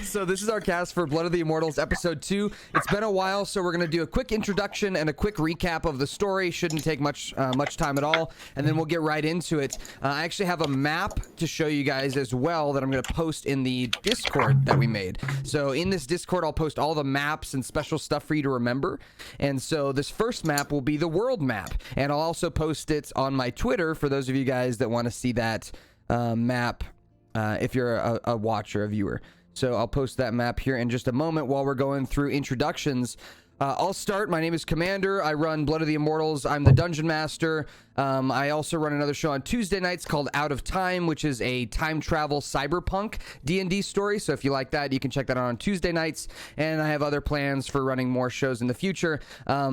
So this is our cast for Blood of the Immortals episode 2. It's been a while, so we're going to do a quick introduction and a quick recap of the story. Shouldn't take much time at all, and then we'll get right into it. I actually have a map to show you guys as well that I'm going to post in the Discord that we made. So in this Discord, I'll post all the maps and special stuff for you to remember. And so this first map will be the world map, and I'll also post it on my Twitter for those of you guys that want to see that map if you're a watcher, a viewer. So I'll post that map here in just a moment while we're going through introductions. I'll start. My name is Commander. I run Blood of the Immortals. I'm the Dungeon Master. I also run another show on Tuesday nights called Out of Time, which is a time travel cyberpunk D&D story. So if you like that, you can check that out on Tuesday nights. And I have other plans for running more shows in the future.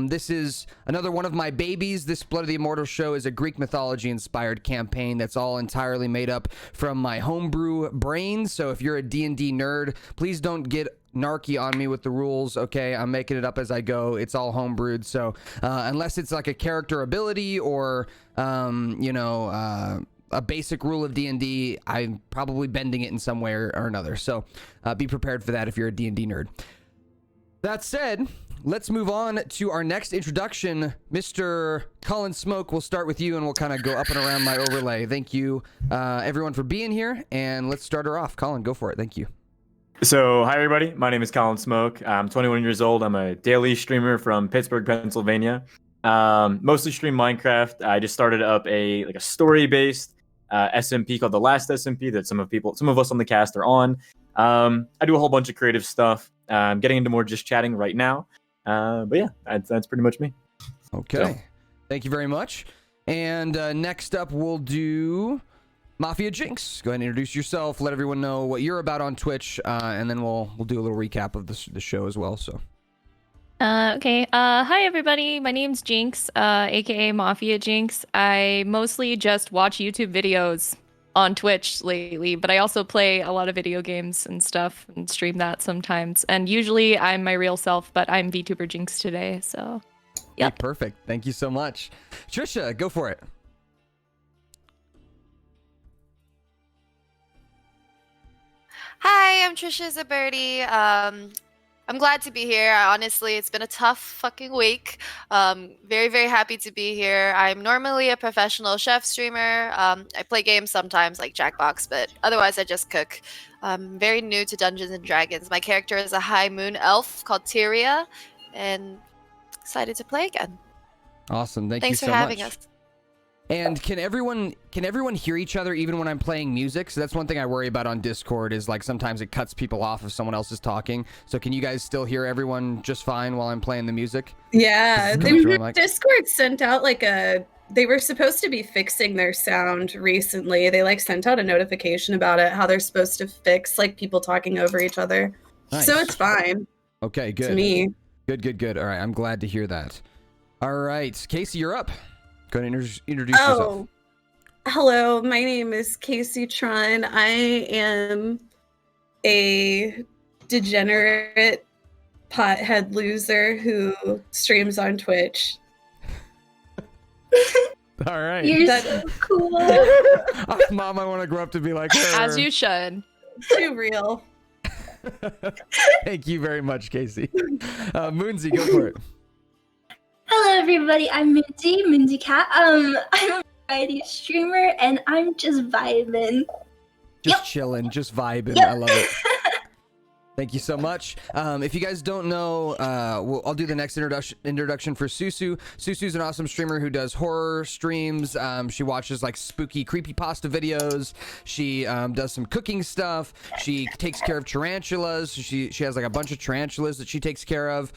This is another one of my babies. This Blood of the Immortals show is a Greek mythology inspired campaign that's all entirely made up from my homebrew brain. So if you're a D&D nerd, please don't get narky on me with the rules. Okay, I'm making it up as I go. It's all homebrewed. So unless it's like a character ability or a basic rule of D&D, I'm probably bending it in some way or another. So be prepared for that if you're a D&D nerd. That said, let's move on to our next introduction. Mr. Colin Smoke, we'll start with you and we'll kind of go up and around my overlay. Thank you everyone for being here, and let's start her off. Colin, go for it. Thank you. So, hi everybody. My name is Colin Smoke. I'm 21 years old. I'm a daily streamer from Pittsburgh, Pennsylvania. Mostly stream Minecraft. I just started up a story-based SMP called The Last SMP that some of us on the cast are on. I do a whole bunch of creative stuff. I'm getting into more just chatting right now. But yeah, that's pretty much me. Okay. So. Thank you very much. And next up, we'll do Mafia Jinx. Go ahead and introduce yourself. Let everyone know what you're about on Twitch, and then we'll do a little recap of the show as well. So. Okay. Hi everybody. My name's Jinx, aka Mafia Jinx. I mostly just watch YouTube videos on Twitch lately, but I also play a lot of video games and stuff and stream that sometimes. And usually I'm my real self, but I'm VTuber Jinx today. So, yeah. Hey, perfect. Thank you so much. Trisha, go for it. Hi, I'm Trisha Zaberti. I'm glad to be here. Honestly, it's been a tough fucking week. Very, very happy to be here. I'm normally a professional chef streamer. I play games sometimes like Jackbox, but otherwise I just cook. I'm very new to Dungeons and Dragons. My character is a high moon elf called Tyria, and excited to play again. Awesome. Thanks you so much. Thanks for having us. And can everyone hear each other even when I'm playing music? So that's one thing I worry about on Discord is like sometimes it cuts people off if someone else is talking. So can you guys still hear everyone just fine while I'm playing the music? Yeah, Discord sent out they were supposed to be fixing their sound recently. They sent out a notification about it, how they're supposed to fix people talking over each other. Nice. So it's fine. Okay, good. To me. Good. All right, I'm glad to hear that. All right, Casey, you're up. Go ahead and introduce yourself. Hello, my name is Casey Tron. I am a degenerate pothead loser who streams on Twitch. All right. You're so cool. Mom, I want to grow up to be like her. As you should. Too real. Thank you very much, Casey. Moonsy, go for it. Hello, everybody. I'm Mindy Cat. I'm a variety streamer, and I'm just vibing. Just chilling, just vibing. Yep. I love it. Thank you so much. If you guys don't know, I'll do the next introduction for Susu. Susu's an awesome streamer who does horror streams. She watches spooky creepypasta videos. She does some cooking stuff. She takes care of tarantulas. She has a bunch of tarantulas that she takes care of.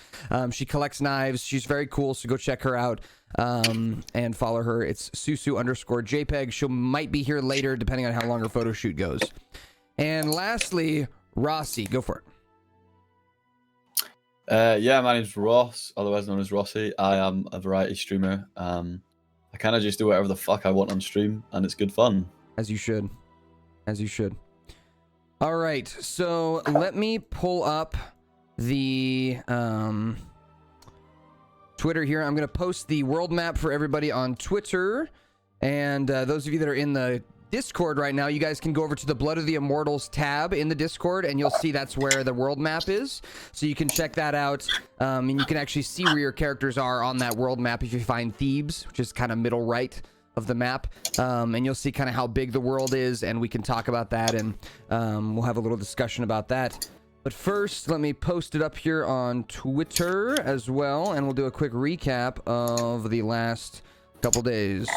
She collects knives. She's very cool, so go check her out and follow her. It's Susu_JPEG. She might be here later depending on how long her photo shoot goes. And lastly, Rossi, go for it. Yeah, my name's Ross, otherwise known as Rossi. I am a variety streamer. I kind of just do whatever the fuck I want on stream, and it's good fun. As you should. All right, so let me pull up the Twitter here. I'm going to post the world map for everybody on Twitter. And those of you that are in the Discord right now, you guys can go over to the Blood of the Immortals tab in the Discord, and you'll see that's where the world map is. So you can check that out, and you can actually see where your characters are on that world map if you find Thebes, which is kind of middle right of the map, and you'll see kind of how big the world is, and we can talk about that, and we'll have a little discussion about that. But first, let me post it up here on Twitter as well, and we'll do a quick recap of the last couple days.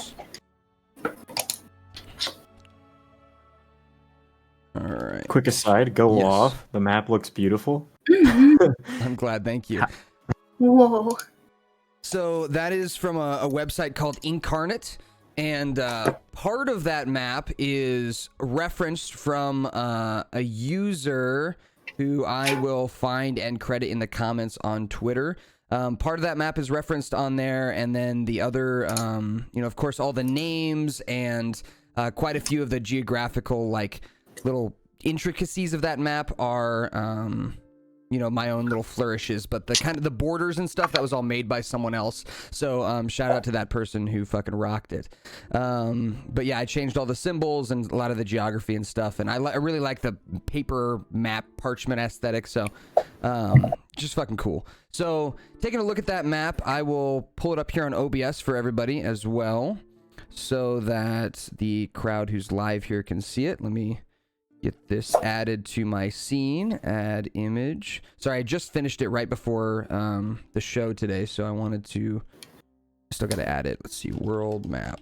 All right. Quick aside, go Yes. off. The map looks beautiful. I'm glad. Thank you. Whoa. So that is from a website called Incarnate, and part of that map is referenced from a user who I will find and credit in the comments on Twitter. Part of that map is referenced on there, and then the other, of course, all the names and quite a few of the geographical, like, little intricacies of that map are, my own little flourishes, but the kind of the borders and stuff, that was all made by someone else. So shout out to that person who fucking rocked it. But yeah, I changed all the symbols and a lot of the geography and stuff, and I really like the paper map parchment aesthetic, so just fucking cool. So taking a look at that map, I will pull it up here on OBS for everybody as well, so that the crowd who's live here can see it. Let me get this added to my scene. Add image. Sorry, I just finished it right before the show today, so I wanted to... Still got to add it. Let's see. World map.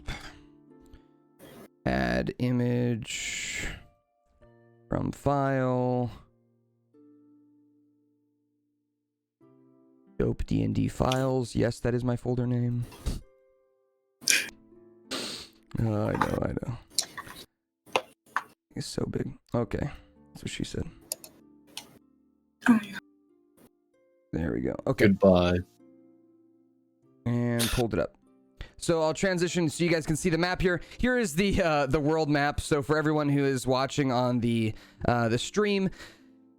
Add image. From file. Dope D&D files. Yes, that is my folder name. I know. It's so big. Okay. That's what she said. Oh, no. There we go. Okay. Goodbye. And pulled it up. So I'll transition so you guys can see the map here. Here is the world map. So for everyone who is watching on the stream,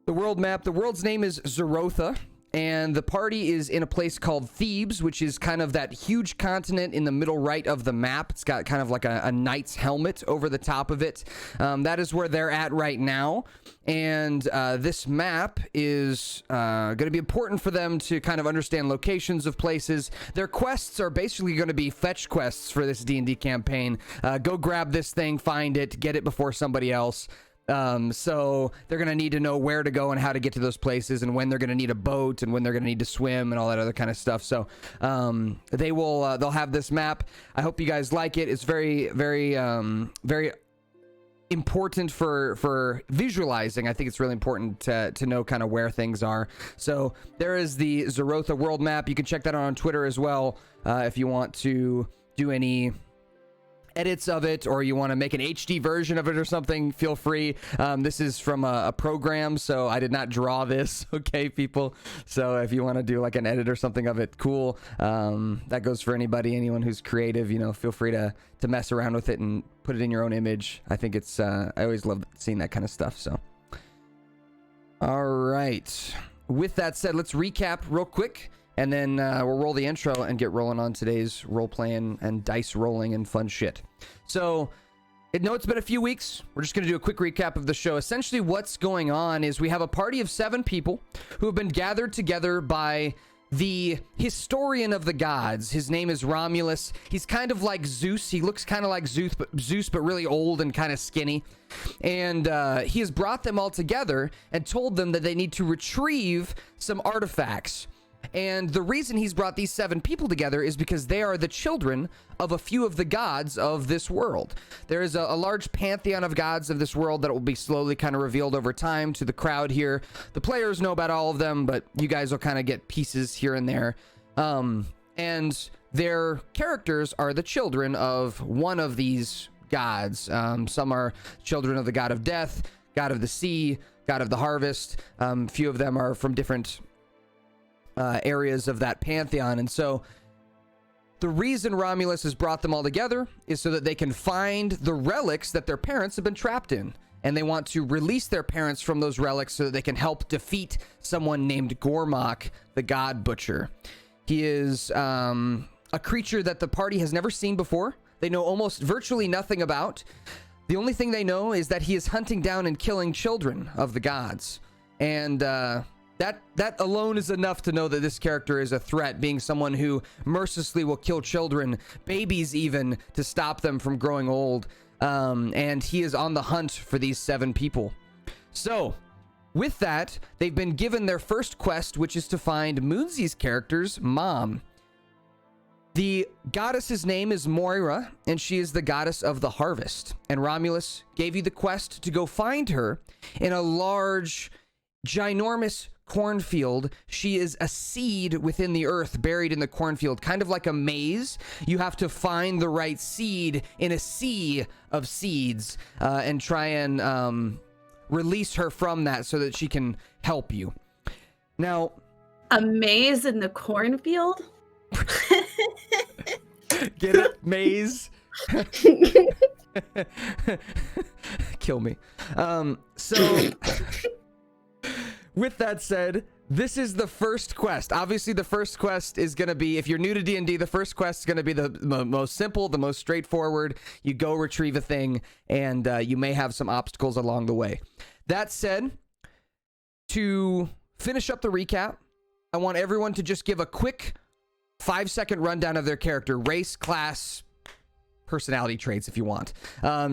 the world map, the world's name is Zerotha. And the party is in a place called Thebes, which is kind of that huge continent in the middle right of the map. It's got kind of like a knight's helmet over the top of it. That is where they're at right now. And this map is going to be important for them to kind of understand locations of places. Their quests are basically going to be fetch quests for this D&D campaign. Go grab this thing, find it, get it before somebody else. So they're going to need to know where to go and how to get to those places, and when they're going to need a boat and when they're going to need to swim and all that other kind of stuff. So they'll have this map. I hope you guys like it. It's very, very, very important for visualizing. I think it's really important to know kind of where things are. So there is the Zerotha world map. You can check that out on Twitter as well if you want to do any edits of it, or you want to make an HD version of it or something. Feel free. This is from a program, so I did not draw this. Okay, people, so if you want to do like an edit or something of it, cool. That goes for anyone who's creative. Feel free to mess around with it and put it in your own image. I think it's I always love seeing that kind of stuff. So all right, with that said, let's recap real quick, and then we'll roll the intro and get rolling on today's role playing and dice rolling and fun shit. So, it's been a few weeks. We're just going to do a quick recap of the show. Essentially, what's going on is we have a party of 7 people who have been gathered together by the historian of the gods. His name is Romulus. He's kind of like Zeus. He looks kind of like Zeus, but really old and kind of skinny. And he has brought them all together and told them that they need to retrieve some artifacts. And the reason he's brought these 7 people together is because they are the children of a few of the gods of this world. There is a large pantheon of gods of this world that will be slowly kind of revealed over time to the crowd here. The players know about all of them, but you guys will kind of get pieces here and there. And their characters are the children of one of these gods. Some are children of the god of death, god of the sea, god of the harvest. Few of them are from different areas of that pantheon. And so the reason Romulus has brought them all together is so that they can find the relics that their parents have been trapped in, and they want to release their parents from those relics so that they can help defeat someone named Gormok, the god butcher. He is a creature that the party has never seen before. They know almost virtually nothing about. The only thing they know is that he is hunting down and killing children of the gods. And that alone is enough to know that this character is a threat, being someone who mercilessly will kill children, babies even, to stop them from growing old. And he is on the hunt for these 7 people. So, with that, they've been given their first quest, which is to find Moonzy's character's mom. The goddess's name is Moira, and she is the goddess of the harvest. And Romulus gave you the quest to go find her in a large, ginormous cornfield. She is a seed within the earth, buried in the cornfield, kind of like a maze. You have to find the right seed in a sea of seeds, and try and release her from that so that she can help you. Now, a maze in the cornfield? Get it? Maze? Kill me. So with that said, this is the first quest. Obviously, the first quest is going to be, if you're new to D&D, the first quest is going to be the most simple, the most straightforward. You go retrieve a thing, and you may have some obstacles along the way. That said, to finish up the recap, I want everyone to just give a quick 5-second rundown of their character, race, class, personality traits if you want.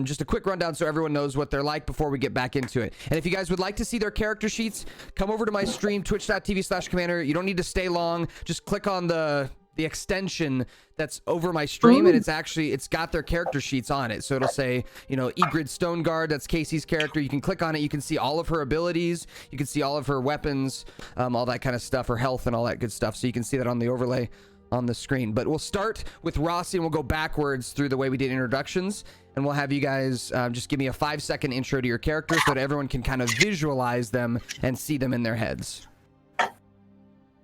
Just a quick rundown so everyone knows what they're like before we get back into it. And if you guys would like to see their character sheets, come over to my stream, twitch.tv/commander. You don't need to stay long. Just click on the extension that's over my stream, and it's got their character sheets on it. So it'll say, Egrid Stoneguard, that's Casey's character. You can click on it. You can see all of her abilities. You can see all of her weapons, all that kind of stuff, her health and all that good stuff. So you can see that on the overlay on the screen. But we'll start with Rossi, and we'll go backwards through the way we did introductions, and we'll have you guys just give me a 5-second intro to your character so that everyone can kind of visualize them and see them in their heads.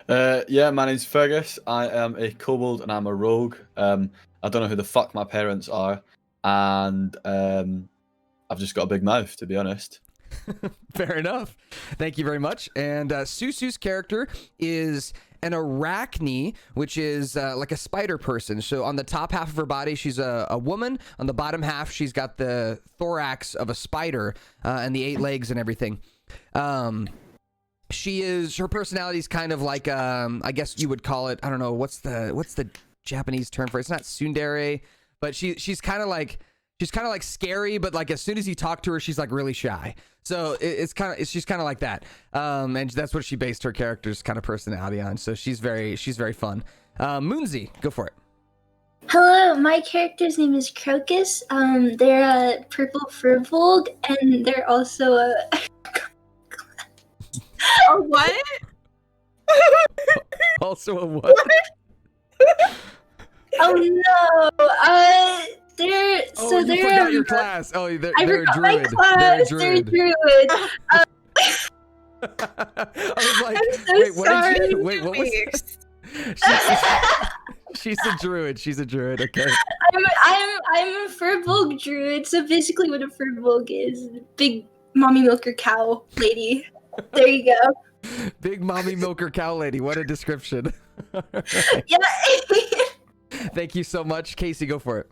Yeah, my name's Fergus. I am a kobold and I'm a rogue. I don't know who the fuck my parents are, and I've just got a big mouth, to be honest. Fair enough. Thank you very much. And Susu's character is an arachne, which is like a spider person. So on the top half of her body, she's a woman. On the bottom half, she's got the thorax of a spider, and the 8 legs and everything. Her personality is kind of like, I guess you would call it, I don't know, what's the Japanese term for it? It's not tsundere, but she's kind of like scary, but like as soon as you talk to her, she's like really shy. So she's kind of like that. And that's what she based her character's kind of personality on. So she's very fun. Moonzy, go for it. Hello, my character's name is Crocus. They're a purple furbolg, and they're also a... A what? Also a what? Oh no! You forgot your class. Oh, they're a druid. My class. They're a druid. I was like, I'm so sorry. what was this? She's a druid. She's a druid. Okay. I'm a furbolg druid. So basically, what a furbolg is, big mommy milker cow lady. There you go. Big mommy milker cow lady. What a description. Yeah. Thank you so much. Casey, go for it.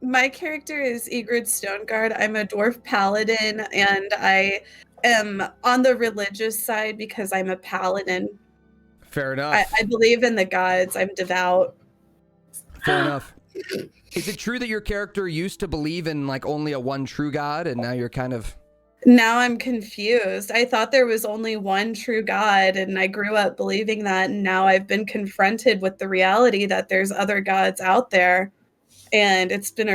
My character is Egrid Stoneguard. I'm a dwarf paladin, and I am on the religious side because I'm a paladin. Fair enough. I believe in the gods. I'm devout. Fair enough. Is it true that your character used to believe in like only a one true god, and now you're kind of... Now I'm confused. I thought there was only one true God, and I grew up believing that, and now I've been confronted with the reality that there's other gods out there, and it's been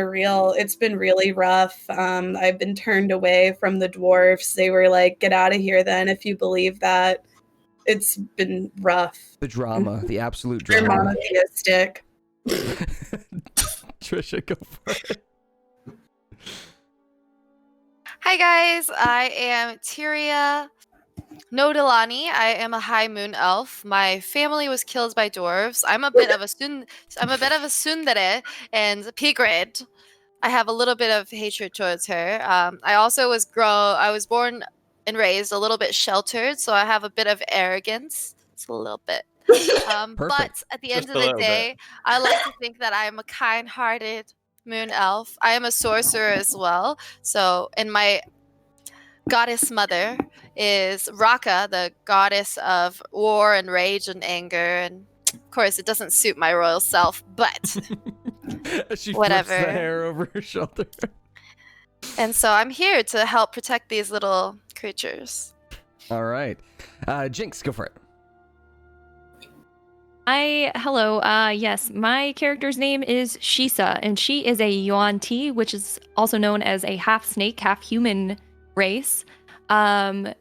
really rough. I've been turned away from the dwarfs. They were like, get out of here then if you believe that. It's been rough. The drama, the absolute They're drama. monotheistic. Trisha, go for it. Hi guys, I am Tyria Nodalani. I am a high moon elf. My family was killed by dwarves. I'm a bit of a tsundere and Pigrid. I have a little bit of hatred towards her. I was born and raised a little bit sheltered, so I have a bit of arrogance. It's a little bit. But at the end of the day, I like to think that I'm a kind-hearted moon elf. I am a sorcerer as well. So, and my goddess mother is Raka, the goddess of war and rage and anger. And of course, it doesn't suit my royal self, but She whatever. flips the hair over her shoulder. And so I'm here to help protect these little creatures. All right. Jinx, go for it. Hello. Yes, my character's name is Shisa, and she is a Yuan-Ti, which is also known as a half snake, half human race.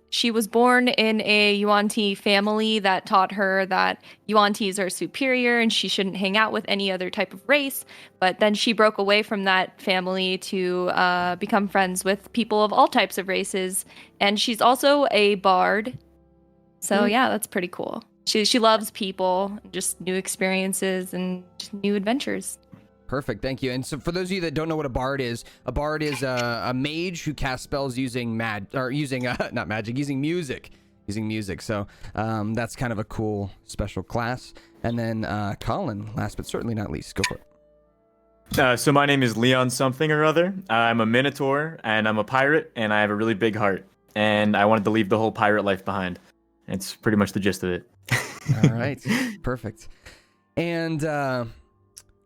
She was born in a Yuan-Ti family that taught her that Yuan-Tis are superior and she shouldn't hang out with any other type of race. But then she broke away from that family to become friends with people of all types of races. And she's also a bard. So yeah, that's pretty cool. She loves people, just new experiences and just new adventures. Perfect, thank you. And so for those of you that don't know what a bard is a mage who casts spells using not magic, using music. So that's kind of a cool special class. And then Colin, last but certainly not least, go for it. So my name is Leon something or other. I'm a minotaur and I'm a pirate and I have a really big heart. And I wanted to leave the whole pirate life behind. It's pretty much the gist of it. All right, perfect. And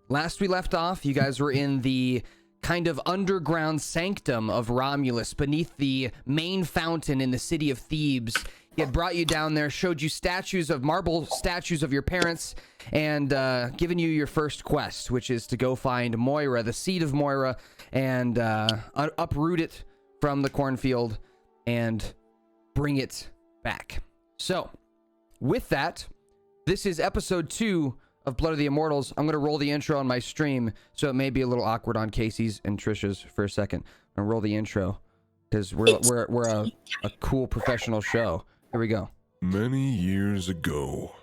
last we left off, you guys were in the kind of underground sanctum of Romulus, beneath the main fountain in the city of Thebes. He had brought you down there, showed you marble statues of your parents, and given you your first quest, which is to go find Moira, the seed of Moira, and uproot it from the cornfield and bring it back. So, with that, this is episode 2 of Blood of the Immortals. I'm going to roll the intro on my stream, so it may be a little awkward on Casey's and Trisha's for a second. I'm going to roll the intro, because we're a cool professional show. Here we go. Many years ago,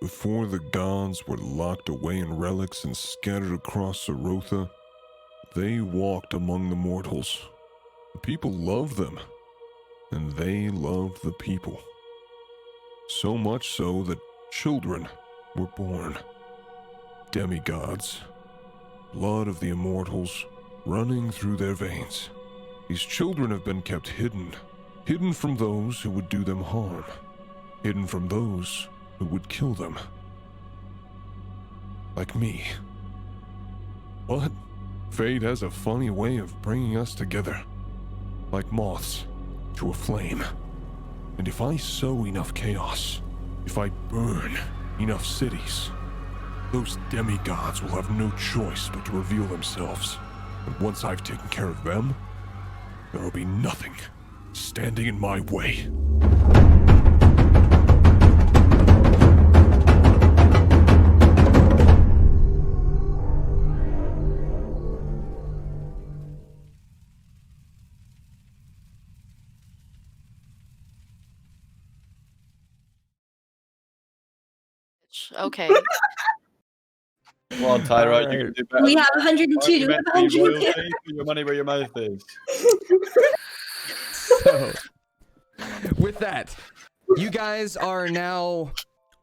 before the gods were locked away in relics and scattered across Sarotha, they walked among the mortals. The people loved them, and they loved the people. So much so that children were born. Demigods. Blood of the immortals running through their veins. These children have been kept hidden from those who would do them harm, hidden from those who would kill them. Like me. But fate has a funny way of bringing us together, like moths to a flame. And if I sow enough chaos, if I burn enough cities, those demigods will have no choice but to reveal themselves. And once I've taken care of them, there will be nothing standing in my way. Okay. Come on, Tyra, All you right. can do better. We have 102. Do we have Argumentary 102? royalty, put your money where your mouth is. So, with that, you guys are now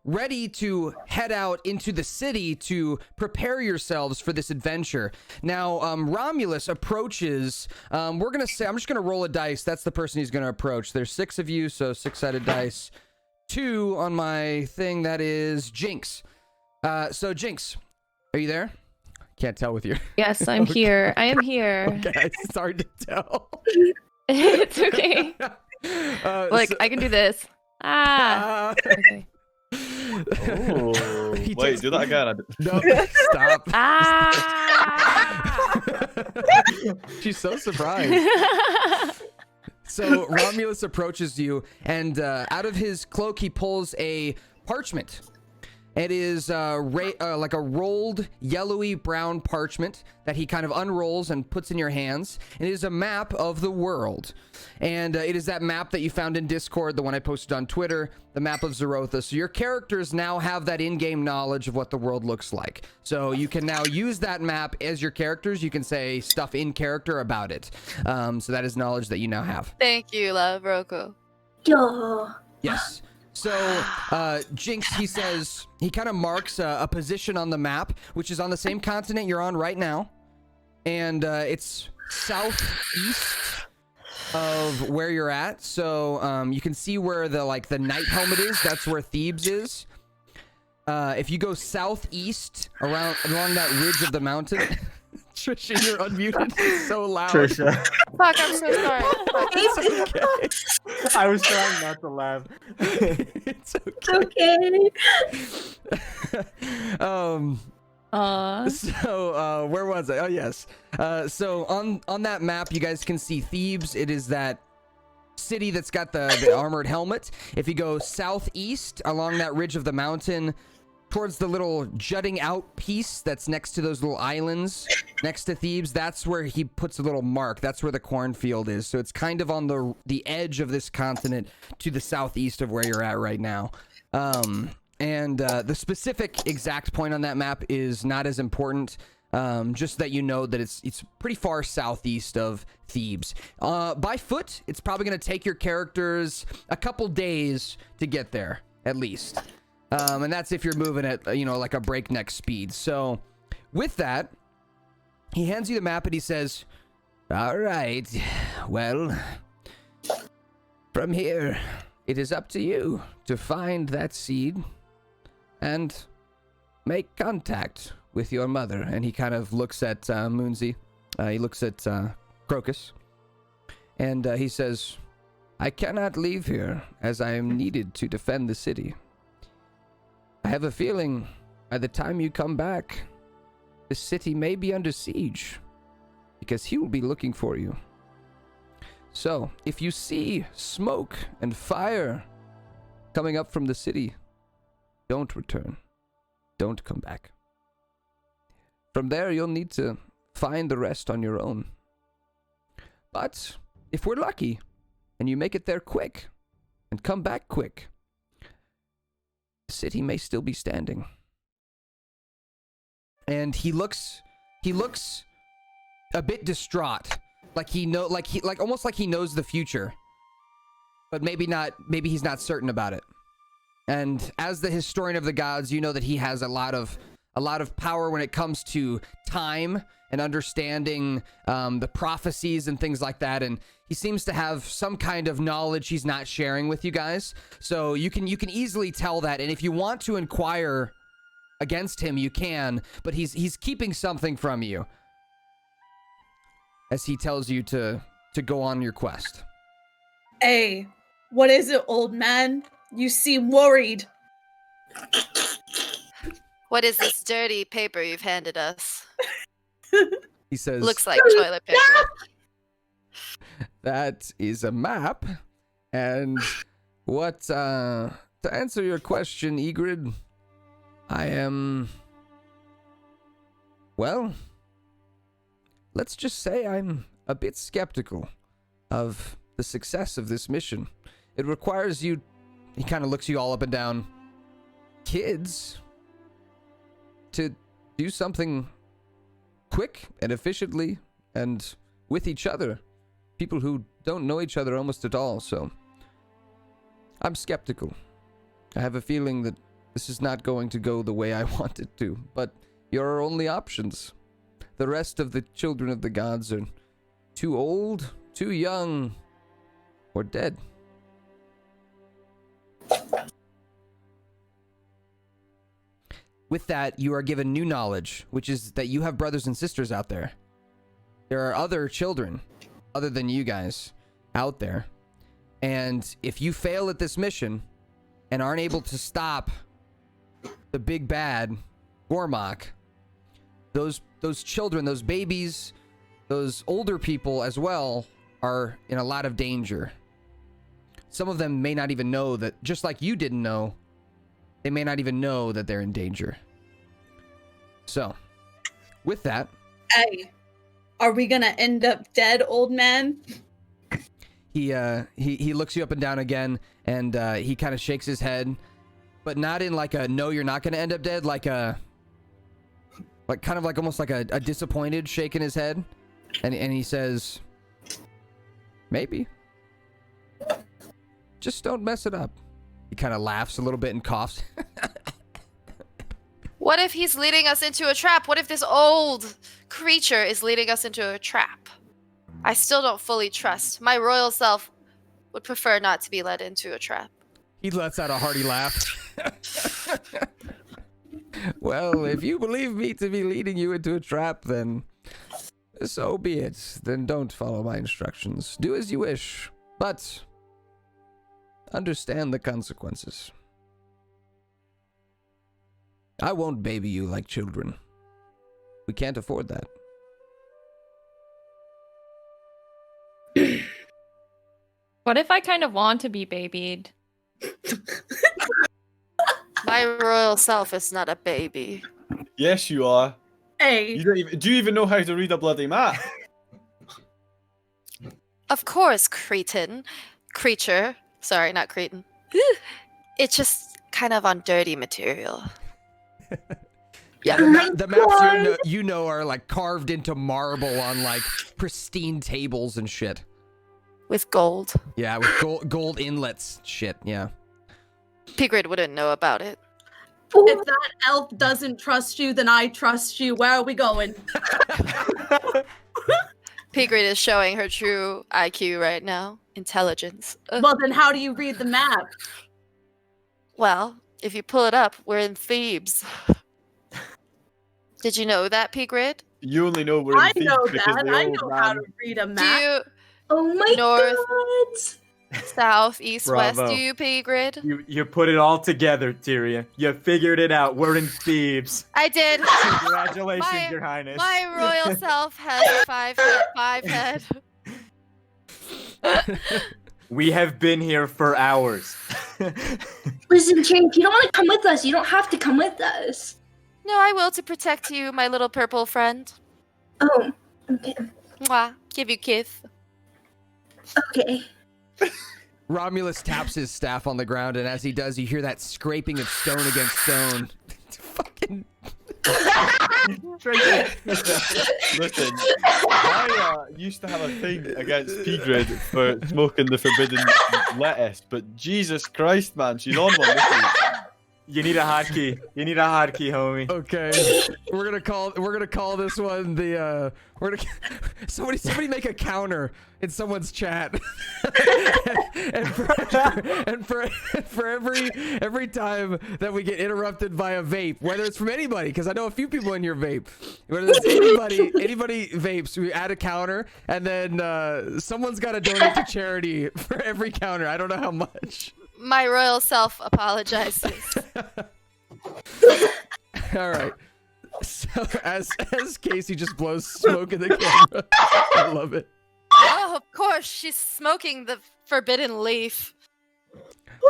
ready to head out into the city to prepare yourselves for this adventure. Now, Romulus approaches. I'm just gonna roll a dice. That's the person he's gonna approach. There's 6 of you, so 6-sided dice. 2 on my thing. That is Jinx. So Jinx, are you there? Can't tell with your. Yes, I'm here. I am here. Okay, it's hard to tell. It's okay. I can do this. Okay. Oh, He wait, takes- do that again. No, stop. She's so surprised. So Romulus approaches you, and out of his cloak, he pulls a parchment. It is like a rolled yellowy brown parchment that he kind of unrolls and puts in your hands. It is a map of the world. And it is that map that you found in Discord, the one I posted on Twitter, the map of Zarotha. So your characters now have that in-game knowledge of what the world looks like. So you can now use that map as your characters. You can say stuff in character about it. So that is knowledge that you now have. Thank you, love, Roku. Yo. Yes. So, Jinx, he says, he kind of marks a position on the map, which is on the same continent you're on right now. and it's southeast of where you're at. So you can see where the night helmet is. That's where Thebes is. If you go southeast along that ridge of the mountain. Trisha, you're unmuted. It's so loud. Trisha. Fuck, I'm so sorry. Fuck. It's okay. I was trying not to laugh. It's Okay. So where was I? Oh yes. So on that map you guys can see Thebes. It is that city that's got the armored helmet. If you go southeast along that ridge of the mountain towards the little jutting out piece that's next to those little islands next to Thebes, that's where he puts a little mark. That's where the cornfield is. So it's kind of on the edge of this continent to the southeast of where you're at right now. And the specific exact point on that map is not as important. Just that you know that it's pretty far southeast of Thebes. By foot, it's probably going to take your characters a couple days to get there, at least. And that's if you're moving at, like a breakneck speed. So with that, he hands you the map and he says, all right, well, from here, it is up to you to find that seed and make contact with your mother. And he kind of looks at Moonsey. He looks at Crocus. And he says, I cannot leave here as I am needed to defend the city. I have a feeling by the time you come back, the city may be under siege because he will be looking for you. So if you see smoke and fire coming up from the city, don't return. Don't come back. From there, you'll need to find the rest on your own. But if we're lucky and you make it there quick and come back quick, the city may still be standing. And he looks a bit distraught, almost like he knows the future, but maybe he's not certain about it. And as the historian of the gods, you know that he has a lot of power when it comes to time and understanding the prophecies and things like that. And he seems to have some kind of knowledge he's not sharing with you guys. So you can easily tell that. And if you want to inquire against him, you can. But he's keeping something from you as he tells you to go on your quest. Hey, what is it, old man? You seem worried. What is this dirty paper you've handed us? He says, Looks like toilet paper. That is a map. And what, to answer your question, Egrid, well, let's just say I'm a bit skeptical of the success of this mission. It requires you, he kind of looks you all up and down, kids, to do something quick and efficiently and with each other. People who don't know each other almost at all, so I'm skeptical. I have a feeling that this is not going to go the way I want it to, but your only options. The rest of the children of the gods are too old, too young, or dead. With that, you are given new knowledge, which is that you have brothers and sisters out there. There are other children, other than you guys, out there. And if you fail at this mission and aren't able to stop the big bad, Gormok, those children, those babies, those older people as well are in a lot of danger. Some of them may not even know that, just like you didn't know, they may not even know that they're in danger. So, with that... Hey, are we gonna end up dead, old man? He looks you up and down again, and he kind of shakes his head, but not in like a, no, you're not gonna end up dead, like almost like a disappointed shake in his head. And he says, maybe. Just don't mess it up. He kind of laughs a little bit and coughs. What if he's leading us into a trap? What if this old creature is leading us into a trap? I still don't fully trust. My royal self would prefer not to be led into a trap. He lets out a hearty laugh. Well, if you believe me to be leading you into a trap, then so be it. Then don't follow my instructions. Do as you wish, but understand the consequences. I won't baby you like children. We can't afford that. What if I kind of want to be babied? My royal self is not a baby. Yes, you are. Hey. Do you even know how to read a bloody map? Of course, creature. Sorry, not cretin. It's just kind of on dirty material. Yeah, the maps you know are like carved into marble on like pristine tables and shit. With gold. Yeah, with gold inlets. Shit, yeah. Pigrid wouldn't know about it. If that elf doesn't trust you, then I trust you. Where are we going? Pigrid is showing her true IQ right now. Intelligence. Well, then how do you read the map? Well, if you pull it up, we're in Thebes. Did you know that, Pigrid? You only know we're in I Thebes know because that. the I old know man- how to read a Do map. you Oh my North. god! south, east, west? Bravo. Do you, Pigrid? You put it all together, Tyria. You figured it out. We're in Thebes. I did. Congratulations, Your Highness. My royal self has a five head. We have been here for hours. Listen, Jink, you don't want to come with us. You don't have to come with us. No, I will to protect you, my little purple friend. Oh, okay. Mwah. Give you kiss. Okay. Romulus taps his staff on the ground, and as he does, you hear that scraping of stone against stone. Fucking. Listen, I used to have a thing against Pigrid for smoking the forbidden lettuce, but Jesus Christ, man, she's on one. Listen. You need a hotkey. You need a hotkey, homie. Okay, we're gonna call this one the somebody make a counter in someone's chat, and for every time that we get interrupted by a vape, whether it's from anybody, because I know a few people in here vape, whether it's anybody vapes, we add a counter, and then someone's got to donate to charity for every counter. I don't know how much. My royal self apologizes. All right. So as Casey just blows smoke in the camera, I love it. Oh, of course, she's smoking the forbidden leaf.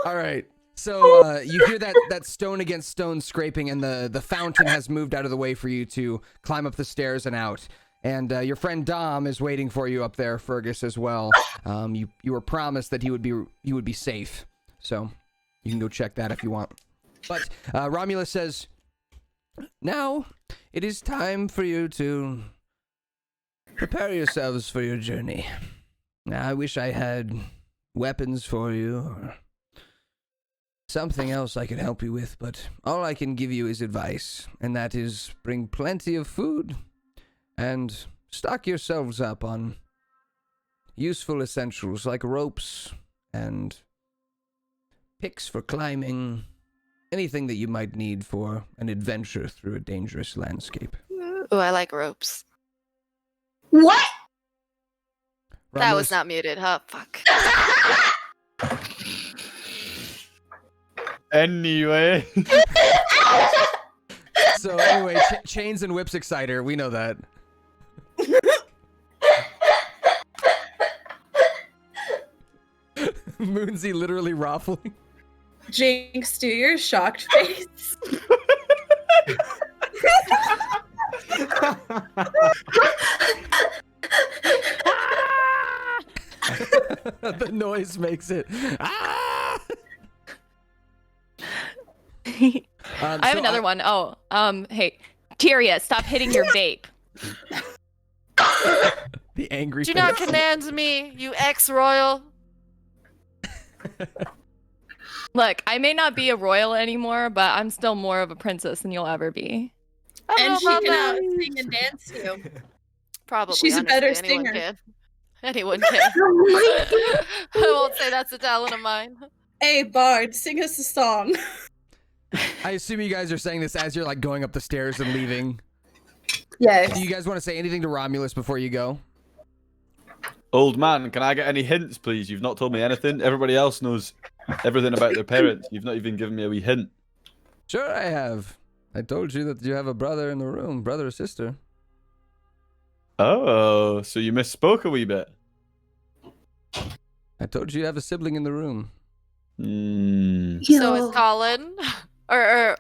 All right. So you hear that stone against stone scraping, and the fountain has moved out of the way for you to climb up the stairs and out. And your friend Dom is waiting for you up there, Fergus, as well. You were promised that he would be safe. So you can go check that if you want. But Romulus says, now it is time for you to prepare yourselves for your journey. Now, I wish I had weapons for you or something else I could help you with, but all I can give you is advice, and that is bring plenty of food and stock yourselves up on useful essentials like ropes and picks for climbing, anything that you might need for an adventure through a dangerous landscape. Ooh, I like ropes. What? That was not muted, huh? Fuck. Anyway. So anyway, chains and whips exciter. We know that. Moonsy literally ruffling. Jinx, do your shocked face. The noise makes it. Ah! I have another one. Oh, hey, Tyria, stop hitting your vape. The angry Do face. not command me, you ex-royal. Look, I may not be a royal anymore, but I'm still more of a princess than you'll ever be. I don't And know she about can that. sing and dance too. Probably. She's a honestly, better anyone singer. Can. Anyone can. Oh my I won't say that's a talent of mine. Hey, Bard, sing us a song. I assume you guys are saying this as you're like going up the stairs and leaving. Yes. Do you guys want to say anything to Romulus before you go? Old man, can I get any hints, please? You've not told me anything. Everybody else knows everything about their parents. You've not even given me a wee hint. Sure, I have. I told you that you have a brother in the room, brother or sister. Oh, so you misspoke a wee bit. I told you you have a sibling in the room. Hmm. So is Colin. or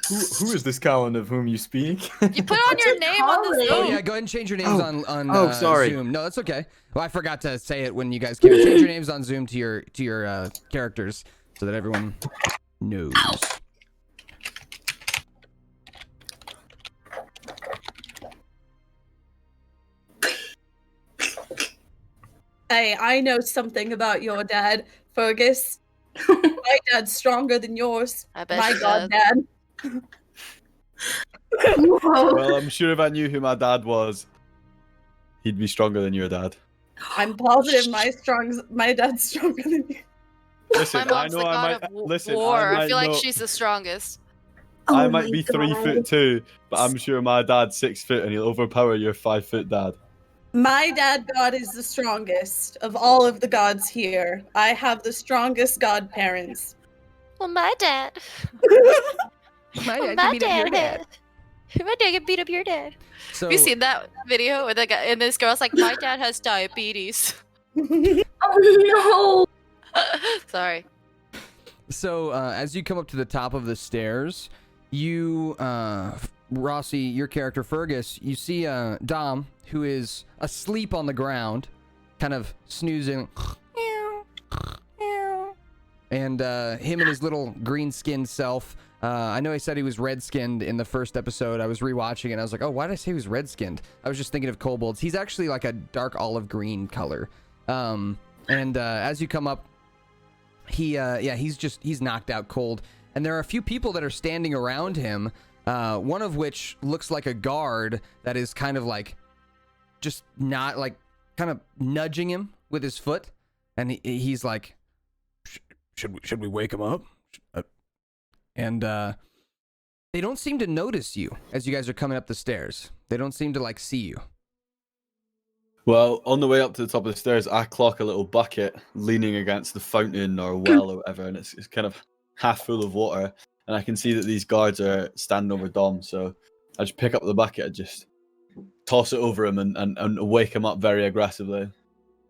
Who is this Colin of whom you speak? you put on your name on the Oh Zoom. yeah, go ahead and change your names on sorry. Zoom. No, that's okay. Well, I forgot to say it when you guys came. Change your names on Zoom to your characters so that everyone knows. Hey, I know something about your dad, Fergus. My dad's stronger than yours. I bet My she God, does. Dad. Whoa. Well, I'm sure if I knew who my dad was, he'd be stronger than your dad. I'm positive my dad's stronger than you. Listen, My I mom's know the I god might. of Listen, war. I I might feel like know- she's the strongest. I Oh might my be 3 God. foot 2, but I'm sure my dad's 6 foot and he'll overpower your 5 foot dad. My dad god is the strongest of all of the gods here. I have the strongest godparents. Well, my dad. My Well, my dad. My dad can beat up your dad. So Have you seen that video where the guy and this girl's like, my dad has diabetes. Oh Sorry. So as you come up to the top of the stairs, you, Rossi, your character Fergus, you see Dom, who is asleep on the ground, kind of snoozing, and him and his little green-skinned self. I know he said he was red-skinned in the first episode. I was rewatching it, and I was like, oh, why did I say he was red-skinned? I was just thinking of kobolds. He's actually like a dark olive green color. And as you come up, he's knocked out cold. And there are a few people that are standing around him, one of which looks like a guard that is kind of like, just not like, kind of nudging him with his foot. And he's like, should we wake him up? And they don't seem to notice you as you guys are coming up the stairs. They don't seem to like see you. Well, on the way up to the top of the stairs, I clock a little bucket leaning against the fountain or well or whatever, and it's kind of half full of water. And I can see that these guards are standing over Dom, so I just pick up the bucket and just toss it over him and wake him up very aggressively.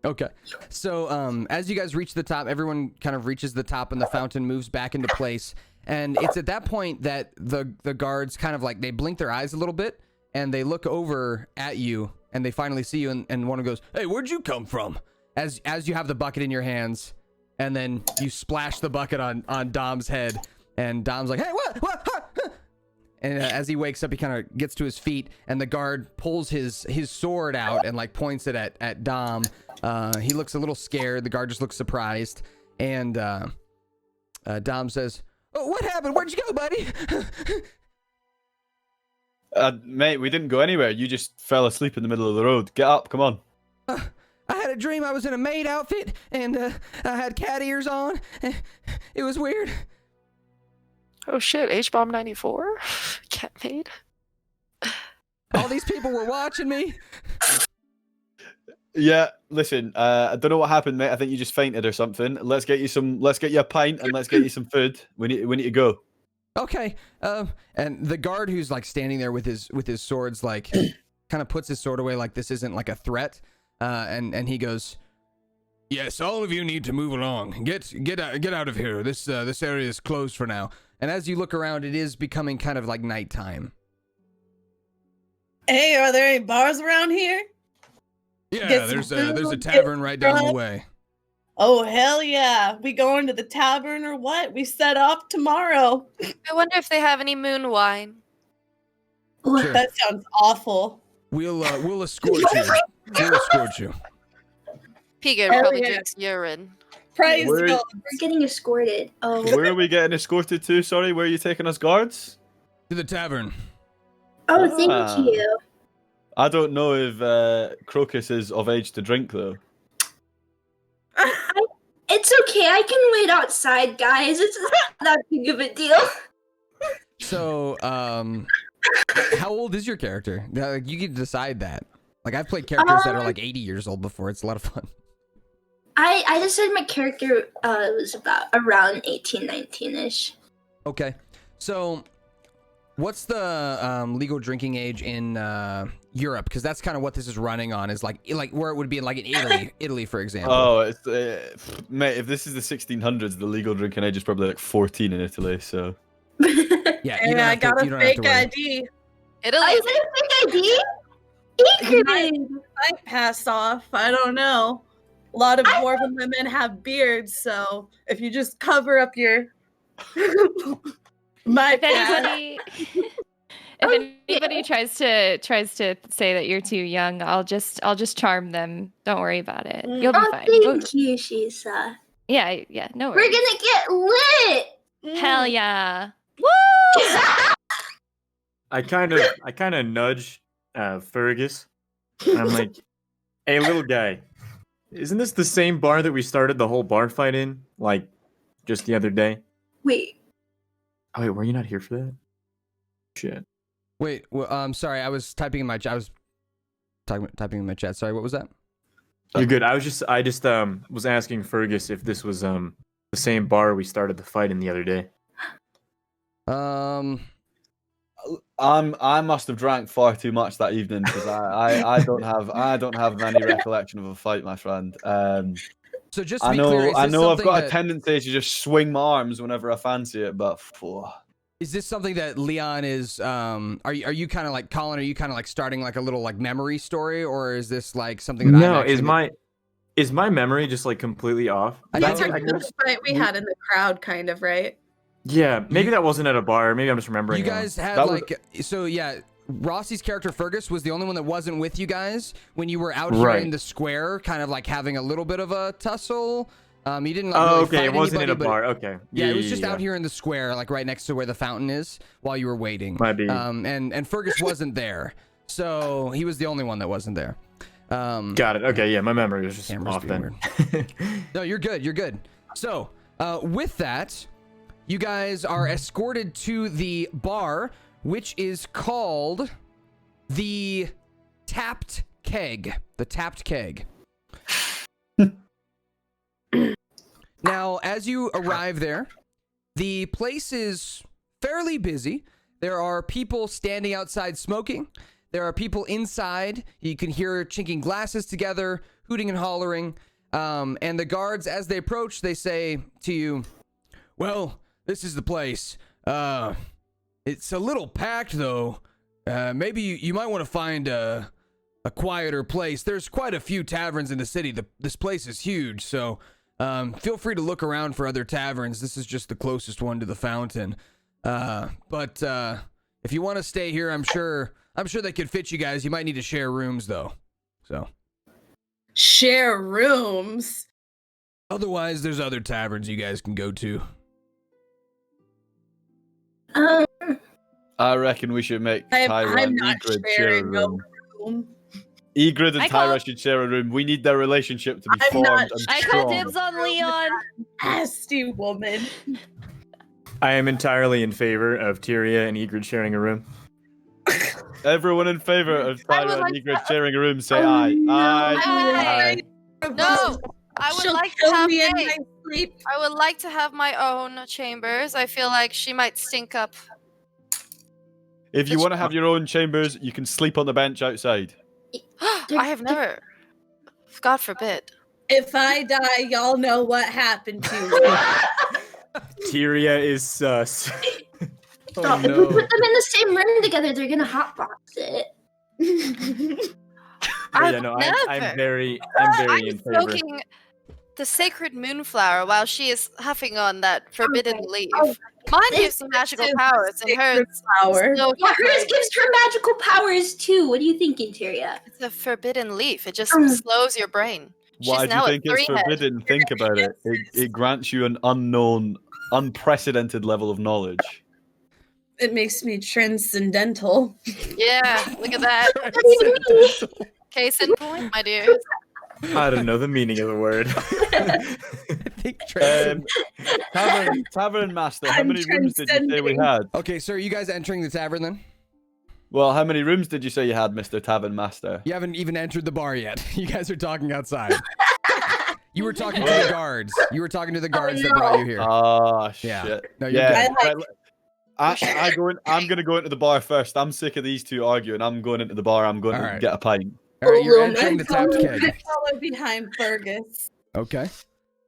Okay. So as you guys reach the top, everyone kind of reaches the top and the fountain moves back into place. And it's at that point that the guards kind of like, they blink their eyes a little bit and they look over at you and they finally see you, and one of them goes, hey, where'd you come from? As you have the bucket in your hands, and then you splash the bucket on Dom's head, and Dom's like, hey, what? Huh? And as he wakes up, he kind of gets to his feet, and the guard pulls his sword out and like points it at Dom. He looks a little scared. The guard just looks surprised, and Dom says, oh, what happened? Where'd you go, buddy? Mate, we didn't go anywhere. You just fell asleep in the middle of the road. Get up, come on. I had a dream I was in a maid outfit, and I had cat ears on. It was weird. Oh shit, H-Bomb 94? Cat maid? All these people were watching me. Yeah, listen, I don't know what happened, mate. I think you just fainted or something. Let's get you a pint and let's get you some food. We need to go. Okay. And the guard who's like standing there with his swords, like kind of puts his sword away like this isn't like a threat. And he goes, yes, all of you need to move along. Get out of here. This area is closed for now. And as you look around, it is becoming kind of like nighttime. Hey, are there any bars around here? Yeah, Get there's some a food, tavern get right down the drunk. way. Oh, hell yeah. We going to the tavern or what? We set off tomorrow. I wonder if they have any moon wine. Sure. That sounds awful. We'll escort you. We'll escort you. Piga Hell probably yeah. drinks urine. Praise Where- God. We're getting escorted. Oh. Where are we getting escorted to? Sorry, where are you taking us, guards? To the tavern. Oh, Ah. thank you. I don't know if Crocus is of age to drink, though. It's okay. I can wait outside, guys. It's not that big of a deal. So, how old is your character? Like, you can decide that. Like, I've played characters that are like 80 years old before. It's a lot of fun. I decided my character was about around 18, 19-ish. Okay. So, what's the legal drinking age in Europe? Because that's kind of what this is running on. Is like where it would be like in Italy, for example. Oh, it's mate. If this is the 1600s, the legal drinking age is probably like 14 in Italy. So Yeah, you don't I have got to, a you don't have to fake worry. ID. Italy. Oh, is that a fake ID? Ingrid! Might pass off. I don't know. A lot of dwarven women have beards, so if you just cover up your my If anybody tries to say that you're too young, I'll just charm them. Don't worry about it. You'll be Oh, fine. thank you, Shisa. Yeah, no We're worries. gonna get lit! Hell yeah. I kind of nudge Fergus. And I'm like, hey, little guy, isn't this the same bar that we started the whole bar fight in, like, just the other day? Wait. Oh wait, were you not here for that? Shit. Wait, well, sorry, I was typing in my chat. I was typing in my chat. Sorry, what was that? You're good. I just was asking Fergus if this was the same bar we started the fight in the other day. I must have drank far too much that evening because I don't have any recollection of a fight, my friend. So just to I be know clear, is this I've got something a tendency to just swing my arms whenever I fancy it, but is this something that Leon is? Are you kind of like Colin? Are you kind of like starting like a little like memory story, or is this like something that No, I'm actually... is my memory just like completely off? That's the fight we had in the crowd, kind of, right? Yeah, maybe that wasn't at a bar. Maybe I'm just remembering. You guys had That like so yeah. Rossi's character Fergus was the only one that wasn't with you guys when you were out here in the square, kind of like having a little bit of a tussle. You didn't like really okay, fight it wasn't in anybody, a but bar. Okay, yeah, it was just out here in the square, like right next to where the fountain is, while you were waiting. Might be. And Fergus wasn't there, so he was the only one that wasn't there. Got it. Okay, yeah, my memory was just off then. No, you're good. You're good. So, with that, you guys are escorted to the bar, which is called the Tapped Keg. The Tapped Keg. Now, as you arrive there, the place is fairly busy. There are people standing outside smoking. There are people inside. You can hear chinking glasses together, hooting and hollering. And the guards, as they approach, they say to you, well, this is the place. It's a little packed, though. Maybe you might want to find a quieter place. There's quite a few taverns in the city. This place is huge, so feel free to look around for other taverns. This is just the closest one to the fountain. But if you want to stay here, I'm sure they could fit you guys. You might need to share rooms, though. So share rooms. Otherwise, there's other taverns you guys can go to. I reckon we should make Tyra and Egrid share a room. Egrid and Tyra should share a room. We need their relationship to be formed and I strong. call dibs on Leon. Nasty woman. I am entirely in favor of Tyria and Egrid sharing a room. Everyone in favor of Tyra and Egrid sharing a room, say aye. No. Aye. No, I would She'll like to kill have me in my sleep. I would like to have my own chambers. I feel like she might stink up. If you want to have your own chambers, you can sleep on the bench outside. I have never. God forbid. If I die, y'all know what happened to me. Tyria is sus. Stop. If we put them in the same room together, they're gonna hotbox it. I'm very in favor. Smoking the sacred moonflower while she is huffing on that forbidden leaf. Mine gives me magical powers, and hers. Yeah, hers gives her magical powers too. What are you thinking, Tyria? It's a forbidden leaf. It just slows your brain. Why do you now a think it's 3-head. forbidden? Think about it. It grants you an unknown, unprecedented level of knowledge. It makes me transcendental. Yeah, look at that. Case in point, my dear. I don't know the meaning of the word. I think Tavern master, how many rooms did you say we had? Okay, so are you guys entering the tavern then? Well, how many rooms did you say you had, Mr. Tavern Master? You haven't even entered the bar yet. You guys are talking outside. You were talking to the guards. You were talking to the guards that brought you here. Oh, Yeah. shit. No, you're Yeah. good. I'm going to go into the bar first. I'm sick of these two arguing. I'm going into the bar. I'm going to get a pint. All right, you're entering the tapped keg. I follow behind Fergus. Okay.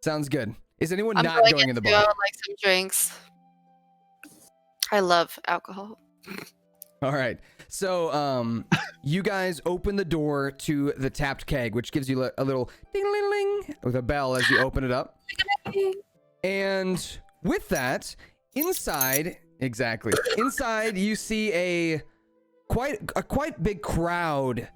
Sounds good. Is anyone I'm not going in the bar? I would like some drinks. I love alcohol. All right. So, you guys open the door to the tapped keg, which gives you a little ding-a-ling-ling with a bell as you open it up. And with that, inside you see a quite big crowd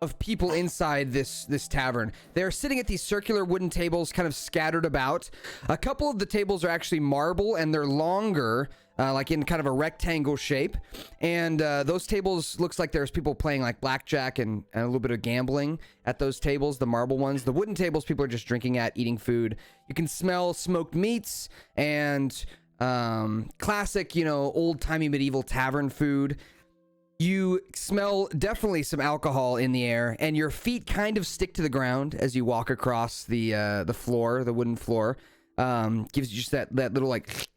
of people inside this tavern. They're sitting at these circular wooden tables kind of scattered about. A couple of the tables are actually marble and they're longer, like in kind of a rectangle shape. And those tables looks like there's people playing like blackjack and a little bit of gambling at those tables, the marble ones. The wooden tables, people are just drinking at, eating food. You can smell smoked meats and classic, old-timey medieval tavern food. You smell definitely some alcohol in the air, and your feet kind of stick to the ground as you walk across the floor, the wooden floor. Gives you just that little like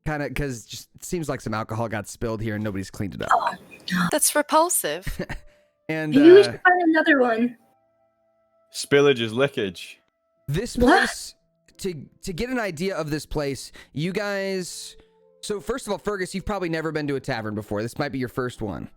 kind of, because just it seems like some alcohol got spilled here and nobody's cleaned it up. Oh, no. That's repulsive. And Maybe we should find another one. Spillage is lickage. This place, to get an idea of this place, you guys. So first of all, Fergus, you've probably never been to a tavern before. This might be your first one.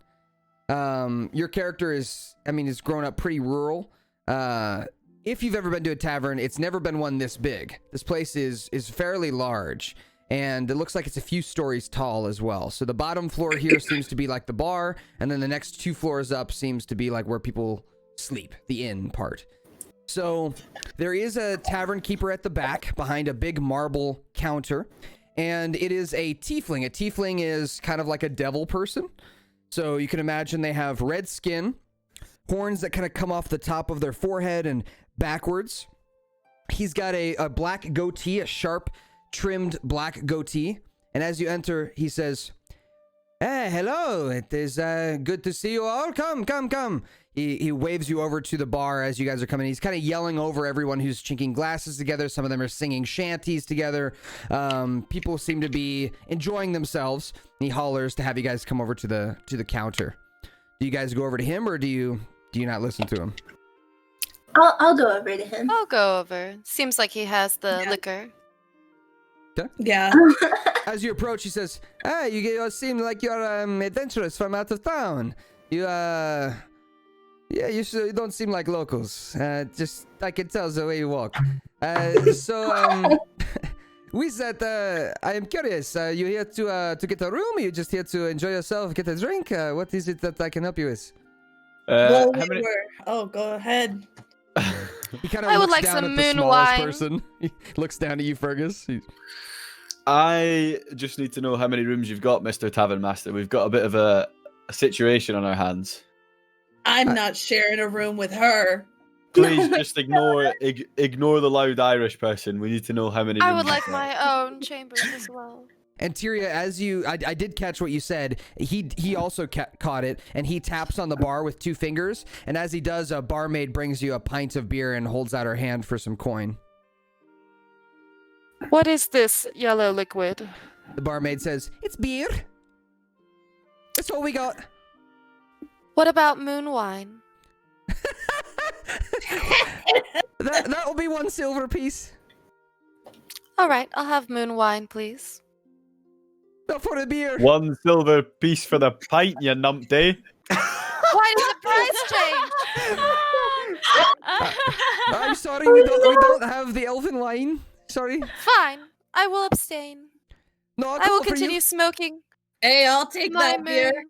Your character has grown up pretty rural. If you've ever been to a tavern, it's never been one this big. This place is fairly large, and it looks like it's a few stories tall as well. So the bottom floor here seems to be like the bar, and then the next 2 floors up seems to be like where people sleep, the inn part. So there is a tavern keeper at the back behind a big marble counter. And it is a tiefling. A tiefling is kind of like a devil person. So you can imagine they have red skin, horns that kind of come off the top of their forehead and backwards. He's got a black goatee, a sharp trimmed black goatee. And as you enter, he says, "Hey, hello. It is good to see you all. Come. He waves you over to the bar as you guys are coming. He's kind of yelling over everyone who's chinking glasses together. Some of them are singing shanties together. People seem to be enjoying themselves. He hollers to have you guys come over to the counter. Do you guys go over to him, or do you not listen to him? I'll go over to him. I'll go over. Seems like he has the liquor. Okay. Yeah. As you approach, he says, "Hey, you seem like you're adventurous from out of town. You don't seem like locals. Just I can tell the way you walk. With that, I am curious. You here to get a room? Or you just here to enjoy yourself, get a drink? What is it that I can help you with?" Oh, go ahead. He kind of I would looks like down some at the moon smallest wine. person. He looks down at you, Fergus. I just need to know how many rooms you've got, Mr. Tavern Master. We've got a bit of a situation on our hands. I'm not sharing a room with her. Please just ignore the loud Irish person. We need to know how many rooms I would like you've got. my own chambers as well. And Tyria, as I did catch what you said. He also caught it, and he taps on the bar with 2 fingers. And as he does, a barmaid brings you a pint of beer and holds out her hand for some coin. What is this yellow liquid? The barmaid says, "It's beer. That's all we got." What about moon wine? That will be 1 silver piece. All right, I'll have moon wine, please. Not for the beer. 1 silver piece for the pint, you numpty. Why did the price change? I'm sorry, we don't have the elven wine. Sorry. Fine, I will abstain. No, I will continue smoking. Hey, I'll take my that beer. moon.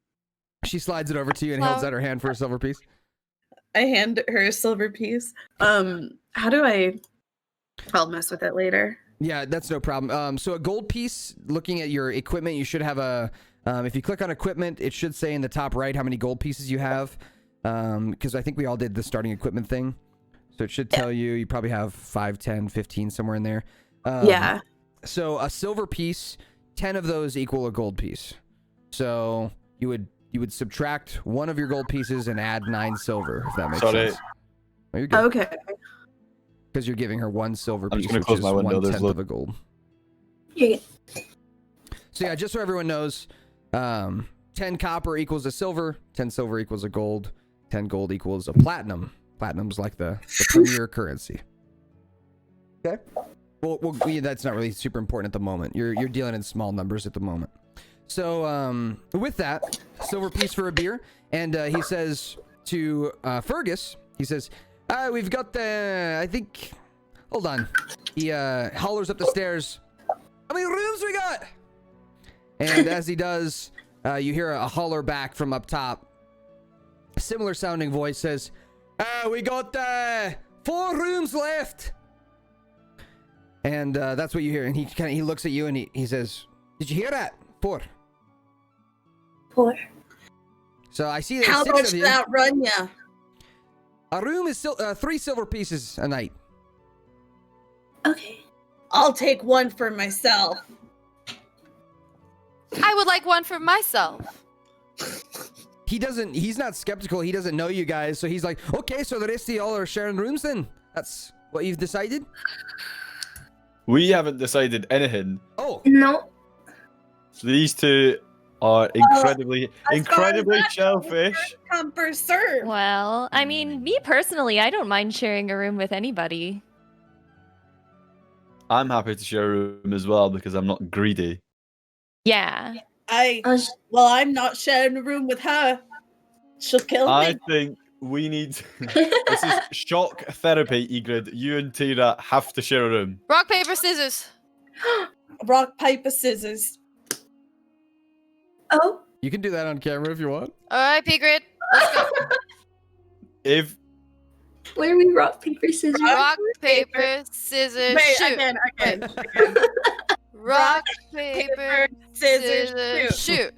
She slides it over to you and holds out her hand for a silver piece. I hand her a silver piece. How do I? I'll mess with it later. Yeah, that's no problem. So a gold piece, looking at your equipment, you should have a, if you click on equipment, it should say in the top right how many gold pieces you have. Because I think we all did the starting equipment thing. So it should tell you probably have 5, 10, 15, somewhere in there. Yeah. So a silver piece, 10 of those equal a gold piece. So you would subtract one of your gold pieces and add 9 silver, if that makes sense. Oh, you're good. Okay. Because you're giving her 1 silver I'm piece, just gonna which close is my window. 1/10 of a gold. Yeah. So yeah, just so everyone knows, 10 copper equals a silver, 10 silver equals a gold, 10 gold equals a platinum. Platinum's like the premier currency. Okay. Well, that's not really super important at the moment. You're dealing in small numbers at the moment. So with that, silver piece for a beer, and he says to Fergus, he says, we've got the, I think, hold on. He hollers up the stairs, how many rooms we got? And as he does, you hear a holler back from up top. A similar sounding voice says, we got 4 rooms left. And that's what you hear. And he looks at you and he says, did you hear that? 4. 4. So I see that How 6 much of you. did that run ya? A room is 3 silver pieces a night. Okay. I'll take 1 for myself. I would like one for myself. He's not skeptical. He doesn't know you guys. So he's like, okay, so the rest of y'all are sharing rooms then? That's what you've decided? We haven't decided anything. Oh. No. These two are incredibly shellfish. Come for serve. Well, I mean, me personally, I don't mind sharing a room with anybody. I'm happy to share a room as well because I'm not greedy. Yeah. I'm not sharing a room with her. She'll kill me. I think we need. This is shock therapy, Egrid. You and Tira have to share a room. Rock, paper, scissors. Rock, paper, scissors. Oh. You can do that on camera if you want. All right, Pigrid. Let's go. If Where are we? Rock, paper, scissors. Rock, paper, scissors, Wait, shoot. again. Rock, paper, scissors, shoot.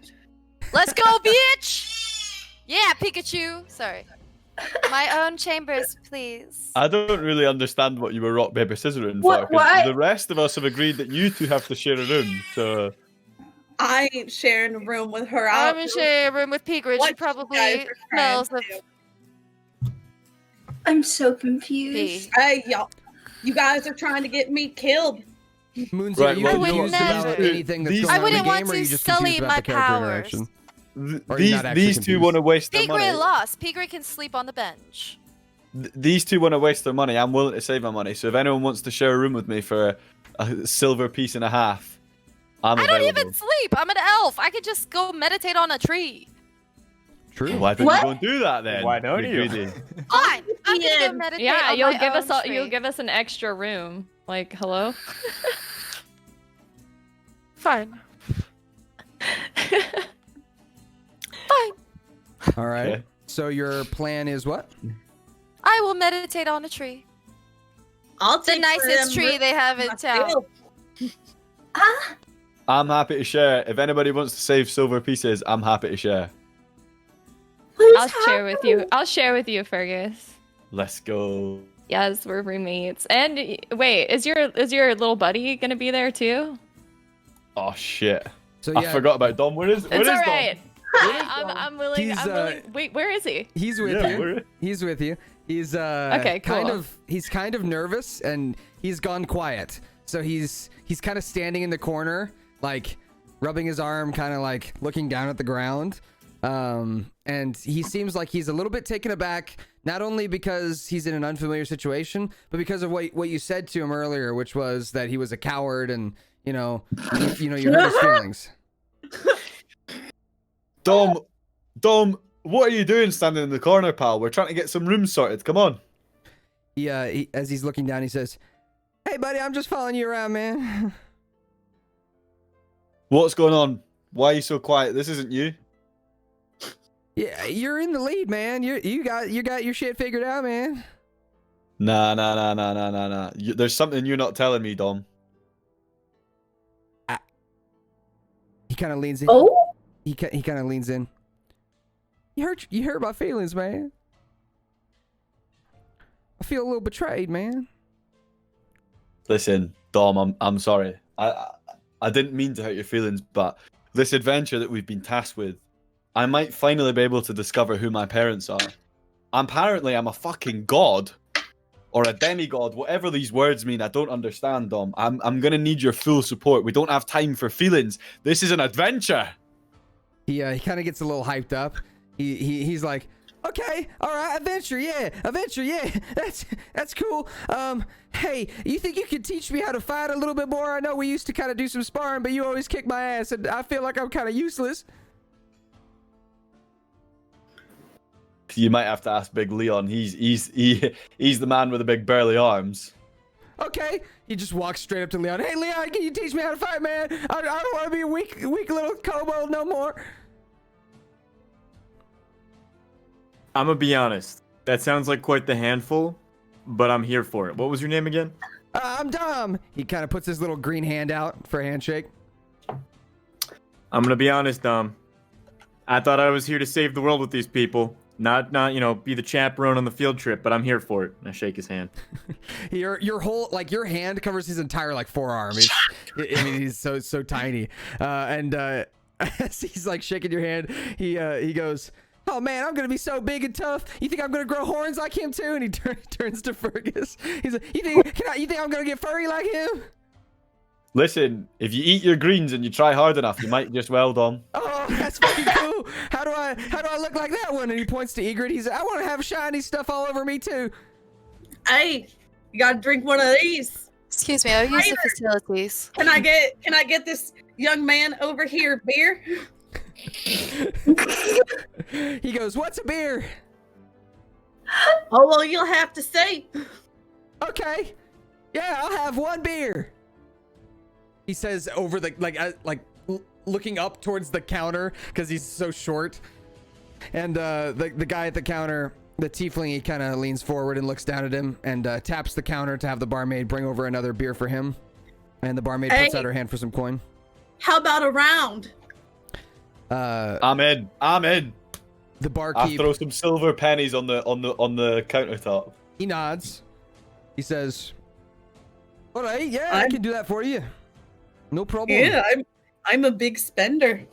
Let's go, bitch! Yeah, Pikachu. Sorry. My own chambers, please. I don't really understand what you were rock paper scissors for. What? 'Cause the rest of us have agreed that you two have to share a room. So I ain't sharing a room with her. I'm gonna share a room with Pigrid. She What you probably guys are smells trying of to I'm so confused. pee. Hey, y'all. You guys are trying to get me killed. Moons, Right, are you well, confused never. about anything that's These- going I on in the wouldn't want game, or are to you just sully confused about my the character powers. interaction? Or are you not actually these two confused? want to waste their money. Pigrid lost. Pigrid can sleep on the bench. These two want to waste their money. I'm willing to save my money. So if anyone wants to share a room with me for a silver piece and a half, I'm I don't available. even sleep. I'm an elf. I could just go meditate on a tree. True. Why don't What? you go and do that then? Why don't You're you? greedy. Fine. I'm gonna go Yeah. meditate Yeah, on you'll my give own us all, tree. you'll give us an extra room. Like, hello? Fine. Fine. All right. Okay. So your plan is what? I will meditate on a tree. I'll The take nicest tree they have in town. Ah. I'm happy to share. If anybody wants to save silver pieces, I'm happy to share. What is I'll share with you. happening? I'll share with you, Fergus. Let's go. Yes, we're roommates. And wait, is your little buddy gonna be there too? Oh shit! So I forgot about Dom. Where is It's Dom? alright. I'm willing. He's, I'm willing. Wait, where is he? He's with Yeah, you. where- He's with you. He's Okay, cool. he's kind of nervous and he's gone quiet. So he's kind of standing in the corner, like rubbing his arm, kind of like looking down at the ground. And he seems like he's a little bit taken aback, not only because he's in an unfamiliar situation, but because of what you said to him earlier, which was that he was a coward and you hurt his feelings. Dom, what are you doing standing in the corner, pal? We're trying to get some rooms sorted. Come on. As he's looking down, he says, "Hey, buddy, I'm just following you around, man." What's going on? Why are you so quiet? This isn't you. Yeah, you're in the lead, man. You got your shit figured out, man. Nah. There's something you're not telling me, Dom. He kind of leans in. Oh? He kind of leans in. You hurt my feelings, man. I feel a little betrayed, man. Listen, Dom, I'm sorry. I didn't mean to hurt your feelings, but this adventure that we've been tasked with, I might finally be able to discover who my parents are. Apparently, I'm a fucking god. Or a demigod, whatever these words mean, I don't understand, Dom. I'm gonna need your full support. We don't have time for feelings. This is an adventure. He kind of gets a little hyped up. He's like, okay, all right, adventure, yeah, that's cool. Hey, you think you could teach me how to fight a little bit more? I know we used to kind of do some sparring, but you always kick my ass, and I feel like I'm kind of useless. You might have to ask Big Leon. He's the man with the big burly arms. Okay. He just walks straight up to Leon. Hey, Leon, can you teach me how to fight, man? I don't want to be a weak little kobold no more. I'm gonna be honest. That sounds like quite the handful, but I'm here for it. What was your name again? I'm Dom. He kind of puts his little green hand out for a handshake. I'm gonna be honest, Dom. I thought I was here to save the world with these people. Not be the chaperone on the field trip, but I'm here for it. And I shake his hand. Your whole your hand covers his entire forearm. I mean, he's so tiny. And as he's shaking your hand, he goes, "Oh man, I'm gonna be so big and tough. You think I'm gonna grow horns like him too?" And he turns to Fergus. He's like, "You think I'm gonna get furry like him?" Listen, if you eat your greens and you try hard enough, you might just well, Dom. Oh, that's fucking cool. How do I look like that one? And he points to Egret. He's like, I want to have shiny stuff all over me too. Hey, you gotta drink one of these. Excuse me, I'll use the facilities. Can I get this young man over here beer? He goes, "What's a beer?" Oh well, you'll have to say. Okay. Yeah, I'll have one beer. He says over the looking up towards the counter because he's so short. And the guy at the counter, the tiefling, he kind of leans forward and looks down at him and taps the counter to have the barmaid bring over another beer for him. And the barmaid puts out her hand for some coin. How about a round? I'm in. The barkeep. I'll throw some silver pennies on the countertop. He nods. He says, "All right, yeah, I can do that for you. No problem." Yeah, I'm a big spender.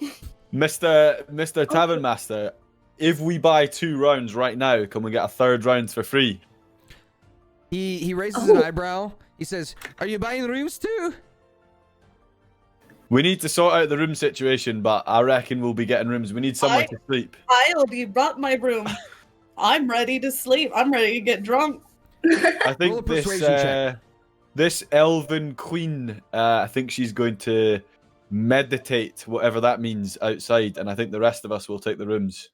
Mr. Tavern Master, if we buy 2 rounds right now, can we get a 3rd round for free? He raises an eyebrow. He says, "Are you buying rooms too?" We need to sort out the room situation, but I reckon we'll be getting rooms. We need somewhere to sleep. I'll be brought my room. I'm ready to sleep. I'm ready to get drunk. I think this elven queen, I think she's going to meditate, whatever that means, outside, and I think the rest of us will take the rooms.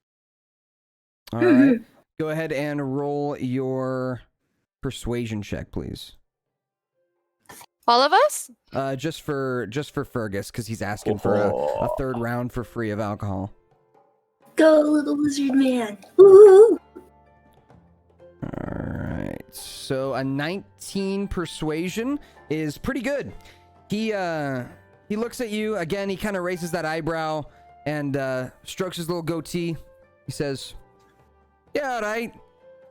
All right. Go ahead and roll your persuasion check, please. All of us? Just for Fergus, because he's asking for a 3rd round for free of alcohol. Go, little lizard man. Woohoo! Alright. So a 19 persuasion is pretty good. He looks at you again, he kind of raises that eyebrow and strokes his little goatee. He says, "Yeah, alright.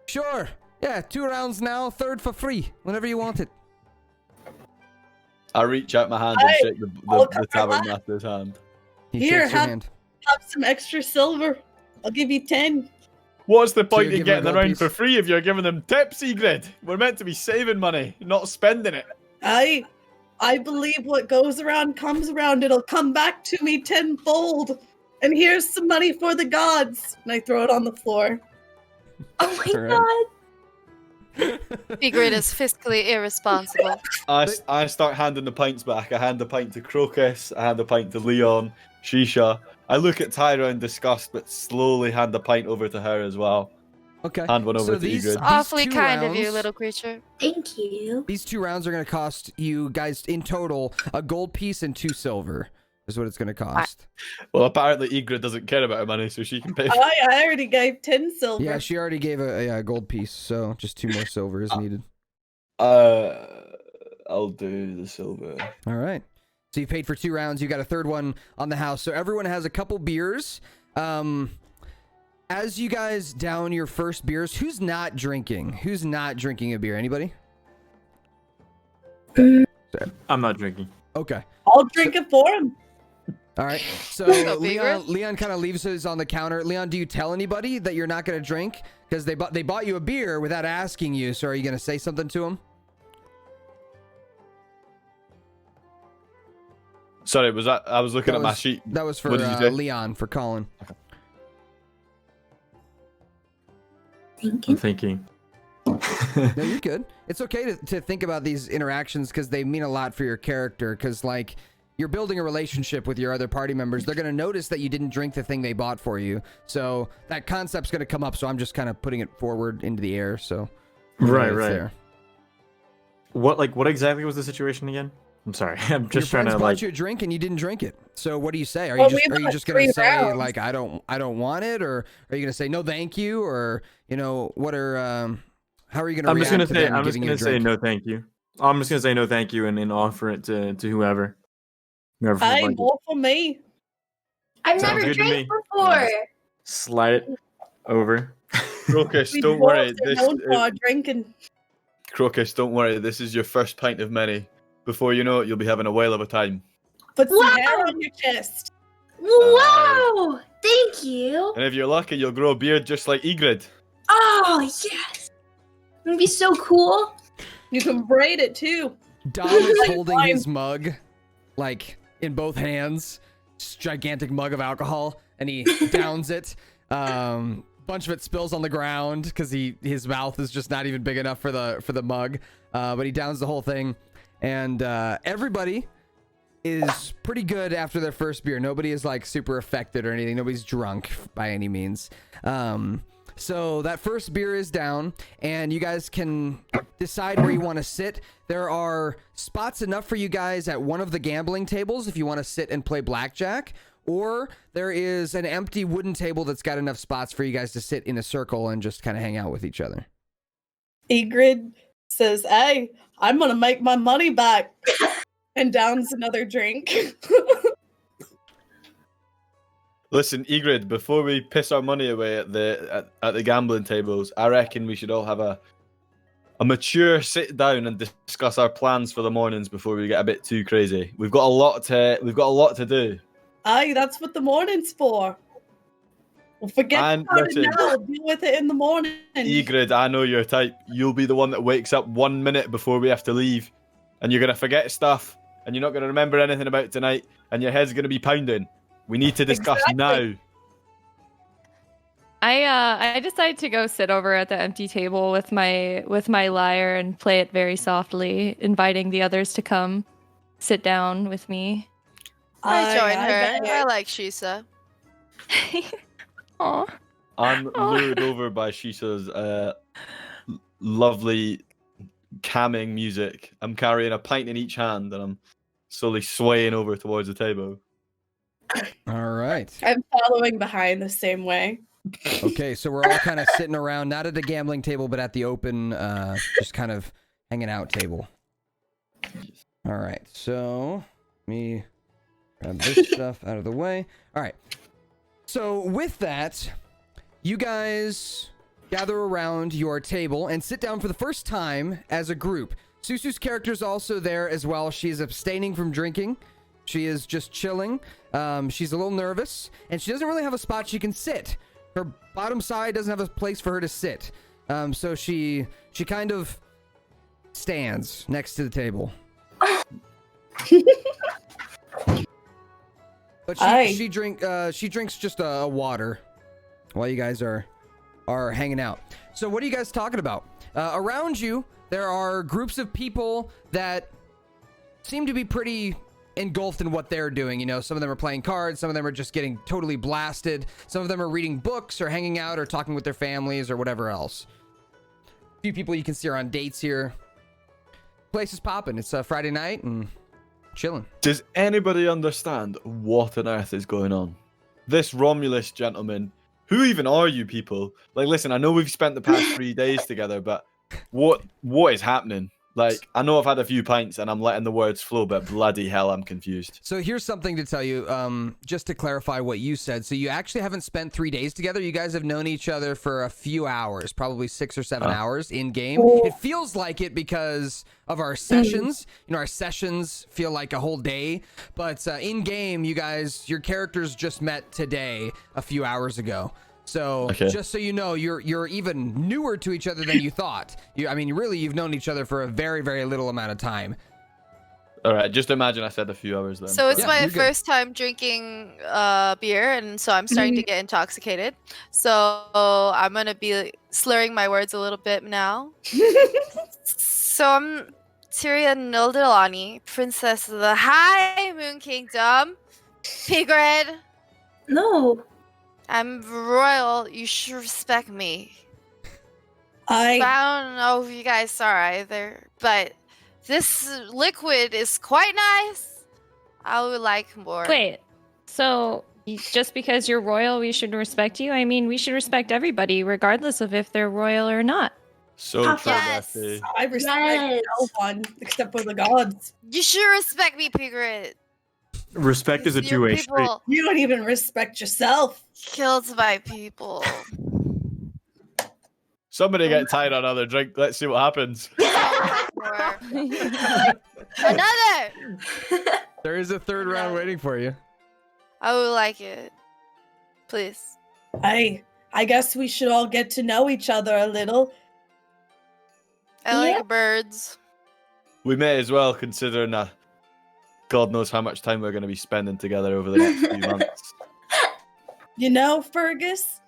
Sure. Yeah, 2 rounds now, 3rd for free, whenever you want it." I reach out my hand and shake the tavern master's hand. He Here, shakes your have hand. some extra silver. I'll give you 10. What's the point you're in giving getting a the gold round piece? for free if you're giving them tips, Egret? We're meant to be saving money, not spending it. I believe what goes around comes around. It'll come back to me tenfold. And here's some money for the gods. And I throw it on the floor. Oh my Alright. god. Egret is fiscally irresponsible. I start handing the pints back. I hand the pint to Crocus. I hand the pint to Leon, Shisha. I look at Tyra in disgust, but slowly hand the pint over to her as well. Okay. Hand one over to Egret. Awfully 2 kind of you, rounds- little creature. Thank you. These 2 rounds are going to cost you guys in total a gold piece and 2 silver. is what it's going to cost. Well, apparently Ygritte doesn't care about her money, so she can pay. I already gave 10 silver. Yeah, she already gave a gold piece, so just 2 more silver is needed. I'll do the silver. All right. So you paid for 2 rounds. You got a third one on the house. So everyone has a couple beers. As you guys down your first beers, who's not drinking? Who's not drinking a beer? Anybody? I'm not drinking. Okay. I'll drink it for him. All right. So Go figure. Leon kind of leaves his on the counter. Leon, do you tell anybody that you're not going to drink? Because they bought you a beer without asking you. So are you going to say something to them? Sorry, was that? I was looking at my sheet. That was for What did you say? Leon, for Colin. I'm thinking. No, you're good. It's okay to think about these interactions because they mean a lot for your character. Because, like, you're building a relationship with your other party members. They're going to notice that you didn't drink the thing they bought for you. So that concept's going to come up. So I'm just kind of putting it forward into the air. So Right. there. What exactly was the situation again? I'm sorry. I'm just trying to bought you a drink and you didn't drink it. So what do you say? Are Well, you we just bought going to 3 say rounds. like I don't want it, or are you going to say no thank you, or what are how are you going to I'm react just gonna to say them I'm just giving you gonna a say drink? no thank you. I'm just gonna say no thank you and offer it to whoever. Whoever feels Hey, like it. more for me. I've Sounds never good to drank me. before. Slide it over. Crocus, We don't both worry. are known for our drinking. Crocus, don't worry. This is your first pint of many. Before you know it, you'll be having a whale of a time. Put some Wow. hair on your chest. Wow! Thank you. And if you're lucky, you'll grow a beard just like Ygritte. Oh, yes. It'd be so cool. You can braid it too. Dom is Like holding wine. his mug, like in both hands, this gigantic mug of alcohol, and he downs it. Bunch of it spills on the ground because his mouth is just not even big enough for the mug. But he downs the whole thing, and everybody is pretty good after their first beer. Nobody is like super affected or anything. Nobody's drunk by any means. So that first beer is down, and you guys can decide where you want to sit. There are spots enough for you guys at one of the gambling tables if you want to sit and play blackjack, or there is an empty wooden table that's got enough spots for you guys to sit in a circle and just kind of hang out with each other. Ygritte says, hey, I'm going to make my money back. And downs another drink. Listen, Ygritte, before we piss our money away at the gambling tables, I reckon we should all have a mature sit down and discuss our plans for the mornings before we get a bit too crazy. We've got a lot to do. Aye, that's what the morning's for. Well, forget And about it listen. now. Deal with it in the morning. Ygritte, I know your type. You'll be the one that wakes up 1 minute before we have to leave, and you're gonna forget stuff, and you're not gonna remember anything about tonight, and your head's gonna be pounding. We need to discuss Exactly. now. I decided to go sit over at the empty table with my lyre and play it very softly, inviting the others to come sit down with me. I join Aye, her. get I it. like Shisa. Aw. I'm lured over by Shisa's lovely calming music. I'm carrying a pint in each hand, and I'm slowly swaying over towards the table. All right. I'm following behind the same way. Okay, so we're all kind of sitting around, not at a gambling table, but at the open, just kind of hanging out table. All right, so let me grab this stuff out of the way. All right, so with that, you guys gather around your table and sit down for the first time as a group. Susu's character is also there as well. She is abstaining from drinking. She is just chilling. She's a little nervous, and she doesn't really have a spot she can sit. Her bottom side doesn't have a place for her to sit. So she kind of stands next to the table. But Aye. she drinks just a water while you guys are hanging out. So what are you guys talking about? Around you, there are groups of people that seem to be pretty engulfed in what they're doing. You know, some of them are playing cards, some of them are just getting totally blasted, some of them are reading books or hanging out or talking with their families or whatever else. A few people you can see are on dates here. Place is popping. It's a Friday night, and chilling. Does anybody understand what on earth is going on? This Romulus gentleman, who even are you people? Like, listen, I know we've spent the past 3 days together, but what is happening? Like, I know I've had a few pints and I'm letting the words flow, but bloody hell, I'm confused. So here's something to tell you, just to clarify what you said. So you actually haven't spent 3 days together. You guys have known each other for a few hours, probably 6 or 7 hours in game. It feels like it because of our sessions. You know, our sessions feel like a whole day, but in game, you guys, your characters just met today, a few hours ago. So just so you know, you're even newer to each other than you thought. I mean, really, you've known each other for a very, very little amount of time. All right, just imagine I said a few hours then. So it's my first time drinking beer, and so I'm starting to get intoxicated. So I'm gonna be slurring my words a little bit now. So I'm Tyria Nildilani, Princess of the High Moon Kingdom, Pigred. No. I'm royal. You should respect me. I don't know if you guys saw either, but this liquid is quite nice. I would like more. Wait, so just because you're royal, we should respect you? I mean, we should respect everybody, regardless of if they're royal or not. So Yes. progressive. I respect no one except for the gods. You should respect me, Pigred. Respect is a two-way street. You don't even respect yourself. Killed my people. Somebody get tied on another drink. Let's see what happens. Another. There is a third round waiting for you. I would like it. Please. I guess we should all get to know each other a little. I like birds. We may as well, considering that God knows how much time we're going to be spending together over the next few months. You know, Fergus,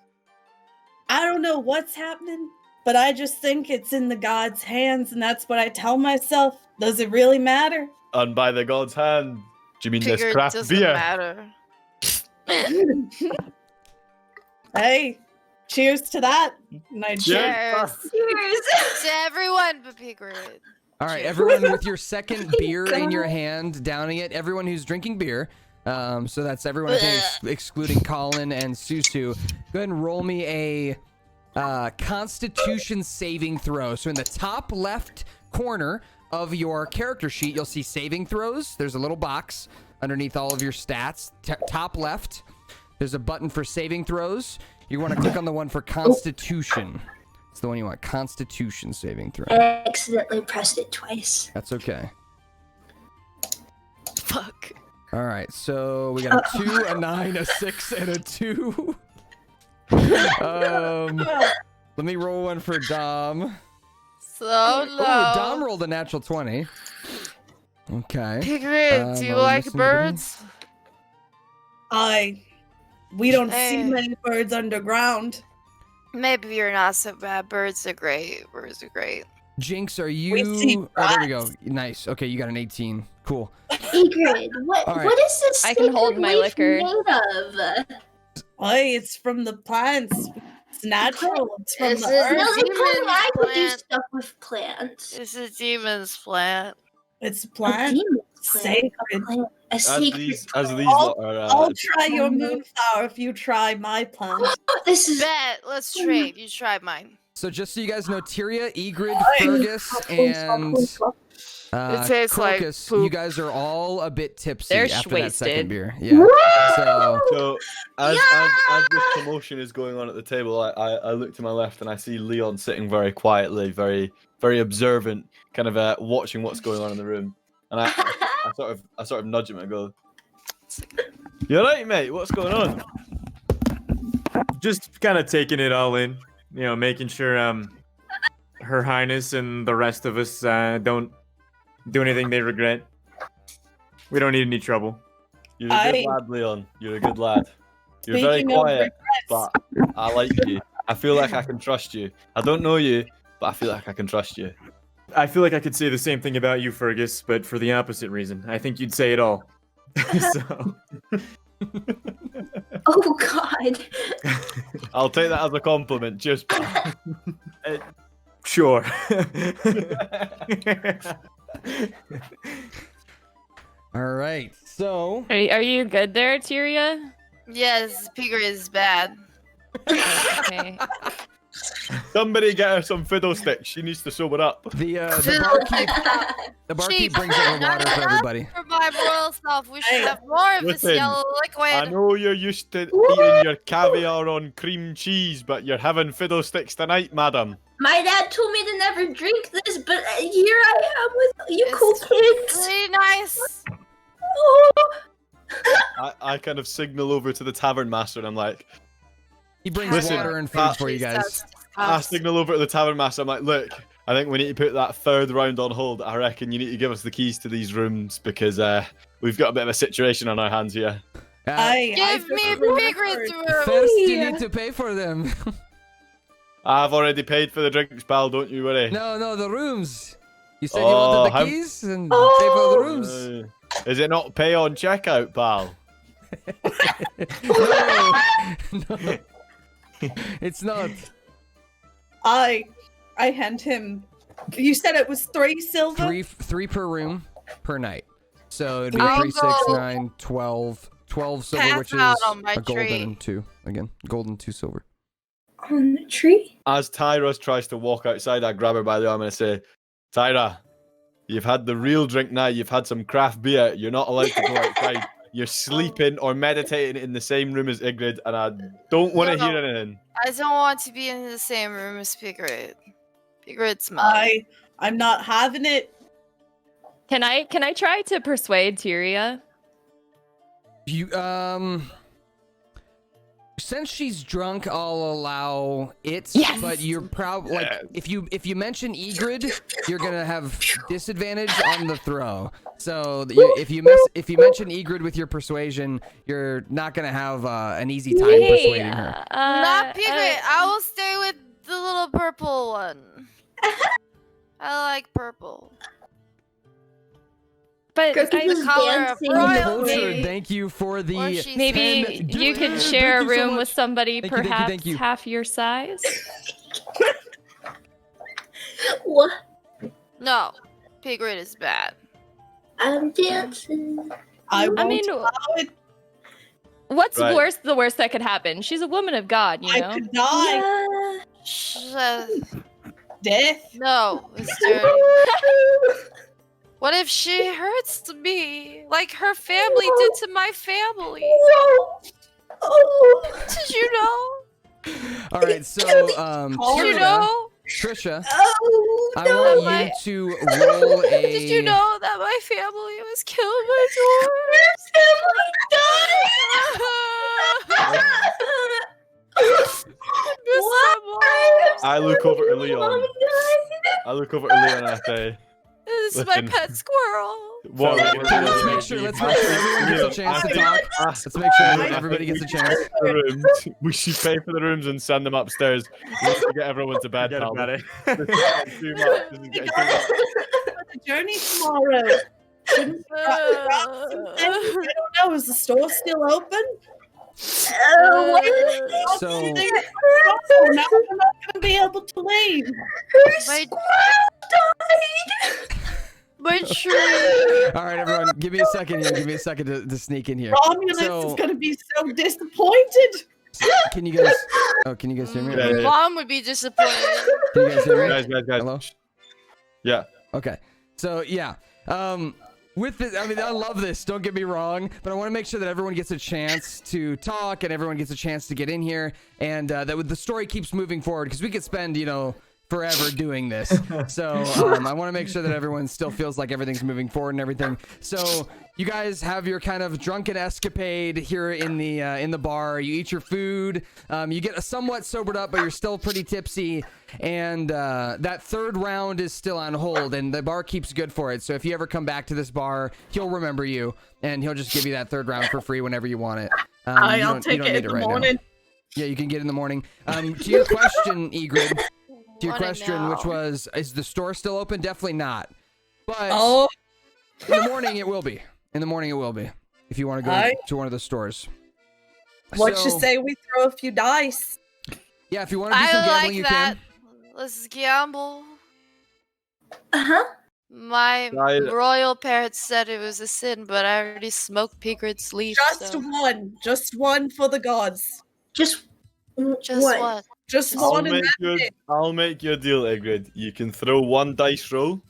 I don't know what's happening, but I just think it's in the gods' hands, and that's what I tell myself. Does it really matter? And by the God's hand, do you mean this Pigred craft doesn't beer? matter. Hey, cheers to that. And I Cheers. Cheers. To everyone but Pigred. All right, everyone with your second beer in your hand, downing it. Everyone who's drinking beer. So that's everyone, I think, excluding Colin and Susu. Go ahead and roll me a Constitution saving throw. So in the top left corner of your character sheet, you'll see saving throws. There's a little box underneath all of your stats. Top left, there's a button for saving throws. You want to click on the one for Constitution. It's the one you want. Constitution saving throw. I accidentally pressed it twice. That's okay. Fuck. All right, so we got a 2, a 9, a 6, and a 2. Let me roll one for Dom. So low. Oh, Dom rolled a natural 20. Okay. Pigred, do you are we like missing anybody? birds? We don't see Hey. many birds underground. Maybe you're not so bad. Birds are great. Birds are great. Jinx, are We you... see Oh, there we go. Nice. Okay, you got an 18. Cool. Egrid, what All right. what is this I can hold sacred my leaf liquor. made of? Hey, it's from the plants. It's natural. It's from This the is earth. No, they told me I could do plant. stuff with plants. It's a demon's plant. It's a A plant. demon Sacred. plant. A As sacred these plant. lot are, I'll try your moonflower if you try my plant. This is Bet. Let's trade. You try mine. So just so you guys know, Tyria, Egrid, Fergus, and It tastes like Crocus, poop. you guys are all a bit tipsy They're after that second shwasted. beer. Yeah. So So, as this commotion is going on at the table, I look to my left and I see Leon sitting very quietly, very, very observant, kind of watching what's going on in the room. And I sort of nudge him and go, "You alright, mate? What's going on?" Just kind of taking it all in, you know, making sure Her Highness and the rest of us don't do anything they regret. We don't need any trouble. You're a good lad, Leon. You're a good lad. You're very Speaking of quiet, regrets, but I like you. I feel like I can trust you. I don't know you, but I feel like I can trust you. I feel like I could say the same thing about you, Fergus, but for the opposite reason. I think you'd say it all. So. oh god. I'll take that as a compliment. Just Sure. All right. So. Are you good there, Tyria? Yes, Pigrid is bad. Okay. Somebody get her some fiddlesticks. She needs to sober up. The barkeep brings over water for everybody. For my royal self, we should have more of this Listen, yellow liquid. I know you're used to eating your caviar on cream cheese, but you're having fiddlesticks tonight, madam. My dad told me to never drink this, but here I am with you cool kids. Pretty nice. Oh. I kind of signal over to the tavern master and I'm like, He brings Listen, water and food for you guys. I signal over to the tavern master. I'm like, look, I think we need to put that third round on hold. I reckon you need to give us the keys to these rooms because we've got a bit of a situation on our hands here. Give me Pigrid's room. First, you need to pay for them. I've already paid for the drinks, pal. Don't you worry. No, the rooms. You said you wanted the keys and pay for the rooms. Is it not pay on checkout, pal? No, it's not. I hand him. You said it was 3 silver. Three per room per night. So it'd be I'll 3, 6, go 9, 12 silver, pass which is out on my a golden tree. and 2 again. Golden 2 silver. On the tree? As Tyra tries to walk outside, I grab her by the arm and I say, Tyra, you've had the real drink now. You've had some craft beer. You're not allowed to go outside. You're sleeping or meditating in the same room as Ygritte, and I don't want to hear anything. I don't want to be in the same room as Pigrid. Pigrid's mine. I'm not having it. Can I try to persuade Tyria? You since she's drunk, I'll allow it. Yes! But you're probably like if you mention Ygritte, you're gonna have disadvantage on the throw. So if you mention Ygritte with your persuasion, you're not gonna have an easy time persuading her. Not Pigrid. I will stay with the little purple one. I like purple. But Cookie was the color of dancing in the royalty. wind. Thank you for the. Or she's maybe 10 you can Thank share a you so room much. with somebody Thank you, thank you, perhaps thank you. half your size. What? No, Pigrid is bad. I'm dancing. I mean, allow it. What's Right. the worst that could happen? She's a woman of God, you know. I could die. Yeah. Death. No, it's dirty. What if she hurts me like her family did to my family? Whoa. Oh. Did you know? All right, so Did you Trisha, know? Trisha, Oh, I no. want my- you to roll a. Did you know that my family was killed by dwarves? I look over at Leon. I look over at Leon and I say, This is my Listen. pet squirrel. what? Let's make sure everyone gets a chance to talk. Let's make sure everybody gets a chance. The rooms. We should pay for the rooms and send them upstairs. We need to get everyone to bed, pal. This is getting too much. This is getting too much. The journey tomorrow. Shouldn't we wrap some things? I don't know. Is the store still open? So Now we're not going to be able to leave. My my tree. all right, everyone, give me a second here. Give me a second to sneak in here. Romulus So- is going to be so disappointed. Can you guys? Oh, can you guys hear me? Yeah, yeah. Mom would be disappointed. Can you guys hear me? Guys. Hello. Yeah. Okay. So yeah. With this, I mean, I love this. Don't get me wrong, but I want to make sure that everyone gets a chance to talk and everyone gets a chance to get in here, and that the story keeps moving forward because we could spend, forever doing this. So I want to make sure that everyone still feels like everything's moving forward and everything. So you guys have your kind of drunken escapade here in the bar. You eat your food. You get somewhat sobered up, but you're still pretty tipsy. And that third round is still on hold, and the bar keeps good for it. So if you ever come back to this bar, he'll remember you, and he'll just give you that third round for free whenever you want it. I'll take it in the morning. Yeah, you can get it in the morning. To your question, Ygritte. To your Want it question, now. which was, is the store still open? Definitely not. But Oh, in the morning, it will be. In the morning, it will be. If you want to go to one of the stores. what you So, say we throw a few dice? Yeah, if you want to do some I gambling, like you that. can. Let's gamble. Uh-huh. My I- royal parents said it was a sin, but I already smoked Pigrid's leaf. Just one for the gods. Just Just one. one. Just I'll one and that's it. I'll make you a deal, Igrid. You can throw one dice roll,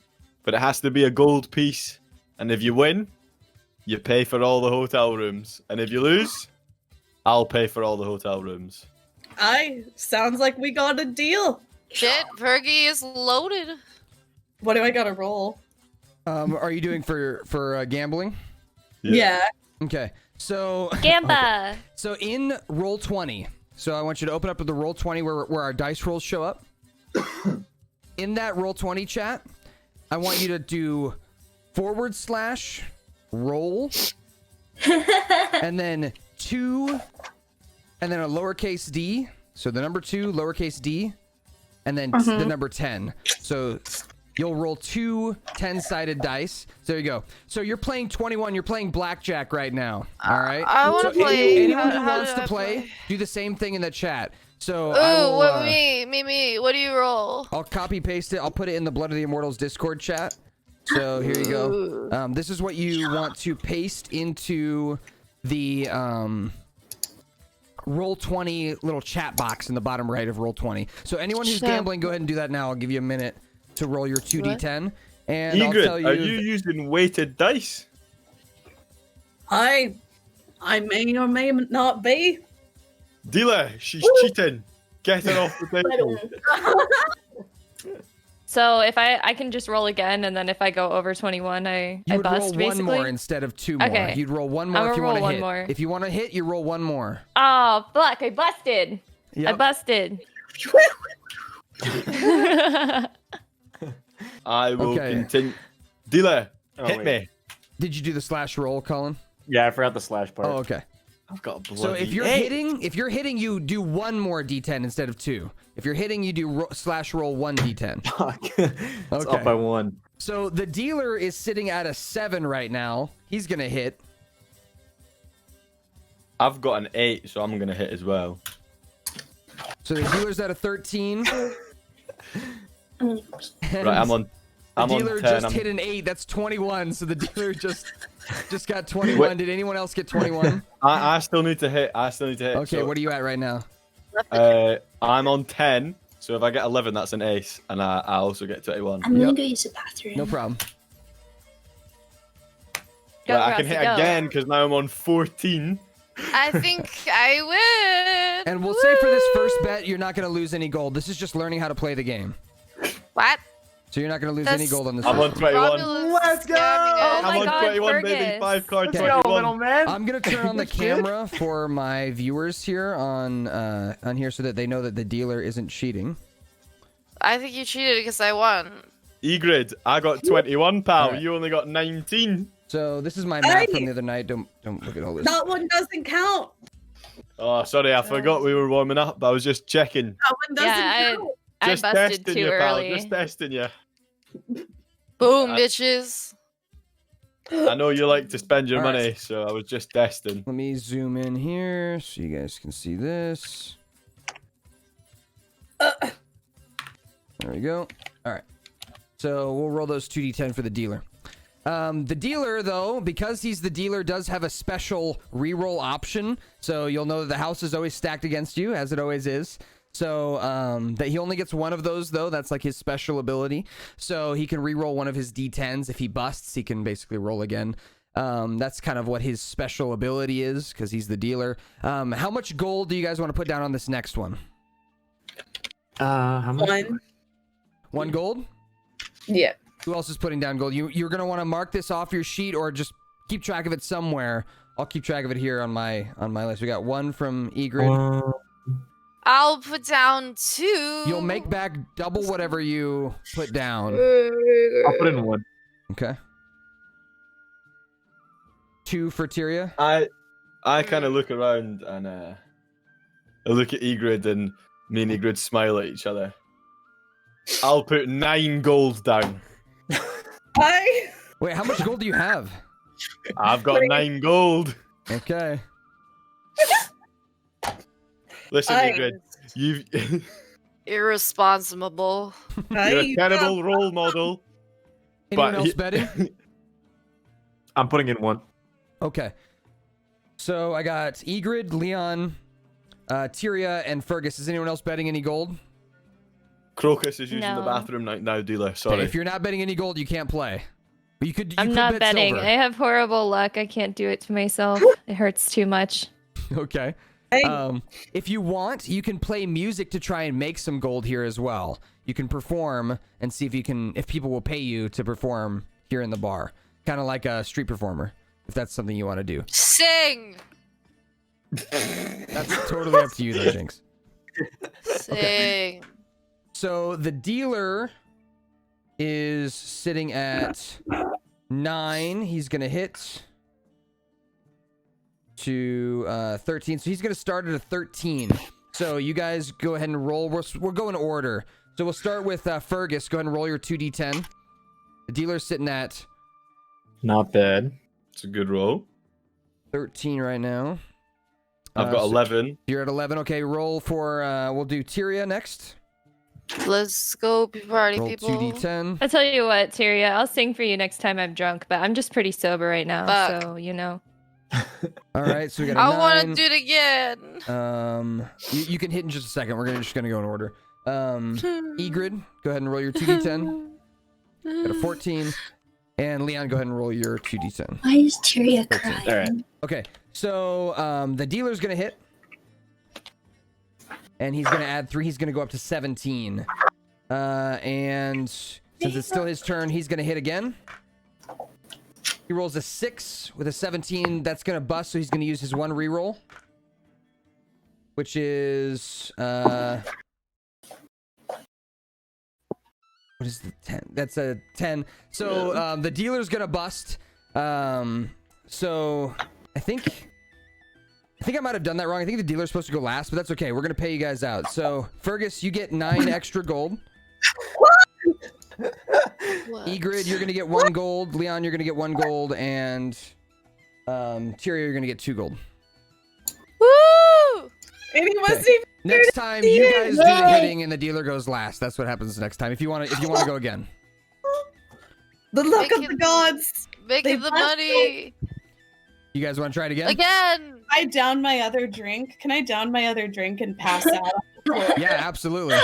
but it has to be a gold piece. And if you win, you pay for all the hotel rooms. And if you lose, I'll pay for all the hotel rooms. Aye, sounds like we got a deal. Shit, Fergie is loaded. What do I gotta roll? Are you doing for gambling? Yeah. Okay. So Gamba. okay. So in roll 20. So I want you to open up the roll 20 where our dice rolls show up. In that roll 20 chat, I want you to do / roll and then 2 and then a lowercase d. So the number 2, lowercase d, and then the number 10. So you'll roll 2 10-sided dice. So there you go. So you're playing 21. You're playing blackjack right now. All right. I want to play. Anyone who How wants do to I play, do the same thing in the chat. So Ooh, what me? What do you roll? I'll copy paste it. I'll put it in the Blood of the Immortals Discord chat. So here you go. This is what you want to paste into the roll 20 little chat box in the bottom right of roll 20. So anyone who's gambling, go ahead and do that now. I'll give you a minute to roll your 2d10, and I'll tell you. Are you using weighted dice? I may or may not be. Dealer, she's cheating. Get her off the table. So if I can just roll again, and then if I go over 21, I You would bust roll basically. one more instead of 2 more. Okay. You'd roll one more I'm if you gonna want to roll hit. one more. If you want to hit, you roll one more. Oh fuck! I busted. Yep. I busted. I will Okay. continue. Dealer, hit wait. me. Did you do the / roll, Colin? Yeah, I forgot the slash part. Oh, okay. I've got a bloody So if you're 8. hitting, you do one more d10 instead of 2. If you're hitting, you do / roll 1 d10. Fuck. It's Okay. up by 1. So the dealer is sitting at a 7 right now. He's gonna hit. I've got an 8, so I'm gonna hit as well. So the dealer's at a 13. Right, I'm on. The I'm dealer on 10. just hit an 8. That's 21. So the dealer just got 21. Did anyone else get 21? I still need to hit. Okay, So, what are you at right now? I'm on 10. So if I get 11, that's an ace, and I also get 21. I'm gonna go use the bathroom. No problem. Go, Right, I can Rossi, hit go. again because now I'm on 14. I think I win. And we'll say for this first bet, you're not going to lose any gold. This is just learning how to play the game. What? So you're not going to lose any gold on this. I'm on 21. Let's go. Oh I'm my on God, 21, baby. Fergus. 5 cards. Okay. 21. man. I'm going to turn on the camera for my viewers here on here so that they know that the dealer isn't cheating. I think you cheated because I won. Egrid, I got 21, pal. All right. You only got 19. So this is my map from the other night. Don't look at all this. That one doesn't count. Oh, sorry, I forgot we were warming up. I was just checking. That one doesn't Yeah, count. I Just busted testing too you, pal. early. Just testing you. Boom, bitches. I know you like to spend your All right. money, so I was just testing. Let me zoom in here so you guys can see this. There we go. All right. So we'll roll those 2d10 for the dealer. The dealer, though, because he's the dealer, does have a special reroll option. So you'll know that the house is always stacked against you, as it always is. So that he only gets one of those, though. That's like his special ability. So he can reroll one of his d10s. If he busts, he can basically roll again. That's kind of what his special ability is, because he's the dealer. How much gold do you guys want to put down on this next one? How much? 1. 1 gold? Yeah. Who else is putting down gold? You're going to want to mark this off your sheet or just keep track of it somewhere. I'll keep track of it here on my list. We got 1 from Egrid. I'll put down 2. You'll make back double whatever you put down. I'll put in 1. Okay. 2 for Tyria. I kind of look around and I look at Egrid, and me and Egrid smile at each other. I'll put 9 gold down. Wait, how much gold do you have? I've got 9 gold. Okay. Listen, Egrid, you're Irresponsible. a terrible role model. Anyone else betting? I'm putting in 1. Okay. So I got Egrid, Leon, Tyria, and Fergus. Is anyone else betting any gold? Crocus is using the No. bathroom right now, dealer. Okay, Sorry. if you're not betting any gold, you can't play. But you could. I'm could not bet betting. silver. I have horrible luck. I can't do it to myself. It hurts too much. Okay. If you want, you can play music to try and make some gold here as well. You can perform and see if people will pay you to perform here in the bar, kind of like a street performer, if that's something you want to do. Sing. That's totally up to you, though, Jinx. Sing. So the dealer is sitting at 9. He's gonna hit to 13. So he's gonna start at a 13. So you guys go ahead and roll. We'll go in order. So we'll start with Fergus. Go ahead and roll your 2d10. The dealer's sitting at Not bad. It's a good roll. 13 right now. I've got so 11. You're at 11. Okay, roll for. We'll do Tyria next. Let's go, party Roll people. 2d10. I'll tell you what, Tyria, I'll sing for you next time I'm drunk, but I'm just pretty sober right now, Fuck. so you know. All right, so we got a 9. I want to do it again. You can hit in just a second. We're just gonna go in order. Egrid, go ahead and roll your 2d10. Got a 14. And Leon, go ahead and roll your 2d10. Why is Tyria crying? All right. Okay, so the dealer's gonna hit. And he's gonna add 3. He's gonna go up to 17. And since it's still his turn, he's gonna hit again. He rolls a 6 with a 17. That's gonna bust, so he's gonna use his 1 reroll, which is what is the 10? That's a 10. So the dealer's gonna bust. So I think I might have done that wrong. I think the dealer's supposed to go last, but that's okay. We're gonna pay you guys out. So Fergus, you get 9 extra gold. Egrid, you're gonna get 1 gold. Leon, you're gonna get 1 gold, and Tyria, you're gonna get 2 gold. Woo! And he wasn't even Next time, you guys do the hitting, and the dealer goes last. That's what happens next time. If you want to go again. the luck Make of it- the gods. Making the money You guys want to try it again? again. I down my other drink. Can I down my other drink and pass out? Yeah, absolutely.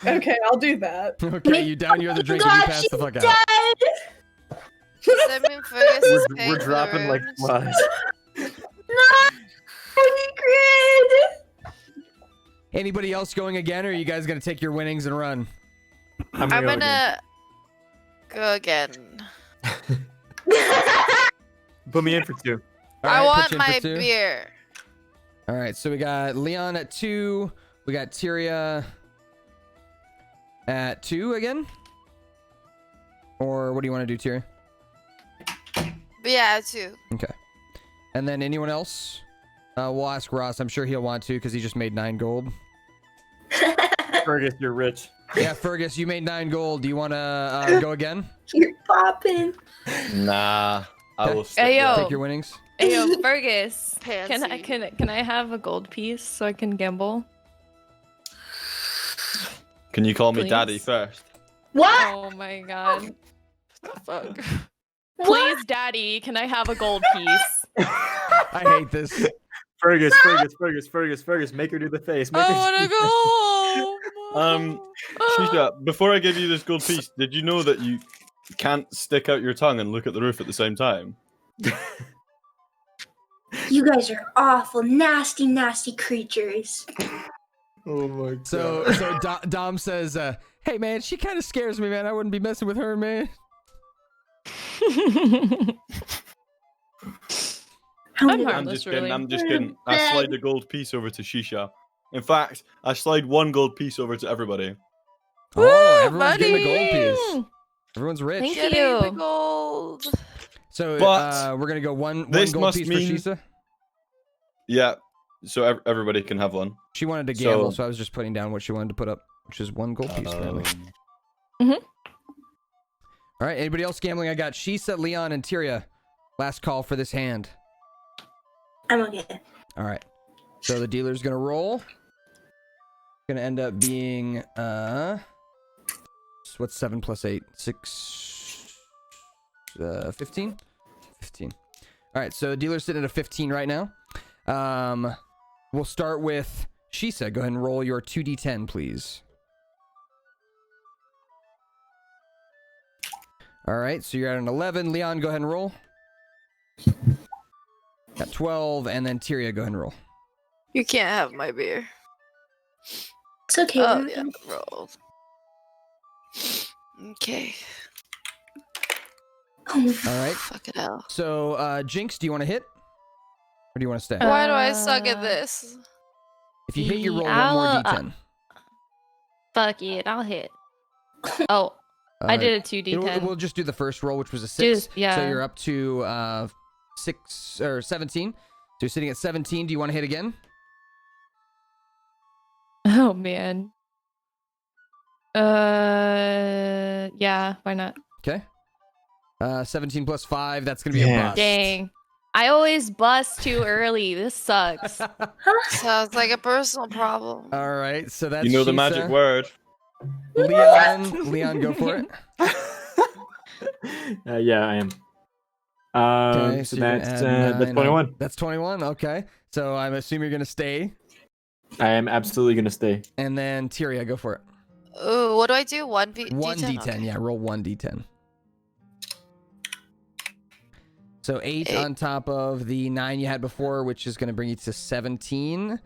Okay, I'll do that. Okay, you down your other drink and you pass the fuck out. Dead! Simon Fergus is paying We're for the dropping like rooms. flies. No! Grid! Anybody else going again, or are you guys gonna take your winnings and run? I'm gonna go again. Put me in for 2. All I right, want put you in for my 2. beer. All right, so we got Leon at 2. We got Tyria at 2 again. Or what do you want to do, Tyria? But yeah, 2. Okay. And then anyone else? We'll ask Ross. I'm sure he'll want to because he just made 9 gold. Fergus, you're rich. Yeah, Fergus, you made 9 gold. Do you want to go again? You're popping. Nah, I will stick Hey, yo. with Take your winnings. Hey, yo, Fergus, Pansy. can I have a gold piece so I can gamble? Can you call me Please? daddy first? What? Oh my god. What the fuck? Please, Daddy, can I have a gold piece? I hate this. Fergus, make her do the face. Make I her wanna do go home. Shisha, before I give you this gold piece, did you know that you can't stick out your tongue and look at the roof at the same time? You guys are awful, nasty, nasty creatures. Oh my god. So Dom says, "Hey man, she kind of scares me, man. I wouldn't be messing with her, man." I'm I'm harmless, just kidding. really. I'm just kidding. I slide a gold piece over to Shisha. In fact, I slide 1 gold piece over to everybody. Oh, everyone's getting a gold buddy. piece. Everyone's rich. Thank Getting you. the gold. So But we're gonna go one this gold must piece mean- for Shisa. Yeah, so everybody can have one. She wanted to gamble, So- so I was just putting down what she wanted to put up, which is 1 gold piece. Apparently. All right, anybody else gambling? I got Shisa, Leon, and Tyria. Last call for this hand. I'm okay. All right. So the dealer's gonna roll. Gonna end up being what's 7 plus 8? 6. 15? 15. All right, so dealer's sitting at a 15 right now. We'll start with Shisa. Go ahead and roll your 2d10, please. All right, so you're at an 11. Leon, go ahead and roll. Got 12, and then Tyria, go ahead and roll. You can't have my beer. It's okay. Oh, yeah, roll. Okay. All right. Fuck it hell. So, Jinx, do you want to hit? Or do you want to stay? Why do I suck at this? If you hit, you roll one more d10. Fuck it, I'll hit. Oh, I did a 2d10. We'll just do the first roll, which was a 6. Yeah. So you're up to 6 or 17. So you're sitting at 17. Do you want to hit again? Oh man. Yeah, why not? Okay. 17 plus 5. That's gonna be a bust. Dang. I always bust too early. This sucks. Sounds like a personal problem. All right, so that's You know the Shisa. magic word. Leon, go for it. Yeah, I am. Okay, So you're gonna that's add 9 21. on- That's 21. Okay, so I'm assuming you're gonna stay, I am absolutely gonna stay. and then Tyria, go for it. Ooh, what do I do? 1d10? 1d10. Okay. Yeah, roll 1d10. So 8 8. on top of the 9 you had before, which is going to bring you to 17.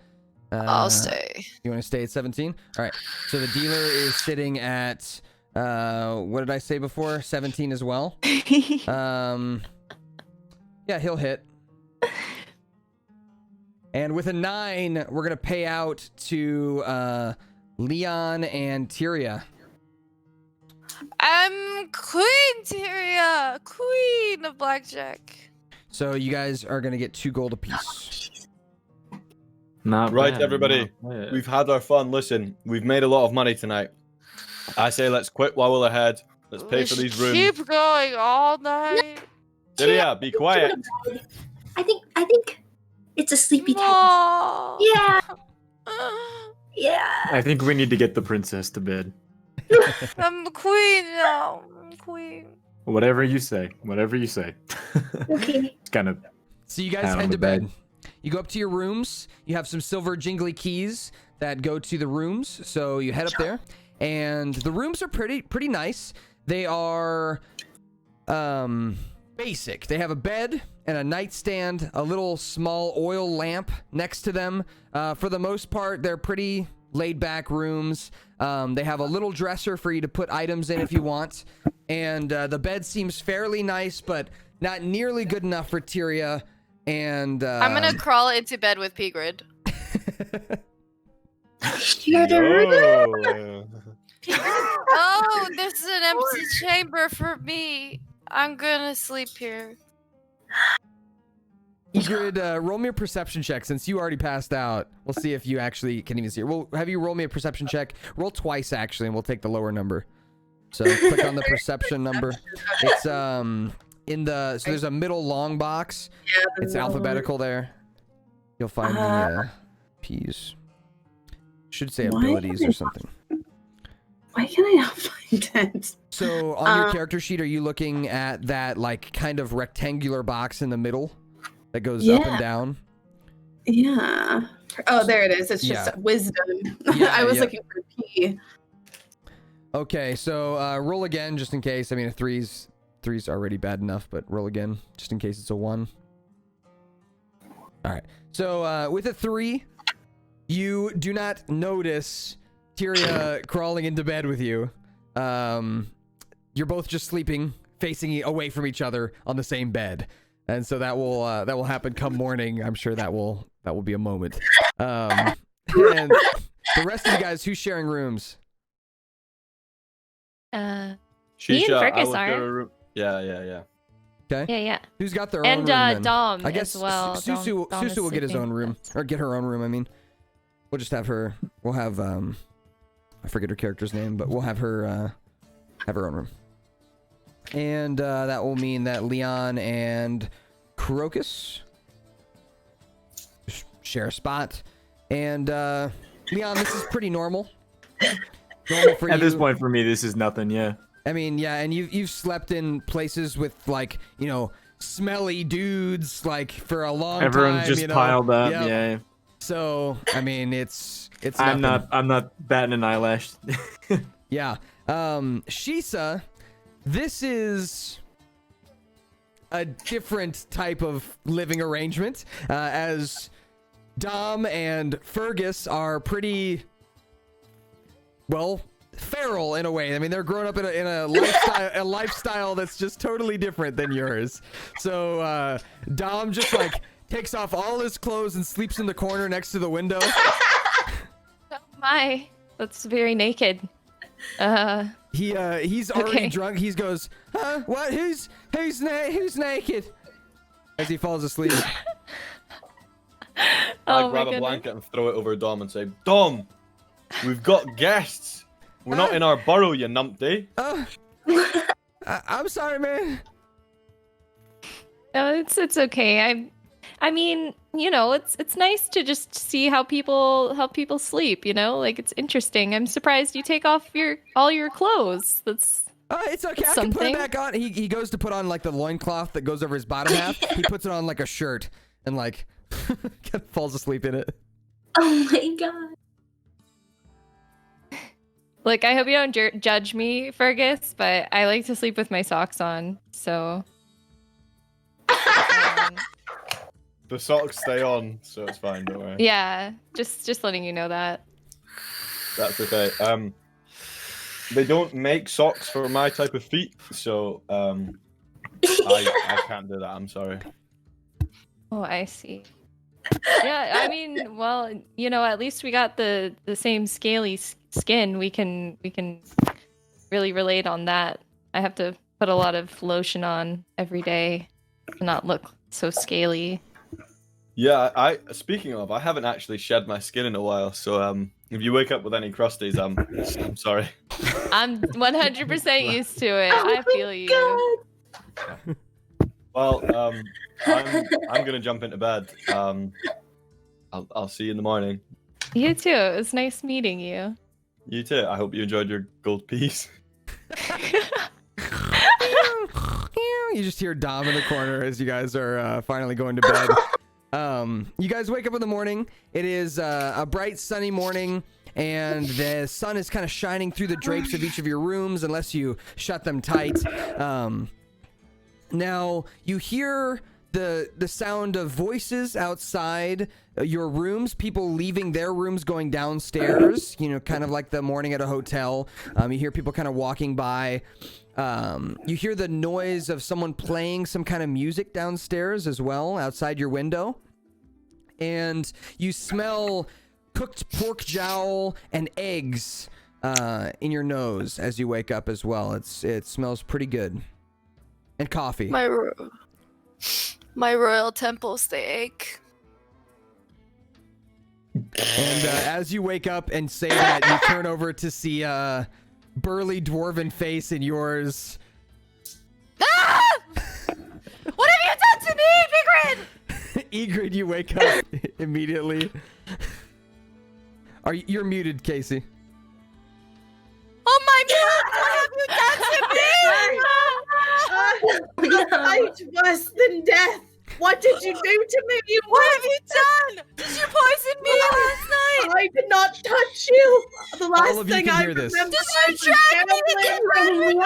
I'll stay. You want to stay at 17? All right. So the dealer is sitting at, what did I say before? 17 as well. Yeah, he'll hit. And with a 9, we're going to pay out to Leon and Tyria. I'm Queen Tyria, Queen of Blackjack. So you guys are going to get 2 gold apiece. Not Right, bad, everybody. not bad. We've had our fun. Listen, we've made a lot of money tonight. I say let's quit while we're ahead. Let's pay for these rooms. Keep going all night. Tyria, be quiet. I think it's a sleepy time. No. Yeah. Yeah. I think we need to get the princess to bed. I'm a queen now. I'm queen. Whatever you say. Whatever you say. Okay. It's kind of. So you guys Out on head the to bed. bed. You go up to your rooms. You have some silver jingly keys that go to the rooms. So you head up there, and the rooms are pretty nice. They are basic. They have a bed and a nightstand, a little small oil lamp next to them. For the most part, they're pretty laid back rooms. They have a little dresser for you to put items in if you want. And the bed seems fairly nice, but not nearly good enough for Tyria. And I'm gonna crawl into bed with Pigrid. Oh, this is an empty chamber for me. I'm gonna sleep here. Pigrid, roll me a perception check since you already passed out. We'll see if you actually can even see it. We'll have you roll me a perception check. Roll twice actually, and we'll take the lower number. So click on the perception number. It's in the so there's a middle long box. Yeah, It's alphabetical there. You'll find the P's. Should say abilities or something. Why can I not find it? So on your character sheet, are you looking at that like kind of rectangular box in the middle that goes up and down? Yeah. Oh, there it is. It's just wisdom. Yeah, I was yeah. looking for P. Okay, so roll again just in case. I mean, a three's already bad enough, but roll again just in case it's a 1. All right. So with a 3, you do not notice Tyria crawling into bed with you. You're both just sleeping, facing away from each other on the same bed, and so that will happen come morning. I'm sure that will be a moment. And the rest of you guys, who's sharing rooms? Me and Shisha, I Fergus will are. share a room. Yeah. Okay. Yeah. Who's got their own And room? then? Dom I guess as well. Susu Dom is will get his sleeping. own room, or get her own room. I mean, we'll just have her. We'll have I forget her character's name, but we'll have her have her own room. And that will mean that Leon and Crocus share a spot. And Leon, this is pretty normal. Normal for At you. this point, for me, this is nothing. Yeah. I mean, yeah, and you've slept in places with like, you know, smelly dudes like for a long time. Everyone's just piled up. Yep. Yeah. So I mean, it's I'm nothing. not batting an eyelash. Yeah. Shisa, this is a different type of living arrangement, as Dom and Fergus are pretty, well, feral in a way. I mean, they're grown up in a lifestyle that's just totally different than yours. So Dom just like takes off all his clothes and sleeps in the corner next to the window. Oh my, that's very naked. He's already drunk. He goes, huh? What? Who's naked? As he falls asleep. I grab a blanket and throw it over Dom and say, Dom, we've got guests. We're not in our burrow, you numpty. I'm sorry, man. No, it's okay. I mean, you know, it's nice to just see how people sleep, you know? Like, it's interesting. I'm surprised you take off all your clothes. That's it's okay. I can put it back on. He goes to put on like the loincloth that goes over his bottom half. He puts it on like a shirt and like falls asleep in it. Oh my god. Look, I hope you don't judge me, Fergus, but I like to sleep with my socks on, so. The socks stay on, so it's fine, don't worry. Yeah, just letting you know that. That's okay. They don't make socks for my type of feet, so I can't do that. I'm sorry. Oh, I see. Yeah, I mean, well, you know, at least we got the same scaly skin. We can really relate on that. I have to put a lot of lotion on every day to not look so scaly. Yeah, speaking of, I haven't actually shed my skin in a while, so if you wake up with any crusties, I'm sorry. I'm 100% used to it. I feel you. God. Well, I'm gonna jump into bed. I'll see you in the morning. You too. It was nice meeting you. You too. I hope you enjoyed your gold piece. You just hear Dom in the corner as you guys are finally going to bed. You guys wake up in the morning. It is a bright sunny morning, and the sun is kind of shining through the drapes of each of your rooms unless you shut them tight. Now you hear the sound of voices outside your rooms, people leaving their rooms going downstairs, you know, kind of like the morning at a hotel. You hear people kind of walking by. You hear the noise of someone playing some kind of music downstairs as well, outside your window. And you smell cooked pork jowl and eggs in your nose as you wake up as well. It smells pretty good. And coffee. My royal temple steak. And as you wake up and say that, you turn over to see a burly dwarven face in yours. Ah! What have you done to me, Vigrid? Egrid, you wake up immediately. You're muted, Casey. Oh my god! What have you done to me? Fight worse than death. What did you do to me? What have you done? Did you poison me last night? I did not touch you. The All last of you thing can I hear this. remember. Did you drag me to get rid of me? No.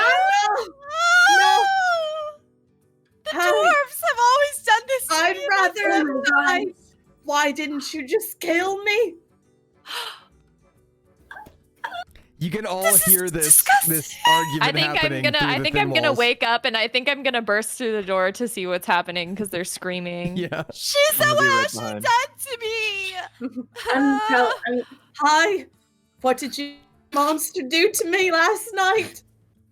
The dwarves have always done this to I'd me. rather have died. Why didn't you just kill me? You can all hear this disgusting. argument I think happening. I think I'm gonna wake up and I think I'm gonna burst through the door to see what's happening because they're screaming. Yeah. She's I'm what gonna be has right she behind. done to me? Hi. What did you monster do to me last night?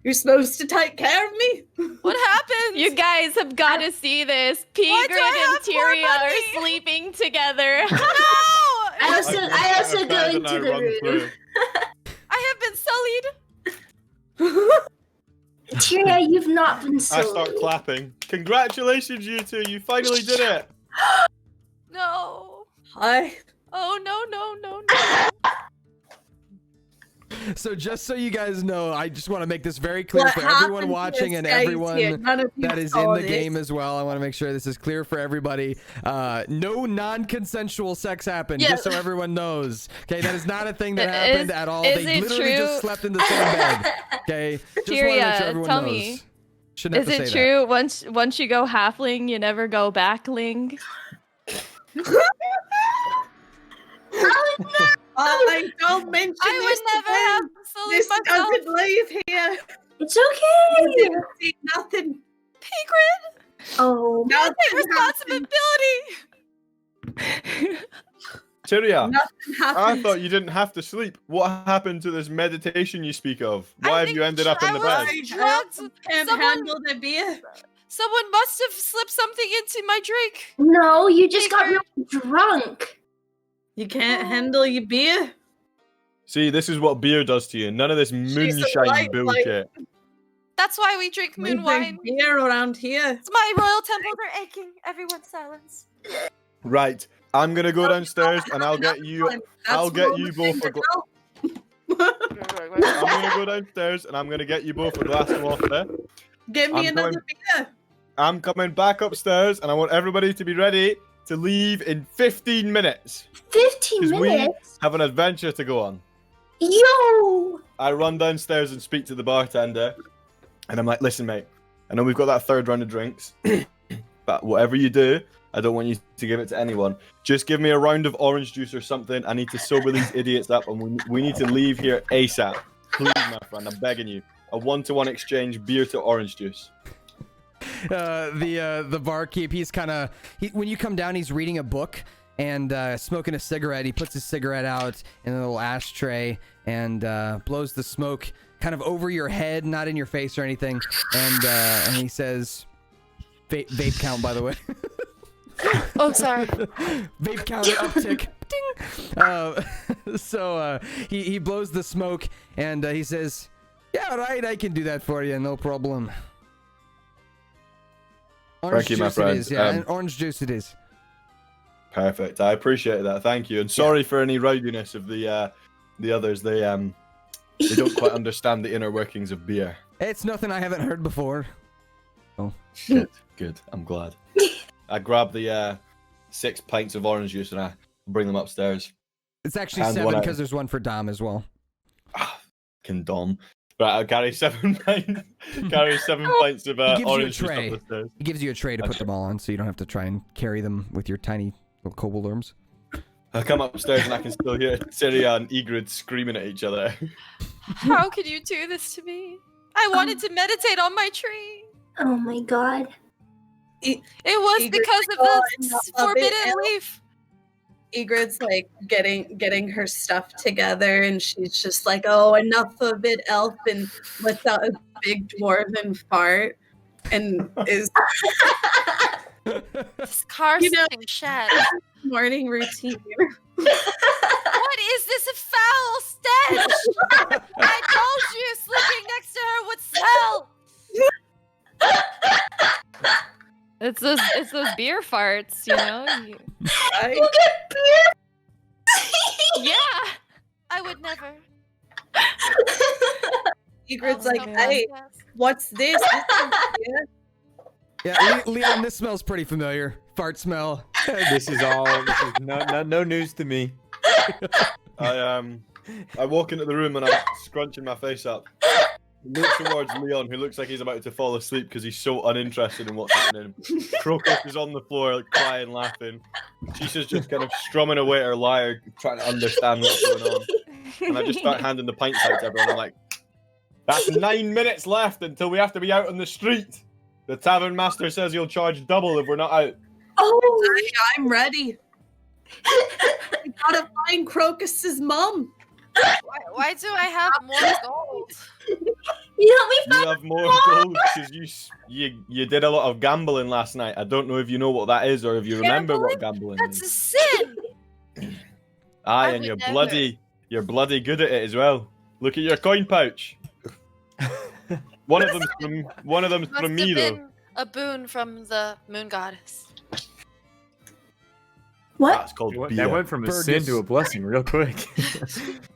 You're supposed to take care of me. What happened? You guys have got to see this. Why do I Pigrid and have more Tyria are money? sleeping together. No! I also go And into I the run room. through. I have been sullied. Tyria, you've not been I so. start clapping. Congratulations, you two! You finally did it. No. Hi. Oh no. So just so you guys know, I just want to make this very clear What for everyone happened to watching this and guy's everyone here? None of you that is saw in the this. game as well. I want to make sure this is clear for everybody. No non-consensual sex happened, Yeah. just so everyone knows. Okay, that is not a thing that Is- happened at all. is They it literally true? just slept in the same bed. Okay, just want to make Tyria, sure everyone tell knows. me, Shouldn't is have to it say true once you go halfling, you never go backling? I don't mention I would this never again. have to leave This myself. doesn't leave here. It's I okay. didn't see nothing. Pigrid, Oh, Nothing take happened. responsibility. Tyria, Nothing I happened. thought you didn't have to sleep. What happened to this meditation you speak of? Why have you ended up in the bed? I Drugged. can't Someone- handle the beer. Someone must have slipped something into my drink. no, you just got Bigger. really drunk. You can't handle your beer. See, this is what beer does to you. None of this a moonshine light, bullshit. That's why we drink We moon drink wine. beer around here. It's my royal temples are aching. Everyone silence. Right, I'm gonna go downstairs and I'll get you. That's I'll get one you thing both a to gla- know. I'm gonna go downstairs and I'm gonna get you both a glass of water. Give me I'm another going- beer. I'm coming back upstairs and I want everybody to be ready to leave in 15 minutes. 15 'Cause we minutes? have an adventure to go on. Yo! I run downstairs and speak to the bartender, and I'm like, "Listen, mate, I know we've got that third round of drinks, but whatever you do, I don't want you to give it to anyone. Just give me a round of orange juice or something. I need to sober these idiots up, and we need to leave here ASAP. Please, my friend, I'm begging you. A 1-to-1 exchange, beer to orange juice." The barkeep, he's kind of when you come down, he's reading a book and smoking a cigarette. He puts his cigarette out in a little ashtray and blows the smoke kind of over your head, not in your face or anything. And he says, "Vape count, by the way." Oh, sorry. Vape count uptick. Ding. So he blows the smoke and he says, "Yeah, right, I can do that for you, no problem." Orange Thank you, my juice friend. It is, yeah, and orange juice it is. Perfect. I appreciate that. Thank you. And sorry for any rowdiness of the others. They don't quite understand the inner workings of beer. It's nothing I haven't heard before. Oh, Good. I'm glad. I grab the 6 pints of orange juice and I bring them upstairs. it's actually And 7 what I- because there's one for Dom as well. Condom. But I carry 7 pints. Carry 7 pints of He gives you a orange juice tray. up the stairs. He gives you a tray to put Okay. them all on, so you don't have to try and carry them with your tiny little kobold arms. I come upstairs and I can still hear Tyria and Egrid screaming at each other. How could you do this to me? I wanted to meditate on my tree. Oh my god. It was Egret, because of oh, the enough of it, forbidden Elle. leaf. Egrid's like getting her stuff together, and she's just like, "Oh, enough of it, elf," and lets out a big dwarven fart, and is This car You know- shed. morning routine. What is this foul stench? I told you sleeping next to her would smell. It's those beer farts, you know. I- You get beer? Yeah. I would never. Egrid's Oh, like, no, "Hey, yes. what's this?" Yeah, Leon, this smells pretty familiar. Fart smell. This is no news to me. I walk into the room and I'm scrunching my face up. Look towards Leon, who looks like he's about to fall asleep because he's so uninterested in what's happening. Crocus is on the floor, like, crying, laughing. She's just kind of strumming away at her lyre, trying to understand what's going on. And I just start handing the pints out to everyone. I'm like, "That's 9 minutes left until we have to be out on the street. The tavern master says he'll charge double if we're not out." Oh, I'm ready. I gotta find Crocus's mom. Why do I have more gold? you help me You find have more gold because you did a lot of gambling last night. I don't know if you know what that is or if you remember what gambling That's a is. sin. Aye, I and would never. you're bloody good at it as well. Look at your coin pouch. One of them's Must from me have though. been a boon from the moon goddess. What? That's called beer. That went from a sin to a blessing real quick.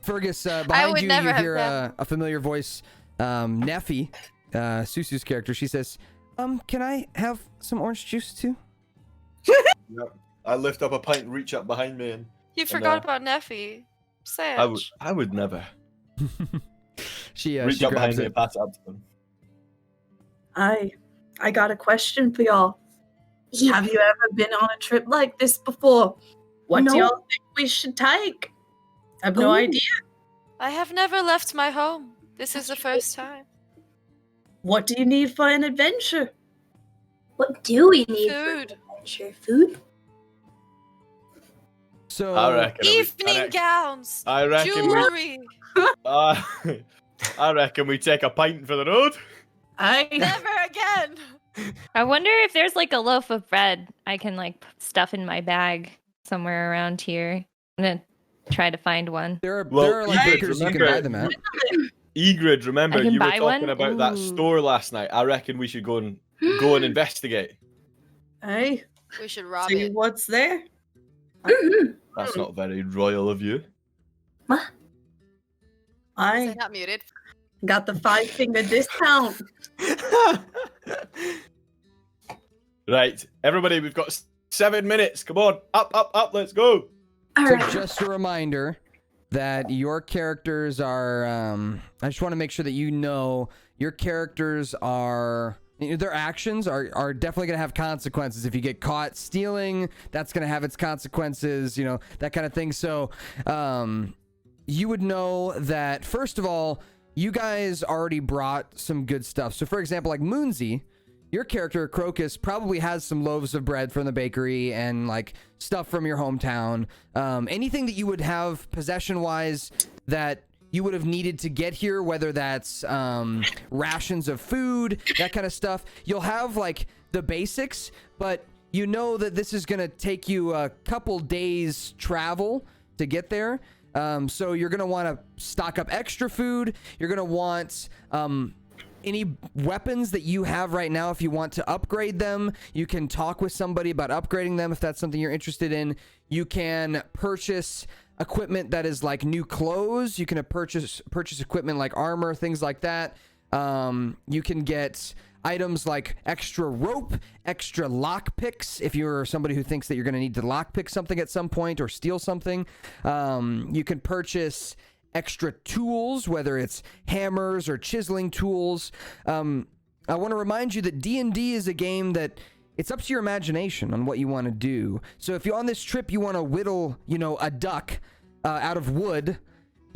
Fergus, I behind would you, never you have hear done. a familiar voice. Neffy, Susu's character. She says, can I have some orange juice too? Yep. I lift up a pint and reach up behind me, and You forgot about Neffy. Sad. I would never She reach she up behind grabs me it. and pass it up to them. I got a question for y'all. Have you ever been on a trip like this before? What do No. y'all think we should take? I have no Ooh. idea. I have never left my home. This is the first time. What do you need for an adventure? What do we need for Food. adventure? Food? So I reckon. Evening gowns. I reckon. Jewelry. I reckon we take a pint for the road. Never again. I wonder if there's like a loaf of bread I can like stuff in my bag somewhere around here. I'm gonna try to find one. there are like Egrid, bakers you can buy them at. Egrid, remember I can you were buy talking one? about that Ooh. store last night. I reckon we should go and investigate. Hey, We should rob see it. what's there. That's not very royal of you. Is I it not muted? got the 5-finger discount. Right, everybody, we've got 7 minutes. Come on, up, let's go. All So right. just a reminder that your characters are. I just want to make sure that you know your characters are. Their actions are definitely going to have consequences. If you get caught stealing, that's going to have its consequences, that kind of thing. So you would know that, first of all, you guys already brought some good stuff. So, for example, like Moonsy, your character, Crocus, probably has some loaves of bread from the bakery and like stuff from your hometown. Anything that you would have possession-wise that you would have needed to get here, whether that's rations of food, that kind of stuff. You'll have like the basics, but you know that this is going to take you a couple days travel to get there. So you're going to want to stock up extra food. You're going to want any weapons that you have right now. If you want to upgrade them, you can talk with somebody about upgrading them if that's something you're interested in. You can purchase equipment that is like new clothes. You can purchase equipment like armor, things like that. You can get items like extra rope, extra lock picks if you're somebody who thinks that you're going to need to lock pick something at some point or steal something. You can purchase extra tools, whether it's hammers or chiseling tools. I want to remind you that D&D is a game that it's up to your imagination on what you want to do. So if you're on this trip, you want to whittle, a duck out of wood,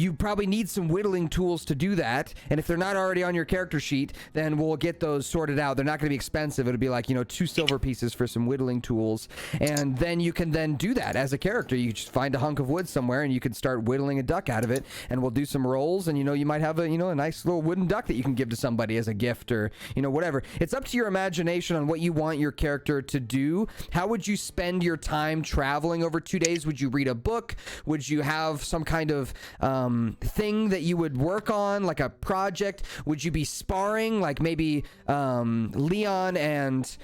you probably need some whittling tools to do that. And if they're not already on your character sheet, then we'll get those sorted out. They're not going to be expensive. It'll be like, 2 silver pieces for some whittling tools. And then you can then do that as a character. You just find a hunk of wood somewhere and you can start whittling a duck out of it. And we'll do some rolls. And, you might have a nice little wooden duck that you can give to somebody as a gift or, whatever. It's up to your imagination on what you want your character to do. How would you spend your time traveling over 2 days? Would you read a book? Would you have some kind of thing that you would work on, like a project? Would you be sparring, like maybe Leon and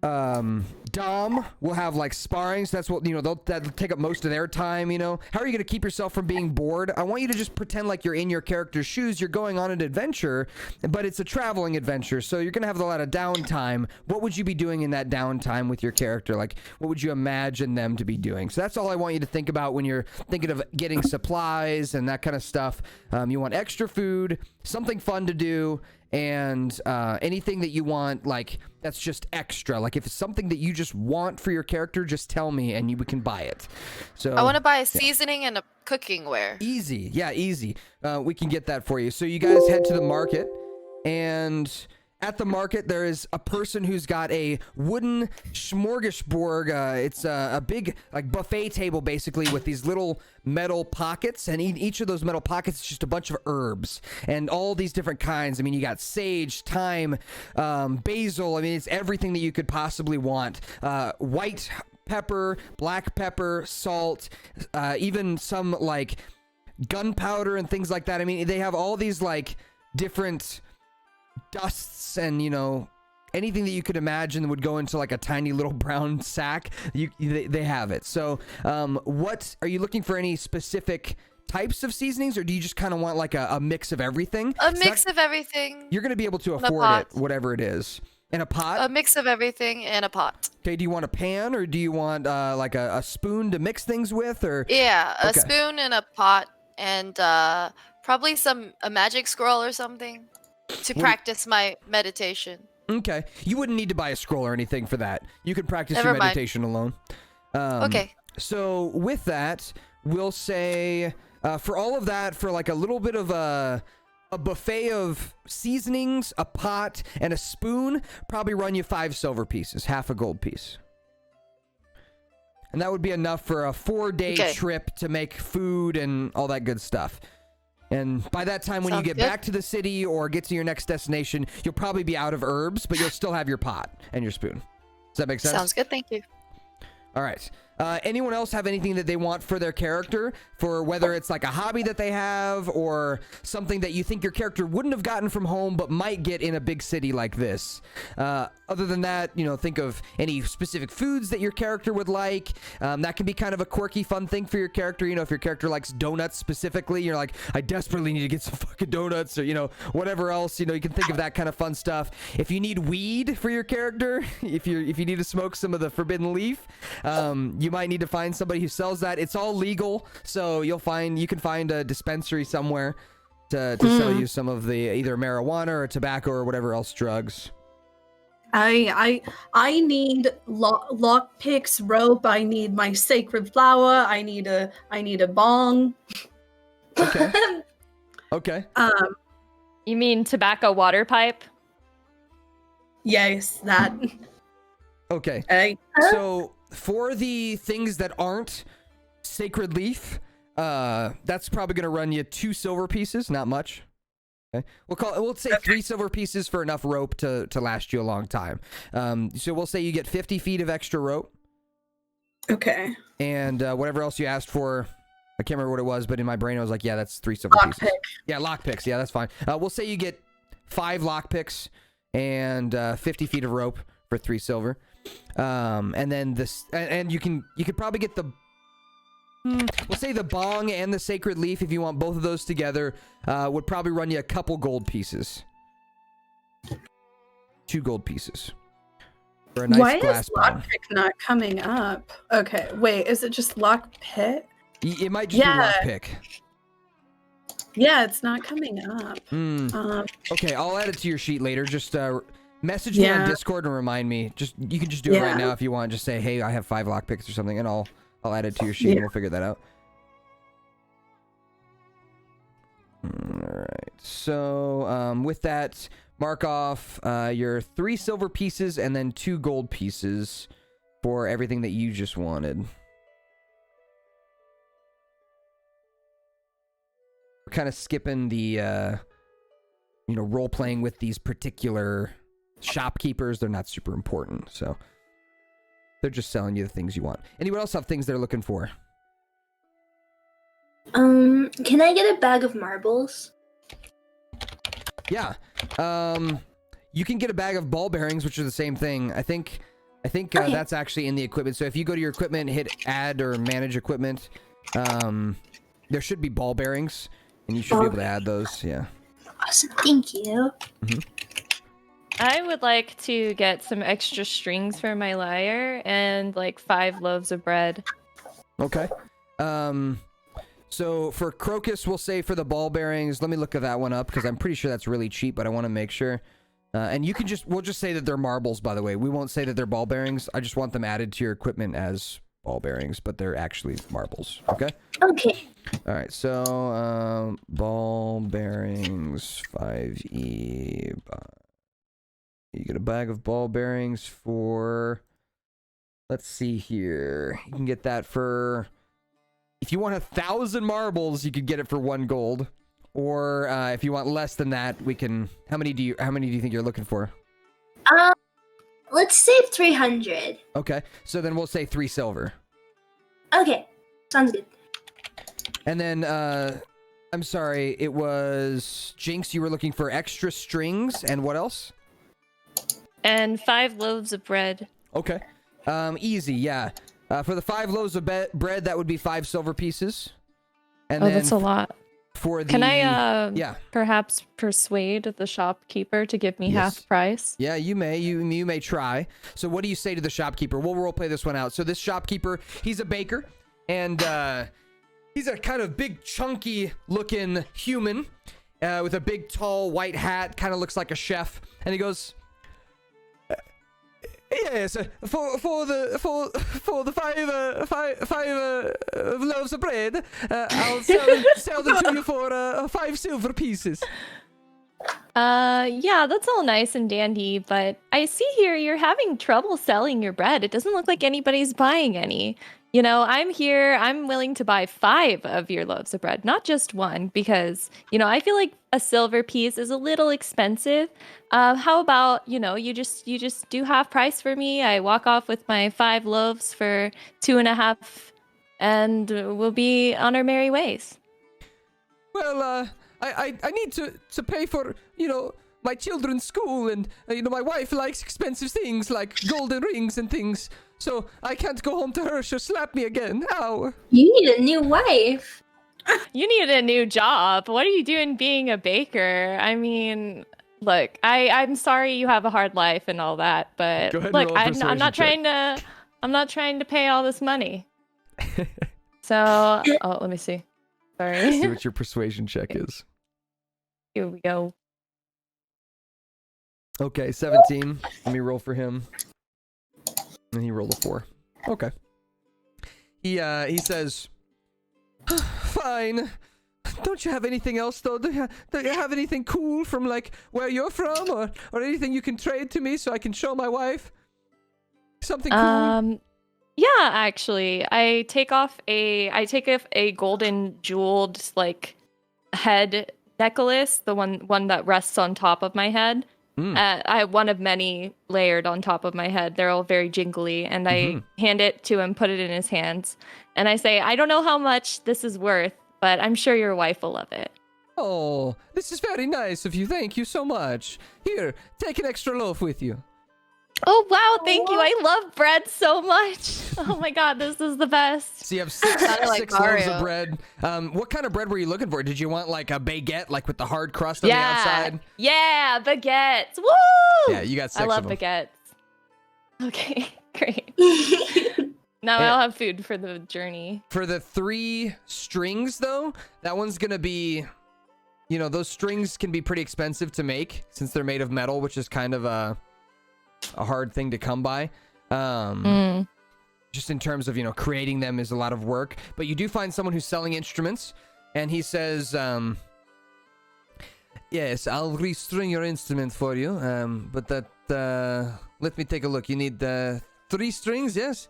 Dom will have like sparring, so that's what that'll take up most of their time. How are you going to keep yourself from being bored? I want you to just pretend like you're in your character's shoes. You're going on an adventure, but it's a traveling adventure, so you're going to have a lot of downtime. What would you be doing in that downtime with your character? Like, what would you imagine them to be doing? So that's all I want you to think about when you're thinking of getting supplies and that kind of stuff. You want extra food, something fun to do, and anything that you want, like, that's just extra. Like, if it's something that you just want for your character, just tell me and we can buy it. So I want to buy a seasoning and a cooking ware. easy. Yeah, easy. We can get that for you. So you guys head to the market, and at the market, there is a person who's got a wooden smorgasbord. It's a big like buffet table, basically, with these little metal pockets, and each of those metal pockets is just a bunch of herbs and all these different kinds. I mean, you got sage, thyme, basil. I mean, it's everything that you could possibly want. White pepper, black pepper, salt, even some like gunpowder and things like that. I mean, they have all these like different dusts and anything that you could imagine would go into like a tiny little brown sack. They have it. So, what are you looking for? Any specific types of seasonings, or do you just kind of want like a mix of everything? A mix of everything. You're gonna be able to afford it, whatever it is. In a pot? A mix of everything in a pot. Okay, do you want a pan, or do you want like a spoon to mix things with, or? Yeah, a spoon in a pot, and probably a magic scroll or something to practice my meditation. Okay, you wouldn't need to buy a scroll or anything for that. You can practice your meditation alone. Okay. So with that, we'll say for all of that, for like a little bit of a buffet of seasonings, a pot, and a spoon, probably run you 5 silver pieces, half a gold piece. And that would be enough for a 4-day trip to make food and all that good stuff. And by that time, when you get back to the city or get to your next destination, you'll probably be out of herbs, but you'll still have your pot and your spoon. Does that make sense? Sounds good, thank you. All right. Anyone else have anything that they want for their character, for whether it's like a hobby that they have or something that you think your character wouldn't have gotten from home but might get in a big city like this? Other than that, think of any specific foods that your character would like. That can be kind of a quirky, fun thing for your character. If your character likes donuts specifically, you're like, I desperately need to get some fucking donuts, or whatever else. You can think of that kind of fun stuff. If you need weed for your character, if you need to smoke some of the forbidden leaf, you might need to find somebody who sells that. It's all legal, so you can find a dispensary somewhere to sell you some of the either marijuana or tobacco or whatever else drugs. I need lock picks, rope. I need my sacred flower. I need a bong. Okay. Okay. You mean tobacco water pipe? Yes, that. Okay. So for the things that aren't sacred leaf, that's probably going to run you 2 silver pieces, not much. Okay. We'll say 3 silver pieces for enough rope to last you a long time. So we'll say you get 50 feet of extra rope. Okay. And whatever else you asked for, I can't remember what it was, but in my brain I was like, yeah, that's 3 silver pieces. Lockpick. Yeah, lockpicks. Yeah, that's fine. We'll say you get 5 lockpicks and 50 feet of rope for 3 silver. And then this, and you could probably get we'll say the bong and the sacred leaf, if you want both of those together, would probably run you a couple gold pieces. 2 gold pieces. For a nice Why glass is bong. lockpick not coming up? Okay, wait, is it just lockpick? It might just be lockpick. Yeah, it's not coming up. Okay, I'll add it to your sheet later. Just message me on Discord and remind me. You can just do it right now if you want. Just say, hey, I have 5 lockpicks or something, and I'll add it to your sheet and we'll figure that out. Alright, so with that, mark off your 3 silver pieces and then 2 gold pieces for everything that you just wanted. We're kind of skipping the role playing with these particular shopkeepers. They're not super important, so they're just selling you the things you want. Anyone else have things they're looking for? Can I get a bag of marbles? Yeah. You can get a bag of ball bearings, which are the same thing. I think that's actually in the equipment. So if you go to your equipment, hit add or manage equipment, there should be ball bearings, and you should be able to add those. Yeah. Awesome. Thank you. Mm-hmm. I would like to get some extra strings for my lyre and like 5 loaves of bread. Okay. So for Crocus, we'll say for the ball bearings, let me look at that one up because I'm pretty sure that's really cheap, but I want to make sure. And we'll just say that they're marbles, by the way. We won't say that they're ball bearings. I just want them added to your equipment as ball bearings, but they're actually marbles. Okay? Okay. All right. So, ball bearings, 5E. You get a bag of ball bearings for, let's see here. You can get that for, if you want 1,000 marbles, you could get it for 1 gold. Or if you want less than that, we can. How many do you think you're looking for? Let's say 300. Okay, so then we'll say 3 silver. Okay, sounds good. And then I'm sorry, it was Jinx. You were looking for extra strings and what else? And 5 loaves of bread. Okay. Easy, yeah. For the 5 loaves of bread, that would be 5 silver pieces. And then that's a lot. For the, Can I yeah, perhaps persuade the shopkeeper to give me half price? Yeah, you may. You may try. So what do you say to the shopkeeper? We'll role play this one out. So this shopkeeper, he's a baker, and he's a kind of big, chunky looking human with a big, tall, white hat. Kind of looks like a chef. And he goes, "Yes, for the five loaves of bread, I'll sell them to you for 5 silver pieces." Yeah, that's all nice and dandy, but I see here you're having trouble selling your bread. It doesn't look like anybody's buying any. You know, I'm here, I'm willing to buy 5 of your loaves of bread, not just 1, because, you know, I feel like a silver piece is a little expensive. How about, you know, you just do half price for me. I walk off with my 5 loaves for 2.5, and we'll be on our merry ways. Well, I need to pay for, you know, my children's school, and, you know, my wife likes expensive things like golden rings and things. So I can't go home to her. She'll slap me again. Ow. You need a new wife. You need a new job. What are you doing being a baker? I mean, look, I'm sorry you have a hard life and all that, but look, I'm not trying to pay all this money. So, let me see. Sorry. See what your persuasion check is. Here we go. Okay, 17. Let me roll for him. And he rolled a 4. Okay. He says, "Fine. Don't you have anything else though? Do you have anything cool from like where you're from, or anything you can trade to me so I can show my wife something cool?" Yeah, actually, I take off a golden jeweled like head necklace, the one that rests on top of my head. I have one of many layered on top of my head. They're all very jingly, and I hand it to him, put it in his hands, and I say, "I don't know how much this is worth, but I'm sure your wife will love it." "Oh, this is very nice of you. Thank you so much. Here, take an extra loaf with you." Oh, wow, thank you. I love bread so much. Oh my god, this is the best. So you have 6 loaves of bread. What kind of bread were you looking for? Did you want like a baguette, like with the hard crust on the outside? Yeah, baguettes. Woo! Yeah, you got 6 I love of them. baguettes. Okay, great. Now I'll have food for the journey. For the 3 strings, though, that one's going to be, you know, those strings can be pretty expensive to make since they're made of metal, which is kind of a hard thing to come by. Just in terms of, you know, creating them is a lot of work. But you do find someone who's selling instruments, and he says, "Yes, I'll restring your instrument for you. But that, let me take a look. You need 3 strings, yes?"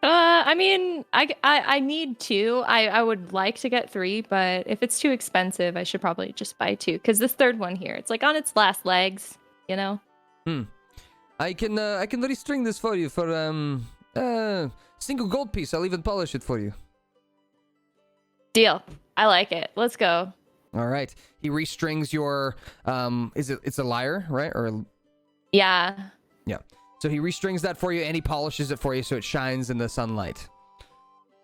I mean, I need 2. I would like to get 3, but if it's too expensive, I should probably just buy 2. Because this third one here, it's like on its last legs, you know? I can restring this for you for single gold piece. I'll even polish it for you. Deal. I like it. Let's go. All right. He restrings your it's a lyre, right? Or yeah. Yeah. So he restrings that for you, and he polishes it for you so it shines in the sunlight.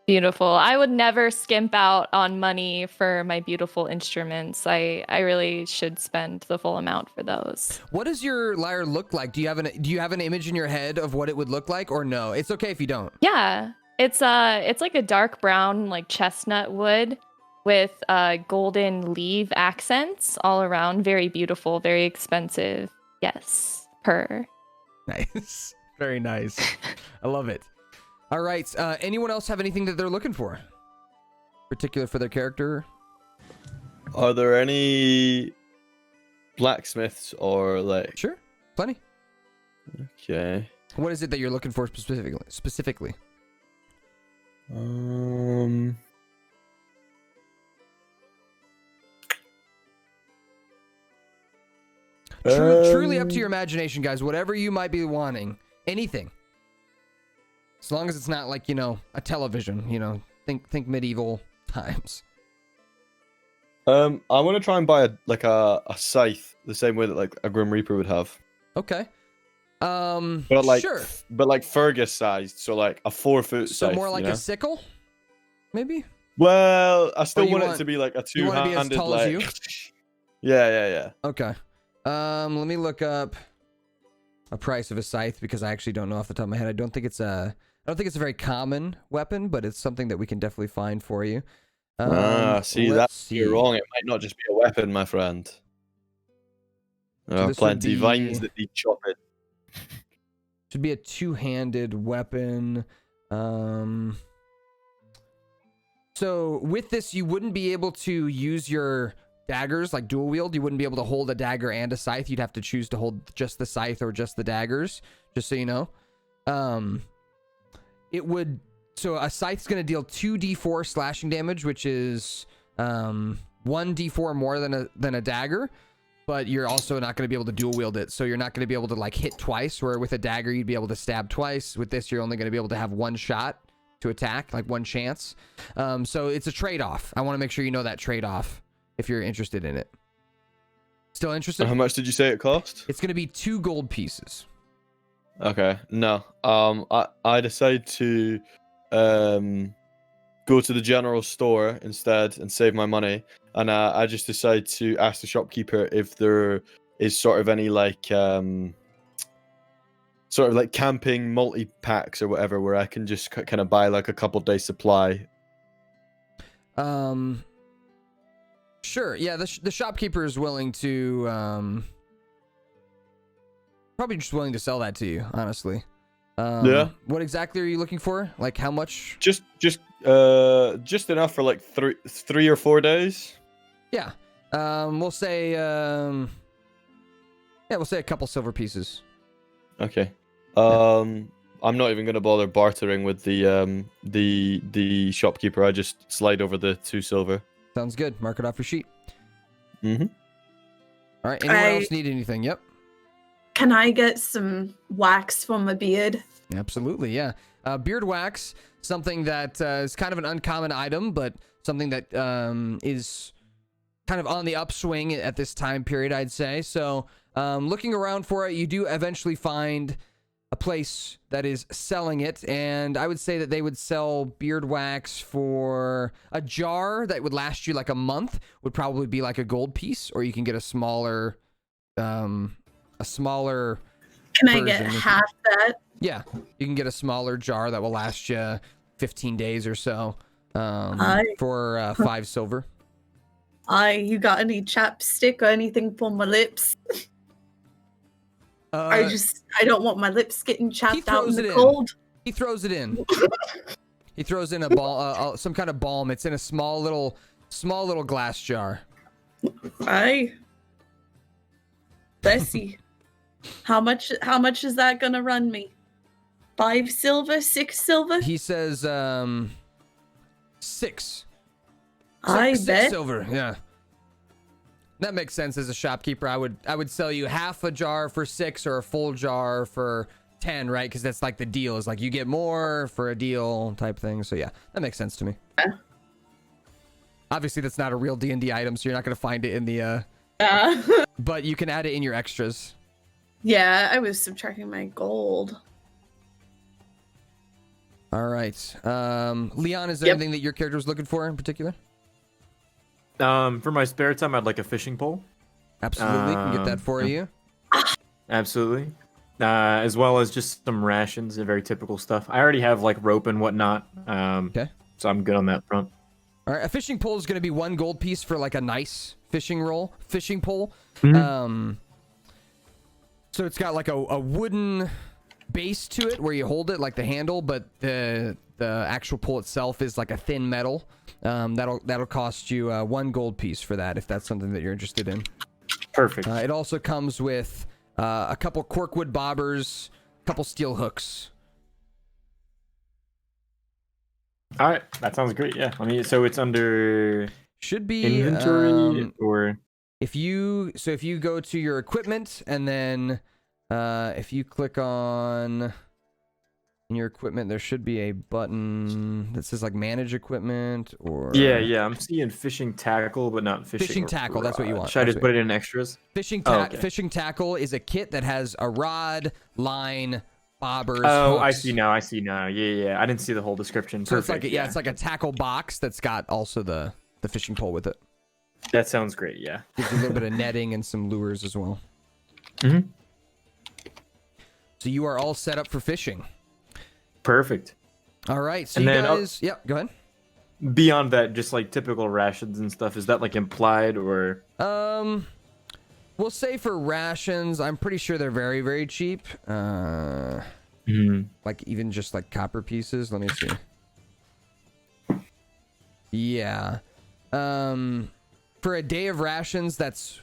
Beautiful. I would never skimp out on money for my beautiful instruments. I really should spend the full amount for those. What does your lyre look like? Do you have an image in your head of what it would look like, or no? It's okay if you don't. Yeah. It's like a dark brown, like chestnut wood with golden leaf accents all around. Very beautiful, very expensive. Yes. Nice. Very nice. I love it. All right. Anyone else have anything that they're looking for? Particular for their character? Are there any blacksmiths or like? Sure. Plenty. Okay. What is it that you're looking for specifically? Truly up to your imagination, guys. Whatever you might be wanting. Anything. As long as it's not like, you know, a television, you know, think medieval times. I want to try and buy a scythe the same way that like a Grim Reaper would have. Okay. But like, sure. but like Fergus sized, so like a 4-foot So scythe. more like you know? a sickle, maybe. Well, I still you want want- it to be like a you want to be as two-handed, tall as you? Yeah. Okay. Let me look up a price of a scythe because I actually don't know off the top of my head. I don't think it's a very common weapon, but it's something that we can definitely find for you. You're wrong. It might not just be a weapon, my friend. There are this would plenty be- vines that need chopping. Should be a two-handed weapon. So with this, you wouldn't be able to use your daggers like dual wield. You wouldn't be able to hold a dagger and a scythe. You'd have to choose to hold just the scythe or just the daggers, just so you know. So a scythe's going to deal 2d4 slashing damage, which is 1d4 more than a dagger, but you're also not going to be able to dual wield it. So you're not going to be able to like hit twice, where with a dagger you'd be able to stab twice. With this, you're only going to be able to have one shot to attack, like one chance. So it's a trade-off. I want to make sure you know that trade-off if you're interested in it. Still interested? How much did you say it cost? It's going to be 2 gold pieces. Okay, no. I decided to go to the general store instead and save my money, and I just decided to ask the shopkeeper if there is sort of any like camping multi-packs or whatever where I can just kind of buy like a couple days supply. Sure. Yeah, the shopkeeper is willing to probably just willing to sell that to you, honestly. Yeah. What exactly are you looking for? Like how much? Just enough for like 3 or 4 days. Yeah. We'll say we'll say a couple silver pieces. Okay. I'm not even gonna bother bartering with the shopkeeper. I just slide over the 2 silver. Sounds good. Mark it off your sheet. Mm-hmm. All right. Anyone else need anything? Yep. Can I get some wax for my beard? Absolutely, yeah. Beard wax, something that is kind of an uncommon item, but something that is kind of on the upswing at this time period, I'd say. So looking around for it, you do eventually find a place that is selling it, and I would say that they would sell beard wax for a jar that would last you like a month, would probably be like a gold piece, or you can get a smaller Can I get half that? Yeah, you can get a smaller jar that will last you 15 days or so for 5 silver. You got any chapstick or anything for my lips? I don't want my lips getting chapped out in the cold. He throws it in. He throws in a ball, some kind of balm. It's in a small little glass jar. Aye. Bessie. How much is that gonna run me? 5 silver? 6 silver? He says 6. I Six bet. silver, yeah. That makes sense as a shopkeeper. I would sell you half a jar for 6 or a full jar for 10, right? Because that's like the deal. Is like you get more for a deal type thing. So yeah, that makes sense to me. Obviously, that's not a real D&D item, so you're not going to find it in the... but you can add it in your extras. Yeah, I was subtracting my gold. All right. Leon, is there anything that your character was looking for in particular? For my spare time, I'd like a fishing pole. Absolutely, can get that for you. Absolutely. As well as just some rations and very typical stuff. I already have like rope and whatnot. Okay. So I'm good on that front. All right, a fishing pole is going to be 1 gold piece for like a nice fishing pole. Mm-hmm. So it's got like a wooden base to it where you hold it, like the handle, but the actual pole itself is like a thin metal. That'll cost you 1 gold piece for that if that's something that you're interested in. Perfect. It also comes with a couple corkwood bobbers, a couple steel hooks. All right, that sounds great. Yeah, I mean, so it's under should be inventory or if you go to your equipment and then if you click on In your equipment, there should be a button that says like manage equipment or... Yeah, I'm seeing fishing tackle, but not fishing tackle, that's what you want. Should I just put it in extras? Fishing tackle is a kit that has a rod, line, bobbers, Oh, hooks. I see now. Yeah. I didn't see the whole description. So Perfect. it's like a tackle box that's got also the fishing pole with it. That sounds great, yeah. Gives you a little bit of netting and some lures as well. Mm-hmm. So you are all set up for fishing. Perfect. All right. So and you then, guys... Yeah, go ahead. Beyond that, just like typical rations and stuff, is that like implied or... We'll say for rations, I'm pretty sure they're very, very cheap. Like even just like copper pieces. Let me see. Yeah. For a day of rations, that's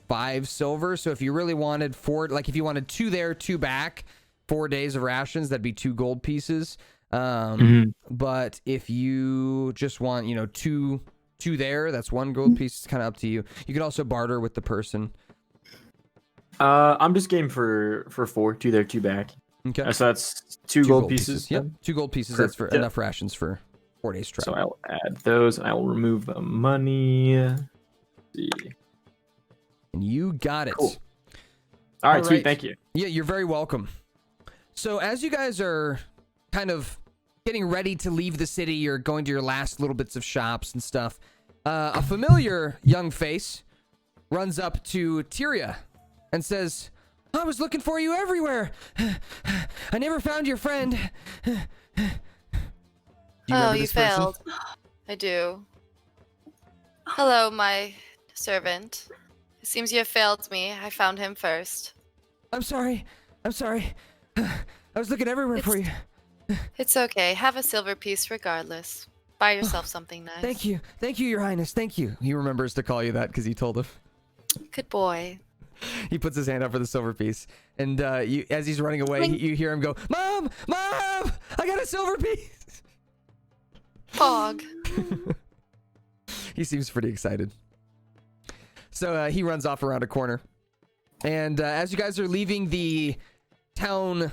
5 silver. So if you really wanted 4, like if you wanted 2 there, 2 back, 4 days of rations, that'd be 2 gold pieces. But if you just want, 2 there, that's 1 gold piece. It's kind of up to you. You could also barter with the person. I'm just game for 4, 2 there, 2 back. Okay. So that's 2 gold pieces. Yep, 2 gold pieces. That's for enough rations for 4 days travel. So I'll add those. I will remove the money. Let's see. And you got it. Cool. All right, sweet. Thank you. Yeah, you're very welcome. So as you guys are kind of getting ready to leave the city, you're going to your last little bits of shops and stuff. A familiar young face runs up to Tyria and says, I was looking for you everywhere. I never found your friend. You failed. I do. Hello, my servant. It seems you have failed me. I found him first. I'm sorry. I was looking everywhere for you. It's okay. Have a silver piece regardless. Buy yourself something nice. Thank you, Your Highness. Thank you. He remembers to call you that because you told him. Good boy. He puts his hand up for the silver piece, and as he's running away, you hear him go, Mom! I got a silver piece! Fog. He seems pretty excited. So he runs off around a corner. And as you guys are leaving the town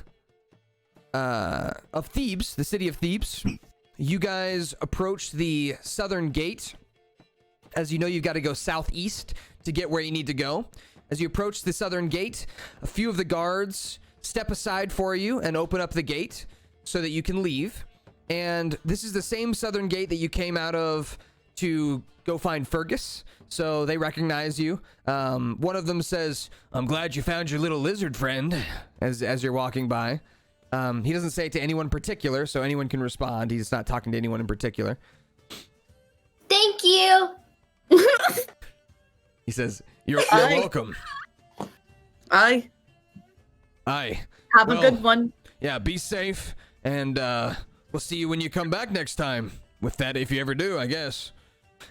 of Thebes, the city of Thebes, you guys approach the southern gate. As you know, you've got to go southeast to get where you need to go. As you approach the southern gate, a few of the guards step aside for you and open up the gate so that you can leave. And this is the same southern gate that you came out of to go find Fergus. So they recognize you. One of them says, I'm glad you found your little lizard friend, as you're walking by. He doesn't say it to anyone in particular, so anyone can respond. He's not talking to anyone in particular. Thank you. He says, You're welcome. Aye. Have a good one. Yeah, be safe, and we'll see you when you come back next time. With that, if you ever do, I guess.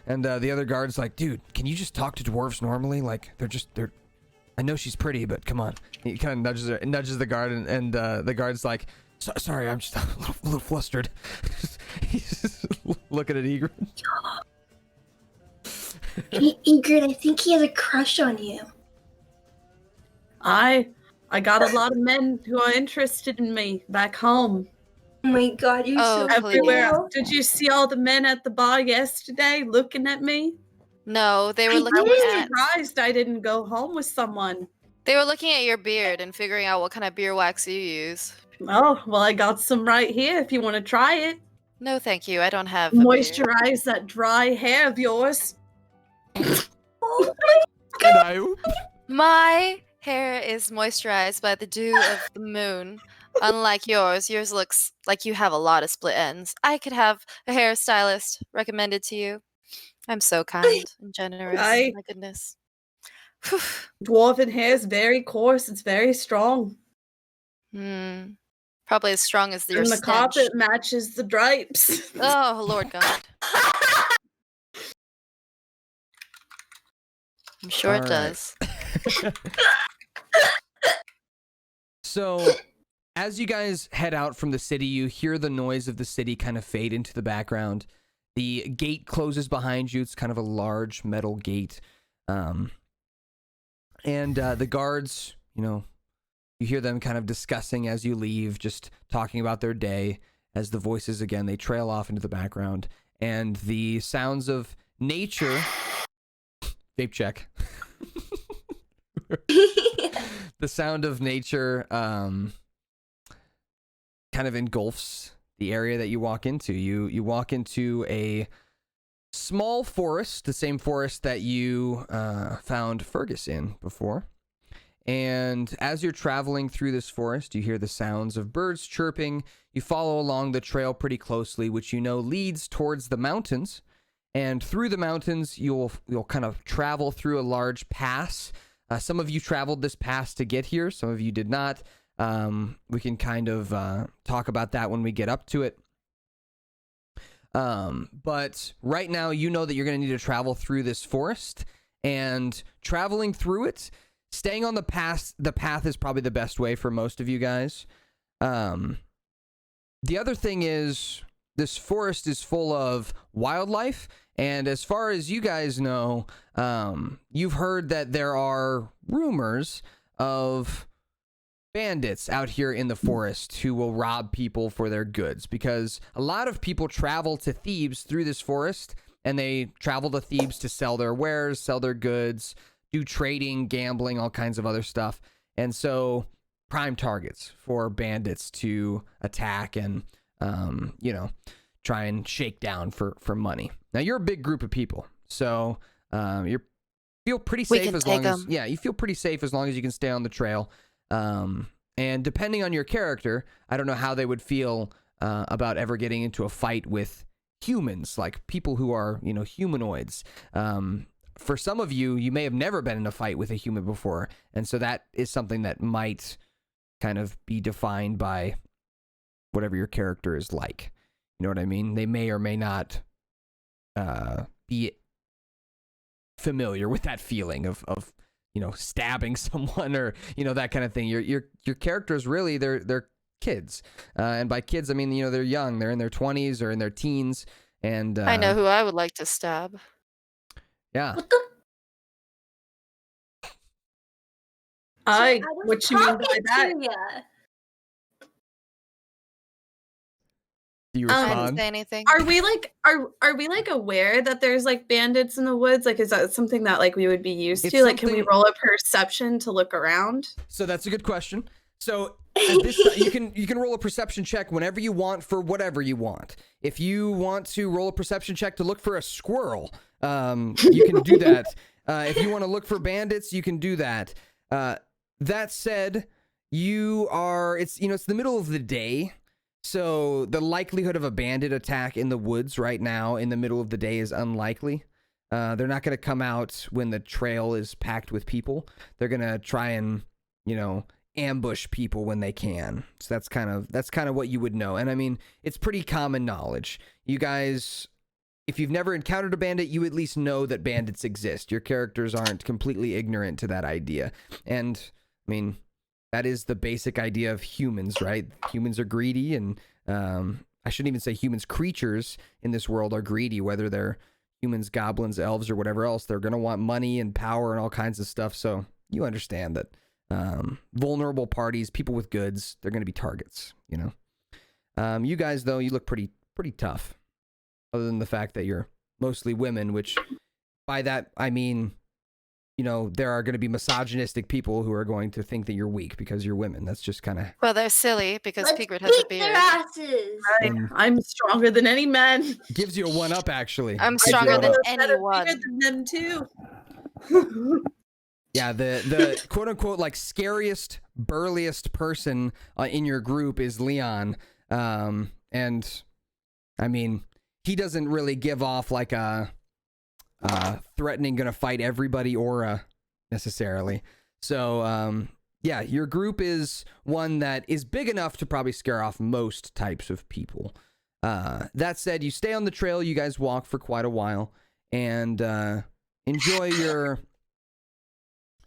And the other guard's like, dude, can you just talk to dwarves normally? Like, they're I know she's pretty, but come on. He kind of nudges the guard, and the guard's like, sorry, I'm just a little flustered. He's just looking at Egret. Egret, I think he has a crush on you. I got a lot of men who are interested in me back home. Oh my god, you're so everywhere. cute. Did you see all the men at the bar yesterday looking at me? No, they were looking I was at... surprised I didn't go home with someone. They were looking at your beard and figuring out what kind of beer wax you use. Oh, well, I got some right here if you want to try it. No, thank you. I don't have Moisturize that dry hair of yours. Oh my god. My hair is moisturized by the dew of the moon. Unlike yours looks like you have a lot of split ends. I could have a hairstylist recommended to you. I'm so kind and generous. My goodness. Dwarven hair is very coarse. It's very strong. Probably as strong as your And the stench. carpet matches the drapes. Oh, Lord God. I'm sure it does. So, as you guys head out from the city, you hear the noise of the city kind of fade into the background. The gate closes behind you. It's kind of a large metal gate. And the guards, you You hear them kind of discussing as you leave, just talking about their day, as the voices again, they trail off into the background, and the sounds of nature. Vape check. The sound of nature kind of engulfs the area that you walk into. You walk into a small forest, the same forest that you found Fergus in before. And as you're traveling through this forest, you hear the sounds of birds chirping. You follow along the trail pretty closely, which you know leads towards the mountains. And through the mountains, you'll kind of travel through a large pass. Some of you traveled this pass to get here. Some of you did not. We can kind of talk about that when we get up to it. But right now, you know that you're going to need to travel through this forest. And traveling through it, staying on the path is probably the best way for most of you guys. The other thing is, this forest is full of wildlife, and as far as you guys know, you've heard that there are rumors of bandits out here in the forest who will rob people for their goods, because a lot of people travel to Thebes through this forest, and they travel to Thebes to sell their wares, sell their goods, do trading, gambling, all kinds of other stuff. And so prime targets for bandits to attack and, try and shake down for money. Now, you're a big group of people, so you feel pretty safe as long as, you feel pretty safe as long as you can stay on the trail. And depending on your character, I don't know how they would feel about ever getting into a fight with humans, like people who are, humanoids. For some of you, you may have never been in a fight with a human before, and so that is something that might kind of be defined by whatever your character is like. You know what I mean? They may or may not be familiar with that feeling of stabbing someone or that kind of thing. Your characters really they're kids, and by kids I mean they're young. They're in their 20s or in their teens, and I know who I would like to stab. Yeah. What you mean by that? Do you I respond? didn't say anything. Are we like aware that there's like bandits in the woods? Like, is that something that like we would be used to? Like, can we roll a perception to look around? So that's a good question. So at this time, you can roll a perception check whenever you want for whatever you want. If you want to roll a perception check to look for a squirrel, you can do that. If you want to look for bandits, you can do that. That said, it's the middle of the day. So the likelihood of a bandit attack in the woods right now in the middle of the day is unlikely. They're not going to come out when the trail is packed with people. They're going to try and, ambush people when they can. So that's kind of what you would know. And I mean, it's pretty common knowledge. You guys, if you've never encountered a bandit, you at least know that bandits exist. Your characters aren't completely ignorant to that idea. And I mean, that is the basic idea of humans, right? Humans are greedy, and I shouldn't even say humans. Creatures in this world are greedy, whether they're humans, goblins, elves, or whatever else. They're going to want money and power and all kinds of stuff. So you understand that vulnerable parties, people with goods, they're going to be targets, You guys, though, you look pretty tough, other than the fact that you're mostly women, which by that, I mean, there are going to be misogynistic people who are going to think that you're weak because you're women. That's just kind of... Well, they're silly because Pigrid has a beard. I'm stronger than any man. Gives you a 1-up, actually. I'm stronger than anyone. Than them too. Yeah, the quote-unquote, like, scariest, burliest person in your group is Leon. And, I mean, he doesn't really give off, like, a threatening, gonna fight everybody aura, necessarily. So, yeah, your group is one that is big enough to probably scare off most types of people. That said, you stay on the trail, you guys walk for quite a while, and enjoy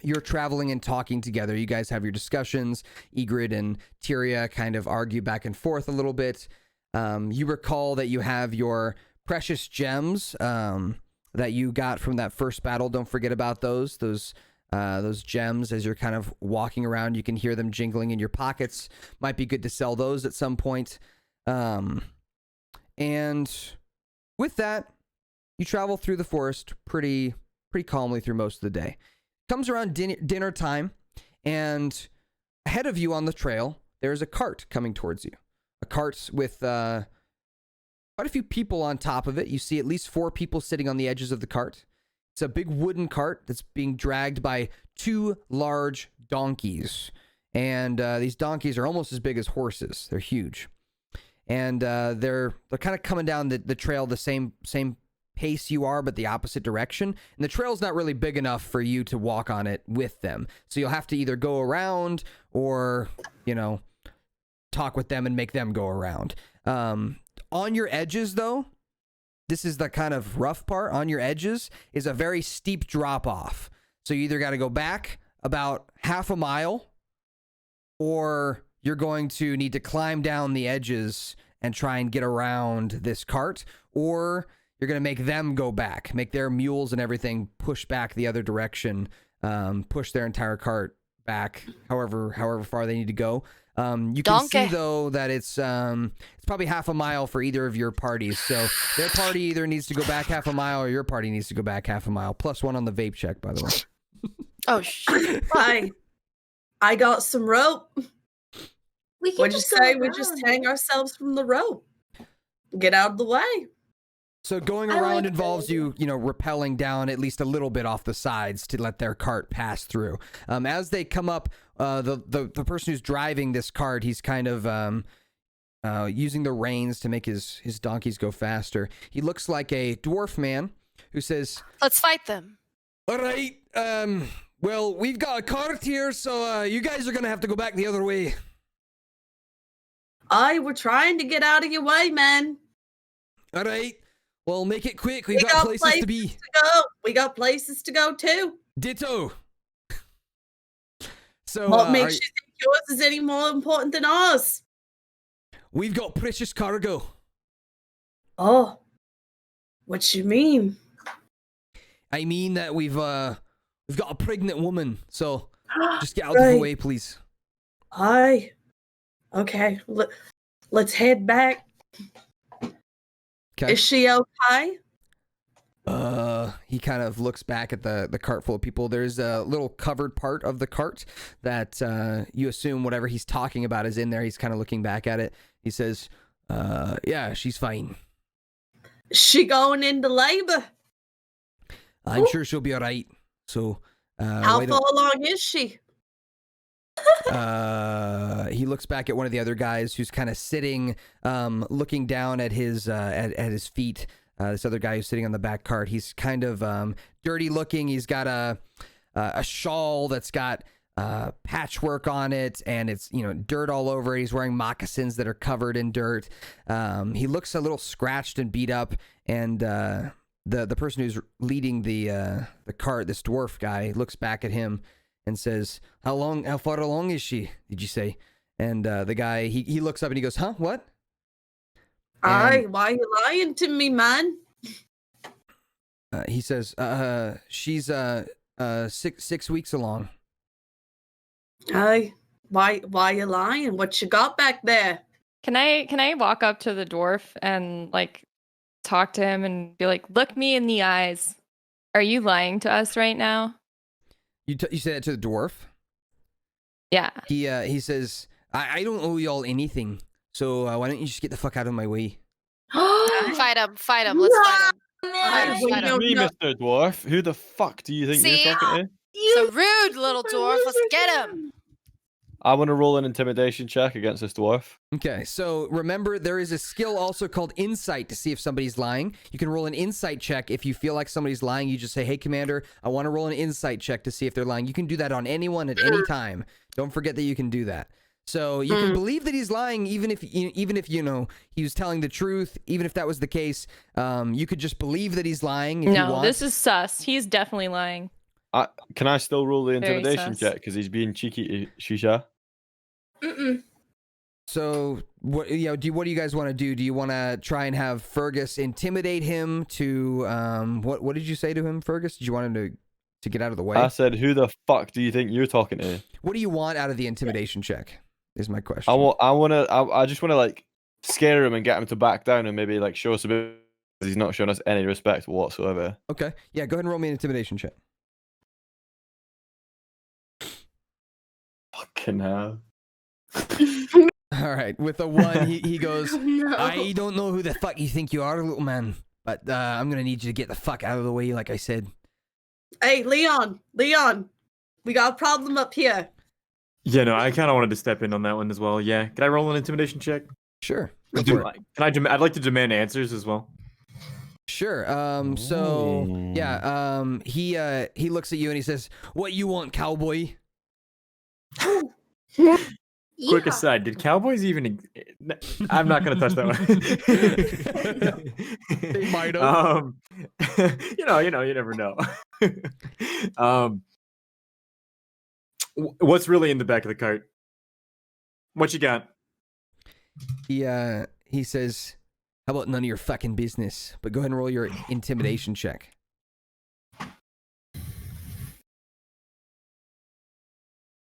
your traveling and talking together. You guys have your discussions. Ygritte and Tyria kind of argue back and forth a little bit. You recall that you have your precious gems that you got from that first battle. Don't forget about those. Those those gems as you're kind of walking around. You can hear them jingling in your pockets. Might be good to sell those at some point. And with that, you travel through the forest pretty calmly through most of the day. Comes around dinner time, and ahead of you on the trail, there's a cart coming towards you. A cart with quite a few people on top of it. You see at least 4 people sitting on the edges of the cart. It's a big wooden cart that's being dragged by 2 large donkeys. And these donkeys are almost as big as horses. They're huge. And they're kind of coming down the trail the same pace you are, but the opposite direction. And the trail's not really big enough for you to walk on it with them. So you'll have to either go around or, talk with them and make them go around. On your edges, though, this is the kind of rough part. On your edges is a very steep drop off. So you either got to go back about half a mile, or you're going to need to climb down the edges and try and get around this cart, or you're going to make them go back, make their mules and everything push back the other direction, push their entire cart back however far they need to go. You can see, though, that it's probably half a mile for either of your parties. So their party either needs to go back half a mile or your party needs to go back half a mile. +1 on the vape check, by the way. Oh, shit. I got some rope. What'd you say? Around. We just hang ourselves from the rope. Get out of the way. So going around involves you rappelling down at least a little bit off the sides to let their cart pass through. As they come up, the person who's driving this cart, he's kind of using the reins to make his donkeys go faster. He looks like a dwarf man who says, Let's fight them. "All right, well, we've got a cart here, so you guys are going to have to go back the other way." We're trying to get out of your way, man. All right. Well, make it quick. We've got places to be. We got places to go, too. Ditto. So, What makes you think yours is any more important than ours? We've got precious cargo. Oh. What you mean? I mean that we've got a pregnant woman, so just get out of the way, please. Aye. Okay. Let's head back. Okay. Is she okay? He kind of looks back at the cart full of people. There's a little covered part of the cart that you assume whatever he's talking about is in there. He's kind of looking back at it. He says, yeah, she's fine. She going into labor? I'm sure she'll be all right. So, how far along is she? He looks back at one of the other guys who's kind of sitting, looking down at his his feet. This other guy who's sitting on the back cart. He's kind of dirty looking. He's got a shawl that's got patchwork on it, and it's dirt all over it. He's wearing moccasins that are covered in dirt. He looks a little scratched and beat up, and the person who's leading the cart, this dwarf guy, looks back at him and says, how far along is she, did you say? And the guy, he looks up and he goes, huh, what? Aye, why are you lying to me, man? He says, she's 6 weeks along. Aye, why you lying? What you got back there? Can I walk up to the dwarf and talk to him and be like, look me in the eyes. Are you lying to us right now? You say that to the dwarf? Yeah. He says, I don't owe y'all anything, so why don't you just get the fuck out of my way? Fight him. Let's fight him. Fight him. Me, Mr. Dwarf. Who the fuck do you think you're talking to? So rude, little dwarf. Let's get him. I want to roll an intimidation check against this dwarf. Okay, so remember, there is a skill also called insight to see if somebody's lying. You can roll an insight check. If you feel like somebody's lying, you just say, hey, Commander, I want to roll an insight check to see if they're lying. You can do that on anyone at any time. Don't forget that you can do that. So you can believe that he's lying, even if he was telling the truth. Even if that was the case, you could just believe that he's lying if you want. No, this is sus. He's definitely lying. Can I still roll the Very intimidation sus. check because he's being cheeky to Shisha? So what do you guys want to do? Do you want to try and have Fergus intimidate him to what did you say to him, Fergus? Did you want him to get out of the way. I said, who the fuck do you think you're talking to? What do you want out of the intimidation check? Is my question. I just want to like scare him and get him to back down and maybe like show us a bit. He's not showing us any respect whatsoever. Okay. Yeah, go ahead and roll me an intimidation check. Fucking hell. All right. With a 1, he goes, Oh, no. I don't know who the fuck you think you are, little man, but I'm going to need you to get the fuck out of the way, like I said. Hey, Leon, we got a problem up here. Yeah, no, I kind of wanted to step in on that one as well. Yeah, can I roll an intimidation check? Sure. Go for it. I'd like to demand answers as well. Sure. So yeah. He looks at you and he says, "What you want, cowboy?" Quick aside, did cowboys even? I'm not gonna touch that one. They might have. You never know. What's really in the back of the cart? What you got? He says, "How about none of your fucking business?" But go ahead and roll your intimidation check.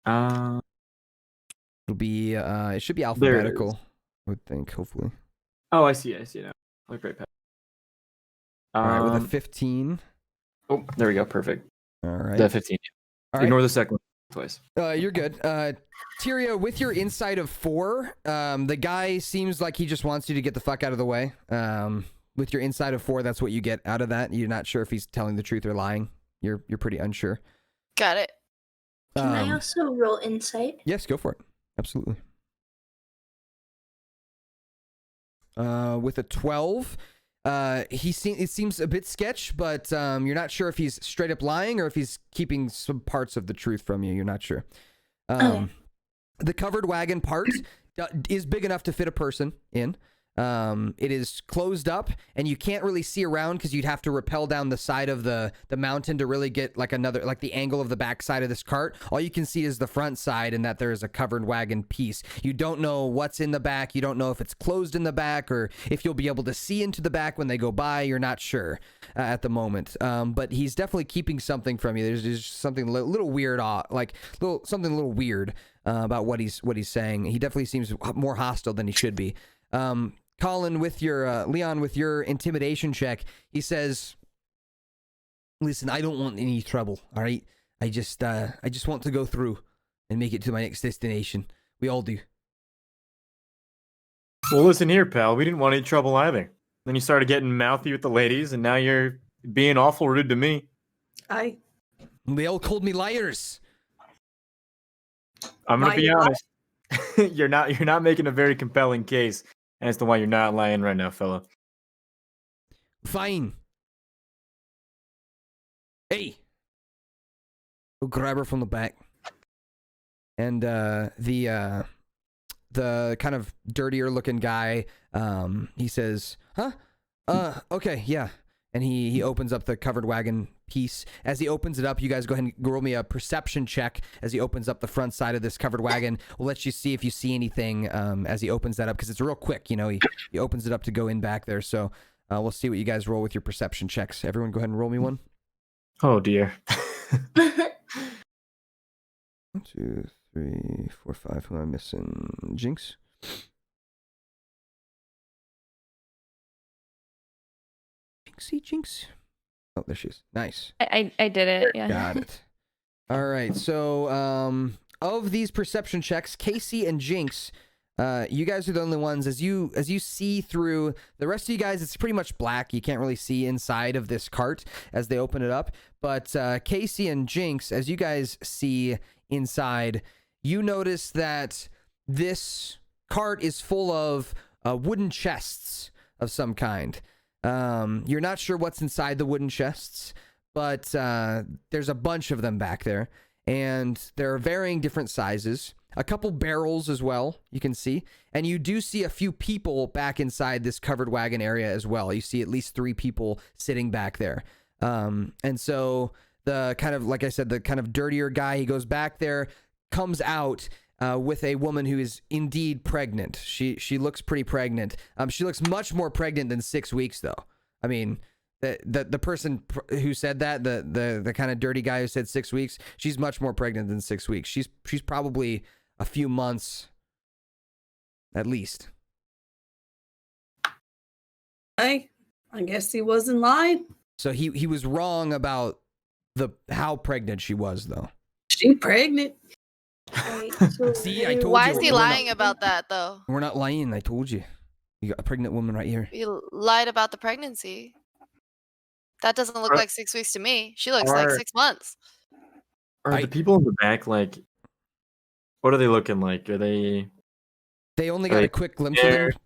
It'll be it should be alphabetical, I would think, hopefully. Oh, I see now. Look right past. All right, with a 15. Oh, there we go. Perfect. All right. The 15. All right. Ignore the second one twice. You're good. Tyria, with your inside of 4, the guy seems like he just wants you to get the fuck out of the way. With your inside of 4, that's what you get out of that. You're not sure if he's telling the truth or lying. You're pretty unsure. Got it. Can I also roll insight? Yes, go for it. Absolutely. With a 12, it seems a bit sketch, but you're not sure if he's straight up lying or if he's keeping some parts of the truth from you. You're not sure. Okay. The covered wagon part is big enough to fit a person in. It is closed up, and you can't really see around because you'd have to rappel down the side of the mountain to really get like the angle of the back side of this cart. All you can see is the front side, and that there is a covered wagon piece. You don't know what's in the back. You don't know if it's closed in the back or if you'll be able to see into the back when they go by. You're not sure at the moment. But he's definitely keeping something from you. There's something a little weird, something a little weird about what he's saying. He definitely seems more hostile than he should be. Colin, with your Leon, with your intimidation check, he says, "Listen, I don't want any trouble. All right, I just want to go through and make it to my next destination. We all do." Well, listen here, pal. We didn't want any trouble either. Then you started getting mouthy with the ladies, and now you're being awful rude to me. They all called me liars. I'm gonna be honest. You're not making a very compelling case as to why you're not lying right now, fella. Fine. Hey, go grab her from the back. And the kind of dirtier looking guy, he says, "Huh? Okay, yeah." And he opens up the covered wagon piece. As he opens it up, you guys go ahead and roll me a perception check as he opens up the front side of this covered wagon. We'll let you see if you see anything as he opens that up, because it's real quick. He opens it up to go in back there. So we'll see what you guys roll with your perception checks. Everyone go ahead and roll me one. Oh, dear. 1, 2, 3, 4, 5. Who am I missing? Jinx? Jinx? Oh, there she is. Nice. I did it. Yeah. Got it. All right. So, of these perception checks, Casey and Jinx, you guys are the only ones. As you see through, the rest of you guys, it's pretty much black. You can't really see inside of this cart as they open it up. But Casey and Jinx, as you guys see inside, you notice that this cart is full of wooden chests of some kind. You're not sure what's inside the wooden chests, but there's a bunch of them back there, and there are varying different sizes. A couple barrels as well, you can see. And you do see a few people back inside this covered wagon area as well. You see at least 3 people sitting back there. And so the kind of, like I said, the kind of dirtier guy, he goes back there, comes out with a woman who is indeed pregnant. She looks pretty pregnant. She looks much more pregnant than 6 weeks, though. I mean, the person who said that, the kind of dirty guy who said 6 weeks, she's much more pregnant than 6 weeks. She's probably a few months at least. I guess he wasn't lying. So he was wrong about how pregnant she was, though. She pregnant. Right, so See, I told Why you. is he lying about that though? We're not lying. I told you. You got a pregnant woman right here. He lied about the pregnancy. That doesn't look Are- like 6 weeks to me. She looks like are- 6 months. Are the people in the back like? What are they looking like? Are they? They only got a Like, quick glimpse of them. scared?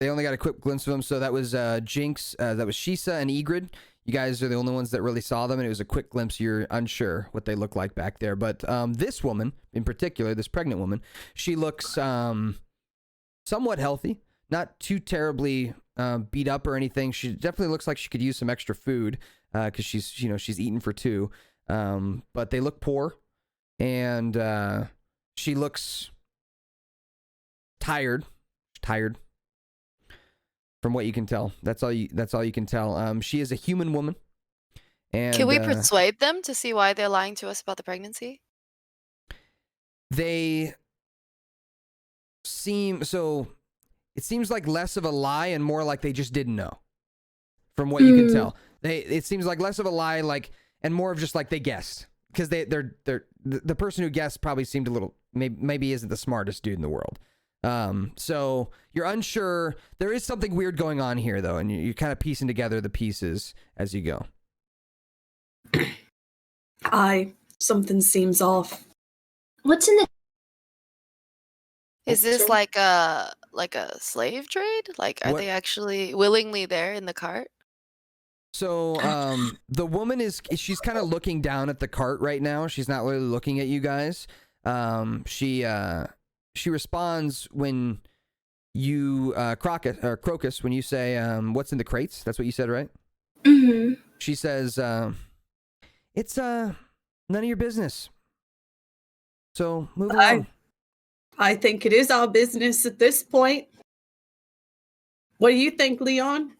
They only got a quick glimpse of them. So that was Jinx, that was Shisa and Egrid. You guys are the only ones that really saw them, and it was a quick glimpse. You're unsure what they look like back there. But this woman, in particular, this pregnant woman, she looks somewhat healthy, not too terribly beat up or anything. She definitely looks like she could use some extra food because she's eaten for two. But they look poor, and she looks tired. From what you can tell, that's all you can tell. She is a human woman. And Can we persuade them to see why they're lying to us about the pregnancy? They seem so. It seems like less of a lie and more like they just didn't know. From what you can tell, it seems like less of a lie, like, and more of just like they guessed, because they're the person who guessed probably seemed a little maybe isn't the smartest dude in the world. So you're unsure. There is something weird going on here, though, and you're kind of piecing together the pieces as you go. Something seems off. What's in the Is this Sure. like a slave trade? Like, are What- they actually willingly there in the cart? So the woman she's kind of looking down at the cart right now. She's not really looking at you guys. She responds when you Crocus, when you say what's in the crates. That's what you said, right? Mm-hmm. She says it's none of your business. So move along. I think it is our business at this point. What do you think, Leon?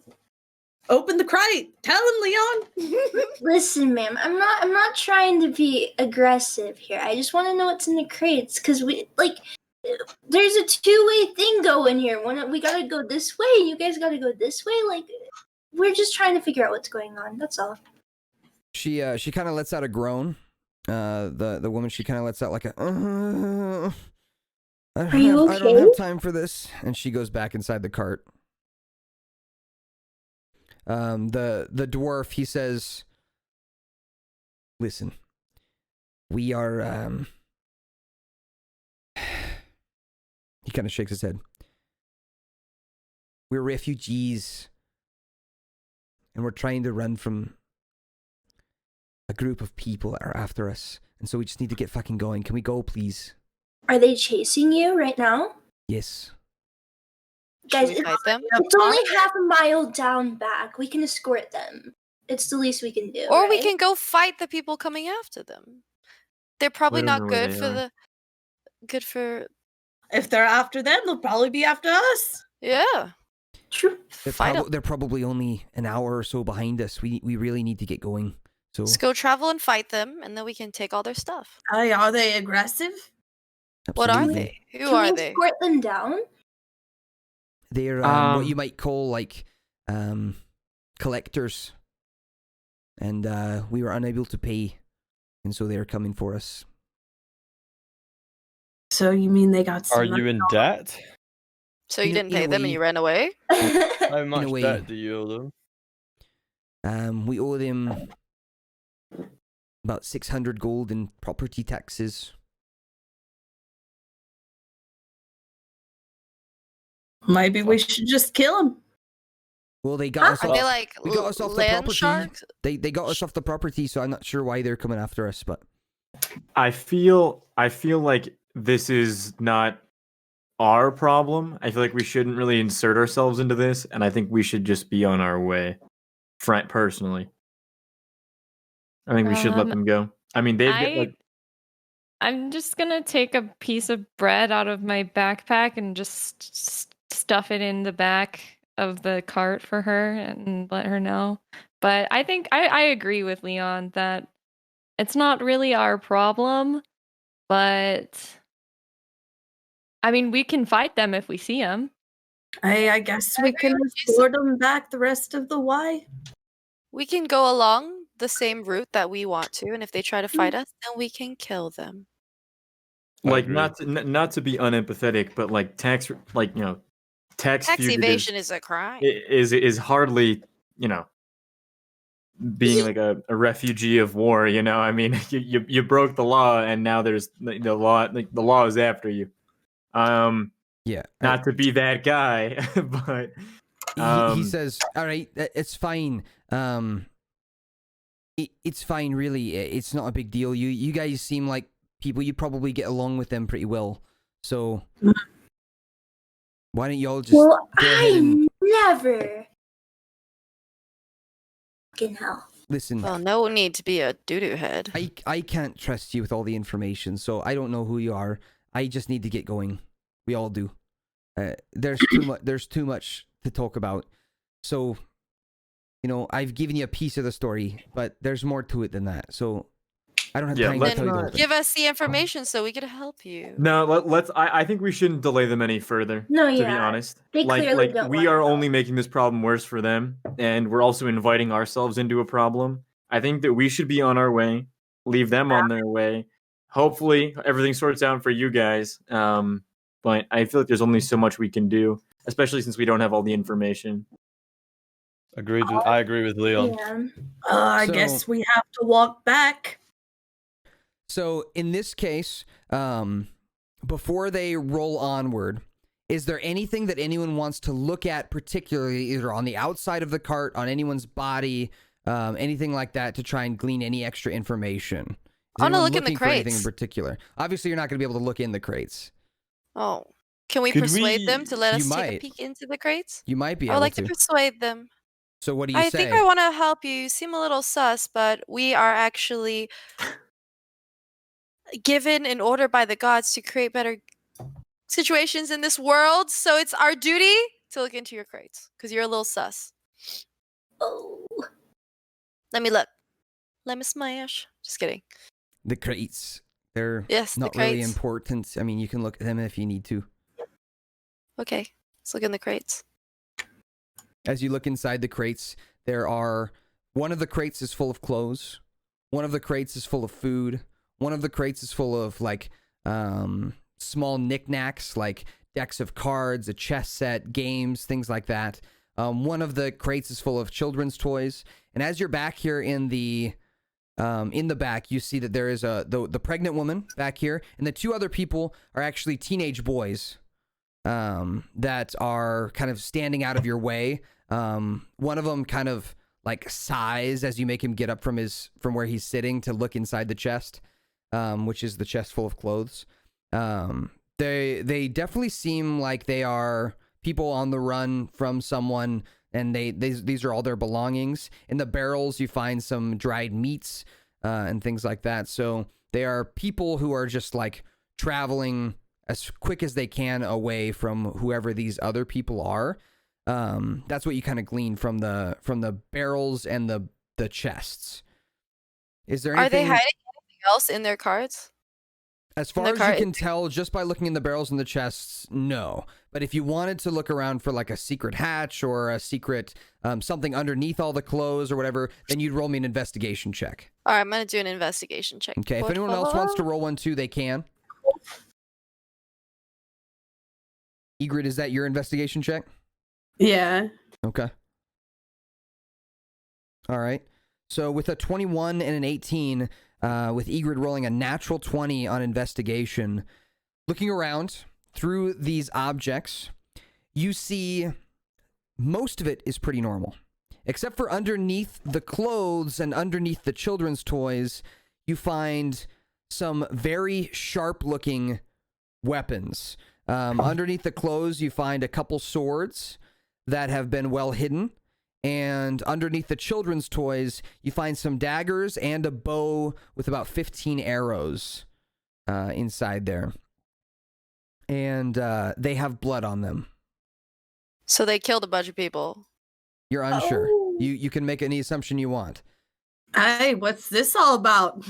Open the crate. Tell him, Leon. Listen, ma'am, I'm not trying to be aggressive here. I just want to know what's in the crates, because there's a two-way thing going here. We gotta go this way, you guys gotta go this way. Like, we're just trying to figure out what's going on. That's all. She kind of lets out a groan. The woman, she kind of lets out like a. I don't have time for this, and she goes back inside the cart. The dwarf, he says, "Listen, we are." He kind of shakes his head. We're refugees, and we're trying to run from a group of people that are after us, and so we just need to get fucking going. Can we go, please? Are they chasing you right now? Yes. Guys, Should we fight them? It's only half a mile down back. We can escort them. It's the least we can do. Or we right? can go fight the people coming after them. They're probably We don't not know where good they for are. good for If they're after them, they'll probably be after us. yeah. True. Fight 'em. They're probably only an hour or so behind us. We really need to get going. So Let's go travel and fight them, and then we can take all their stuff. Hey, are they aggressive? What are absolutely. they? Who Can are we they? escort them down? They're what Um, you might call like collectors, and we were unable to pay, and so they're coming for us. So you mean they got some Are you in debt? So you In a- didn't in a pay them and way- you ran away? How much way. debt do you owe them? We owe them about 600 gold in property taxes. Maybe we should just kill him. Well, they got us Are off. they like They got us off the land property. sharks? They got us off the property, so I'm not sure why they're coming after us. But I feel like this is not our problem. I feel like we shouldn't really insert ourselves into this, and I think we should just be on our way. Personally, I think we should let them go. I mean, they've got, like, I'm just gonna take a piece of bread out of my backpack and just stuff it in the back of the cart for her and let her know. But I think I agree with Leon that it's not really our problem, but I mean, we can fight them if we see them. I guess we can escort them back the rest of the way. We can go along the same route that we want to, and if they try to fight us, then we can kill them. Like agree. not to be unempathetic, but like tax Tax evasion is a crime. is hardly being like a refugee of war. I mean, you broke the law, and now there's the law. Like the law is after you. Yeah. Not to be that guy, but he says, "All right, it's fine. It's fine. Really, it's not a big deal. You guys seem like people. You probably get along with them pretty well. So why don't y'all just Well, go ahead and never. Fucking hell. listen? Well, no need to be a doo-doo head. I can't trust you with all the information, so I don't know who you are. I just need to get going. We all do. There's too much. There's too much to talk about. So, I've given you a piece of the story, but there's more to it than that. So, I don't have time to tell you the whole thing. Give us the information so we can help you. no. Let's. I think we shouldn't delay them any further. No, to be yeah. honest, They clearly don't we want are to. only making this problem worse for them, and we're also inviting ourselves into a problem. I think that we should be on our way, leave them on their way. Hopefully, everything sorts out for you guys. But I feel like there's only so much we can do, especially since we don't have all the information. I agree with Leon. Yeah. I So- guess we have to walk back. So in this case, before they roll onward, is there anything that anyone wants to look at, particularly either on the outside of the cart, on anyone's body, anything like that, to try and glean any extra information? I wanna anyone look in the looking for anything in crates. particular? Obviously, you're not going to be able to look in the crates. Oh. Can we Could persuade them to let You us take might. a peek into the crates? You might be I would able like to. to persuade them. So what do you I say? think I want to help you. You seem a little sus, but we are actually given an order by the gods to create better situations in this world, so it's our duty to look into your crates, because you're a little sus. Oh. Let me look. Let me smash. Just kidding. The crates. They're Yes, the not really crates. important. I mean, you can look at them if you need to. Okay, let's look in the crates. As you look inside the crates, one of the crates is full of clothes. One of the crates is full of food. One of the crates is full of small knickknacks like decks of cards, a chess set, games, things like that. One of the crates is full of children's toys. And as you're back here in the back, you see that there is the pregnant woman back here, and the two other people are actually teenage boys that are kind of standing out of your way. One of them kind of like sighs as you make him get up from where he's sitting to look inside the chest, which is the chest full of clothes. They definitely seem like they are people on the run from someone, and these are all their belongings. In the barrels, you find some dried meats and things like that. So they are people who are just like traveling as quick as they can away from whoever these other people are. That's what you kind of glean from the barrels and the chests. Is there anything? Are they hiding anything else in their cards? As far as you can tell, just by looking in the barrels and the chests, no. But if you wanted to look around for like a secret hatch or a secret something underneath all the clothes or whatever, then you'd roll me an investigation check. All right, I'm gonna do an investigation check. Okay, if anyone else wants to roll one too, they can. Egrid, is that your investigation check? Yeah. Okay. All right. So with a 21 and an 18, with Egrid rolling a natural 20 on investigation, looking around through these objects, you see most of it is pretty normal. Except for underneath the clothes and underneath the children's toys, you find some very sharp-looking weapons. Underneath the clothes, you find a couple swords that have been well hidden. And underneath the children's toys, you find some daggers and a bow with about 15 arrows inside there. And they have blood on them. So they killed a bunch of people. You're unsure. Oh. You can make any assumption you want. Hey, what's this all about?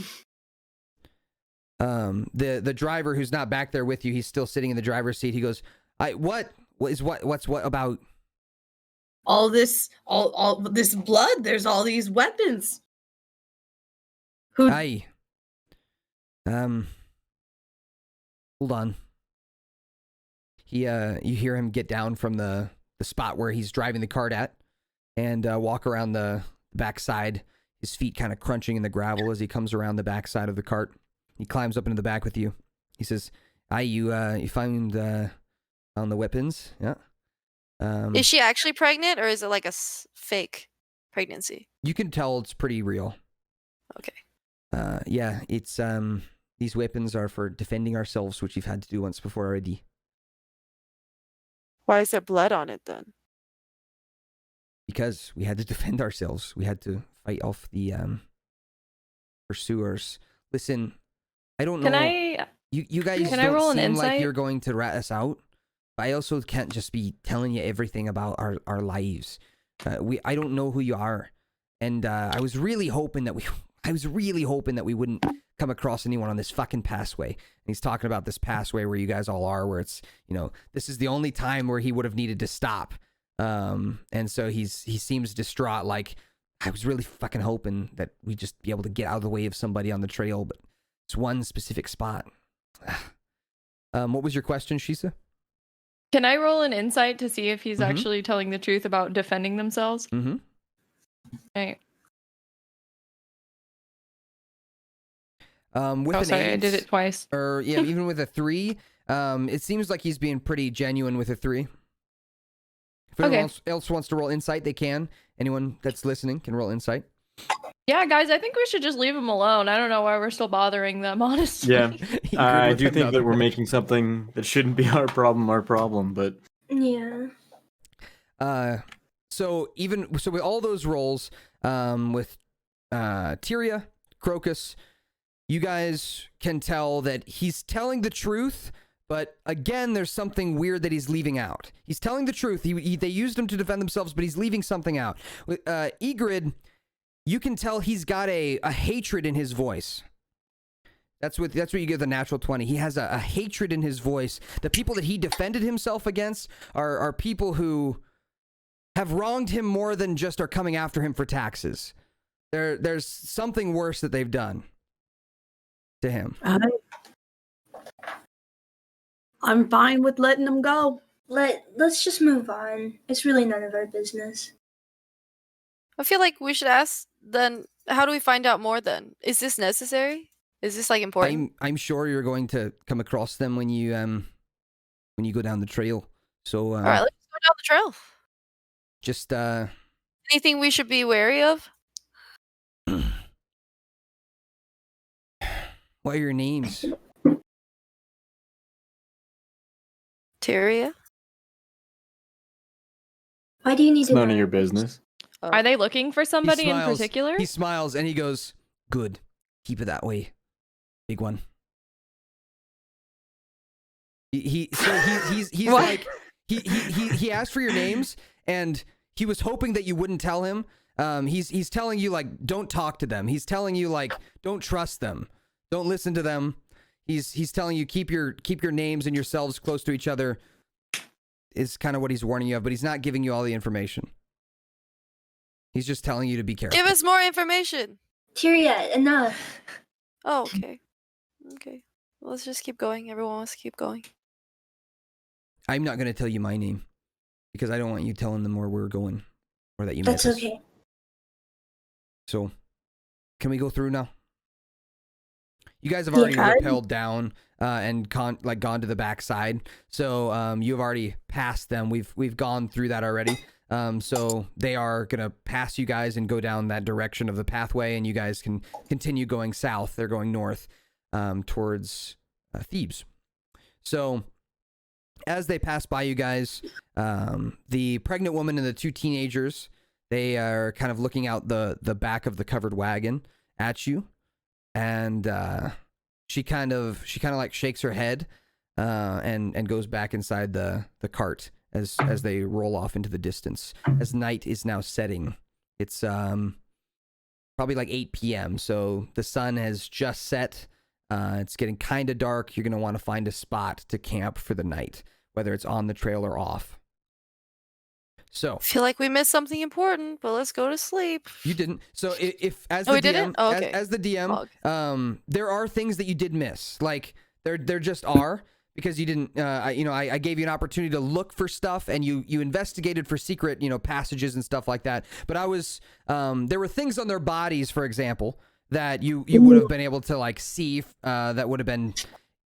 The driver who's not back there with you, he's still sitting in the driver's seat. He goes, what's about? All this blood. There's all these weapons. Who? Aye. Hold on. You hear him get down from the spot where he's driving the cart at and walk around the backside, his feet kind of crunching in the gravel as he comes around the backside of the cart. He climbs up into the back with you. He says, "Aye, you found on the weapons, yeah." Is she actually pregnant, or is it like a fake pregnancy? You can tell it's pretty real. Okay. Yeah, it's these weapons are for defending ourselves, which you've had to do once before already. Why is there blood on it then? Because we had to defend ourselves. We had to fight off the pursuers. Listen, I don't know. You guys Can I don't roll an seem like insight? you're going to rat us out. But I also can't just be telling you everything about our lives. I don't know who you are, and I was really hoping that we wouldn't come across anyone on this fucking passway. And he's talking about this passway where you guys all are, where it's, this is the only time where he would have needed to stop. And so he seems distraught. Like, I was really fucking hoping that we'd just be able to get out of the way of somebody on the trail, but it's one specific spot. What was your question, Shisa? Can I roll an insight to see if he's actually telling the truth about defending themselves? Mm-hmm. Right. With an sorry, 8, I did it twice. Or yeah, even with a 3, it seems like he's being pretty genuine with a 3. If anyone else wants to roll insight, they can. Anyone that's listening can roll insight. Yeah, guys, I think we should just leave them alone. I don't know why we're still bothering them, honestly. Yeah, I do think that we're making something that shouldn't be our problem, but Yeah. So with all those rolls, with Tyria, Crocus, you guys can tell that he's telling the truth, but again, there's something weird that he's leaving out. He's telling the truth. They used him to defend themselves, but he's leaving something out. With Egrid, you can tell he's got a hatred in his voice. That's what you get the natural 20. He has a hatred in his voice. The people that he defended himself against are people who have wronged him more than just are coming after him for taxes. There's something worse that they've done to him. I'm fine with letting them go. Let's just move on. It's really none of our business. I feel like we should ask then, how do we find out more then? Is this necessary? Is this like important? I'm sure you're going to come across them when you go down the trail. So all right, let's go down the trail. Just anything we should be wary of? What are your names? Tyria? Why do you need it's to none know? of your business. Oh. Are they looking for somebody in particular? He smiles and he goes, "Good, keep it that way, big one." He's like he asked for your names and he was hoping that you wouldn't tell him. He's telling you, like, don't talk to them. He's telling you, like, don't trust them, don't listen to them. He's telling you keep your names and yourselves close to each other. Is kind of what he's warning you of, but he's not giving you all the information. He's just telling you to be careful. Give us more information. Tyria, enough. Oh, okay. Okay. Well, let's just keep going. Everyone wants to keep going. I'm not going to tell you my name because I don't want you telling them where we're going or that you met us. That's okay. So, can we go through now? You guys have already rappelled down and gone to the backside. So you've already passed them. We've gone through that already. So they are gonna pass you guys and go down that direction of the pathway, and you guys can continue going south. They're going north towards Thebes. So as they pass by you guys, the pregnant woman and the 2 teenagers, they are kind of looking out the back of the covered wagon at you. And she kind of like shakes her head and goes back inside the cart as they roll off into the distance. As night is now setting, it's probably like 8 p.m. So the sun has just set. It's getting kind of dark. You're gonna want to find a spot to camp for the night, whether it's on the trail or off. So I feel like we missed something important, but let's go to sleep. you didn't. So if as Oh, the we didn't? DM, Oh, okay. as the DM, Log. there are things that you did miss. Like there just are, because you didn't. I gave you an opportunity to look for stuff, and you investigated for secret, passages and stuff like that. But I was there were things on their bodies, for example, that you would have been able to like see that would have been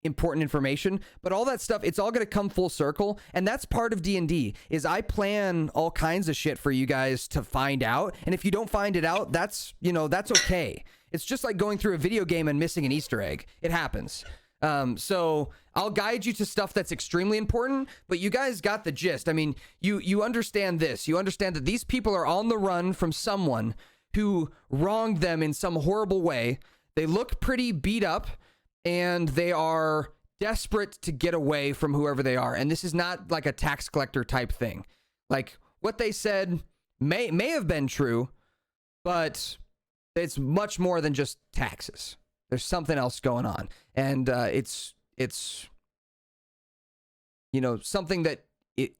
important information. But all that stuff, it's all going to come full circle, and that's part of D&D. Is I plan all kinds of shit for you guys to find out, and if you don't find it out, that's okay. It's just like going through a video game and missing an Easter egg. It happens. So I'll guide you to stuff that's extremely important, but you guys got the gist. I mean, you understand this. You understand that these people are on the run from someone who wronged them in some horrible way. They look pretty beat up, and they are desperate to get away from whoever they are. And this is not like a tax collector type thing. Like what they said may have been true, but it's much more than just taxes. There's something else going on. And it's something that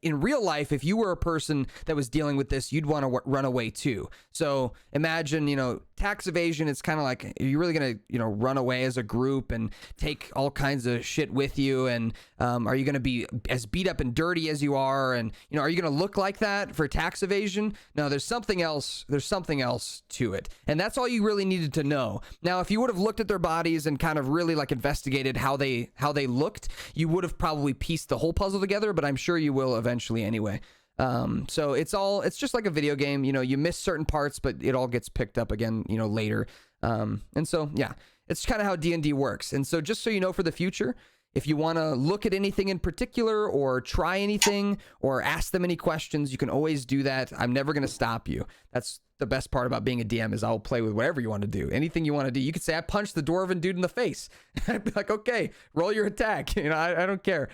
in real life, if you were a person that was dealing with this, you'd want to run away too. So imagine, tax evasion. It's kind of like, are you really going to, run away as a group and take all kinds of shit with you? And are you going to be as beat up and dirty as you are? And, are you going to look like that for tax evasion? No, there's something else. There's something else to it. And that's all you really needed to know. Now, if you would have looked at their bodies and kind of really like investigated how they looked, you would have probably pieced the whole puzzle together, but I'm sure you will eventually anyway. So it's just like a video game. You miss certain parts, but it all gets picked up again, later. And so, yeah, it's kind of how D&D works. And so just so you know, for the future, if you want to look at anything in particular or try anything or ask them any questions, you can always do that. I'm never going to stop you. That's the best part about being a DM, is I'll play with whatever you want to do. Anything you want to do. You could say, I punched the dwarven dude in the face. I'd be like, okay, roll your attack. I don't care.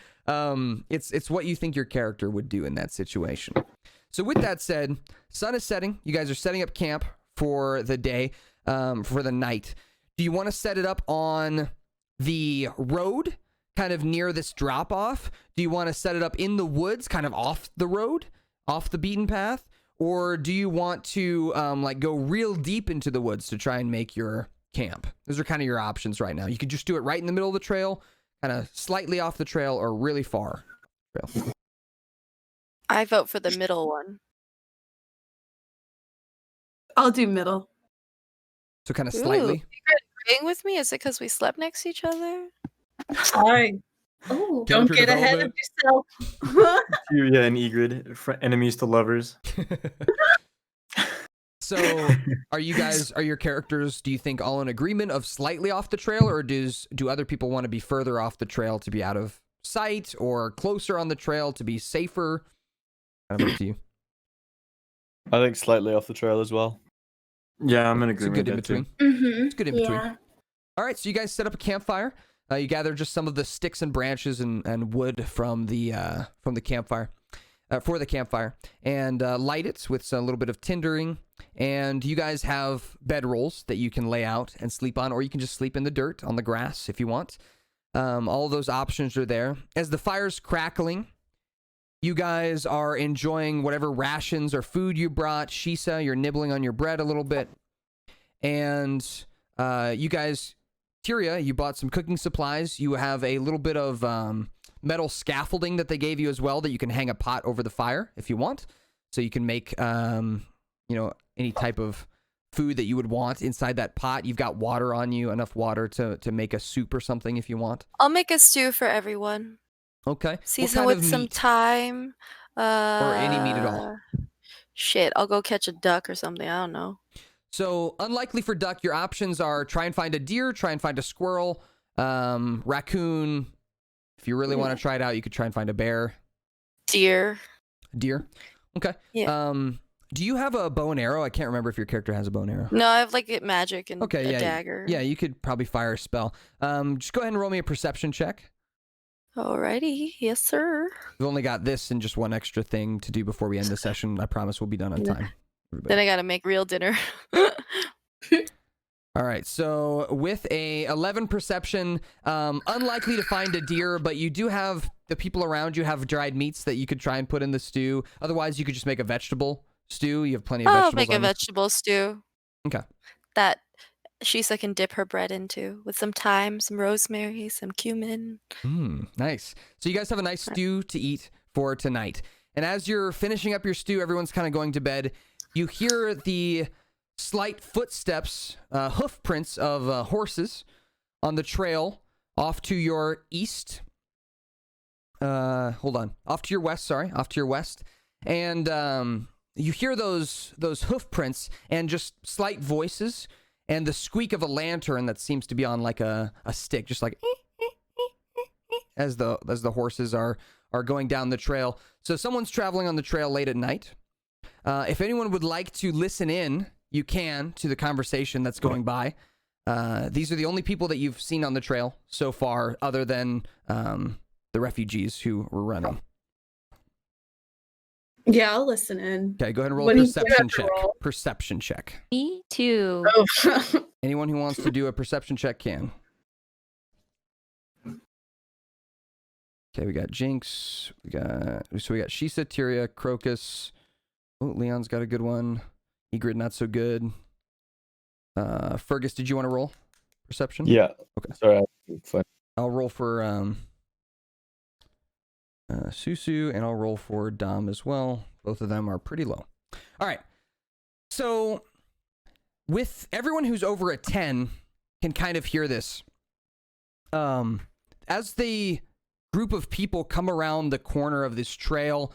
It's what you think your character would do in that situation. So with that said, sun is setting. You guys are setting up camp for the day, for the night. Do you want to set it up on the road, kind of near this drop off? Do you want to set it up in the woods, kind of off the road, off the beaten path? Or do you want to go real deep into the woods to try and make your camp? Those are kind of your options right now. You could just do it right in the middle of the trail, kind of slightly off the trail, or really far trail. I vote for the middle one. I'll do middle. So kind of slightly. You're agreeing with me? Is it because we slept next to each other? Sorry. Oh, Don't get ahead of yourself. Tyria and Egrid, enemies to lovers. So are your characters, do you think, all in agreement of slightly off the trail, or do other people want to be further off the trail to be out of sight, or closer on the trail to be safer? Kind of up to you. I think slightly off the trail as well. Yeah, I'm in It's a agreement good in with that too. between. It's good in between. Yeah. All right, so you guys set up a campfire. You gather just some of the sticks and branches and wood from the campfire, for the campfire, and light it with a little bit of tindering. And you guys have bedrolls that you can lay out and sleep on, or you can just sleep in the dirt on the grass if you want. All those options are there. As the fire's crackling, you guys are enjoying whatever rations or food you brought. Shisa, you're nibbling on your bread a little bit. And you guys, Tyria, you bought some cooking supplies. You have a little bit of metal scaffolding that they gave you as well, that you can hang a pot over the fire if you want. So you can make, any type of food that you would want inside that pot. You've got water on you, enough water to make a soup or something if you want. I'll make a stew for everyone. Okay. Season with some meat? thyme. Or any meat at all. Shit, I'll go catch a duck or something. I don't know. So, unlikely for duck, your options are try and find a deer, try and find a squirrel, raccoon. If you really want to try it out, you could try and find a bear. Deer. Deer? Okay. Yeah. Do you have a bow and arrow? I can't remember if your character has a bow and arrow. No, I have magic and a dagger. Yeah, you could probably fire a spell. Just go ahead and roll me a perception check. Alrighty, yes, sir. We've only got this and just one extra thing to do before we end the session. I promise we'll be done on time. Everybody. Then I gotta make real dinner. All right, so with a 11 perception, unlikely to find a deer, but you do have the people around you have dried meats that you could try and put in the stew. Otherwise, you could just make a vegetable stew. You have plenty of vegetables. I'll make a vegetable stew. Okay. That Shisa can dip her bread into with some thyme, some rosemary, some cumin. Nice. So you guys have a nice stew to eat for tonight. And as you're finishing up your stew, everyone's kind of going to bed. You hear the slight footsteps, hoof prints of horses on the trail off to your east. Off to your west. And you hear those hoof prints and just slight voices and the squeak of a lantern that seems to be on like a stick, just like as the horses are going down the trail. So someone's traveling on the trail late at night. If anyone would like to listen in, you can to the conversation that's going by. These are the only people that you've seen on the trail so far, other than the refugees who were running. Yeah, I'll listen in. Okay, go ahead and roll What a do you perception have to check. roll? Perception check. Me too. Oh. Anyone who wants to do a perception check can. Okay, we got Jinx. We got Shisa, Tyria, Crocus. Oh, Leon's got a good one. Egrid, not so good. Fergus, did you want to roll perception? Yeah. Okay. Sorry. Fine. I'll roll for Susu, and I'll roll for Dom as well. Both of them are pretty low. All right. So, with everyone who's over a 10 can kind of hear this. As the group of people come around the corner of this trail,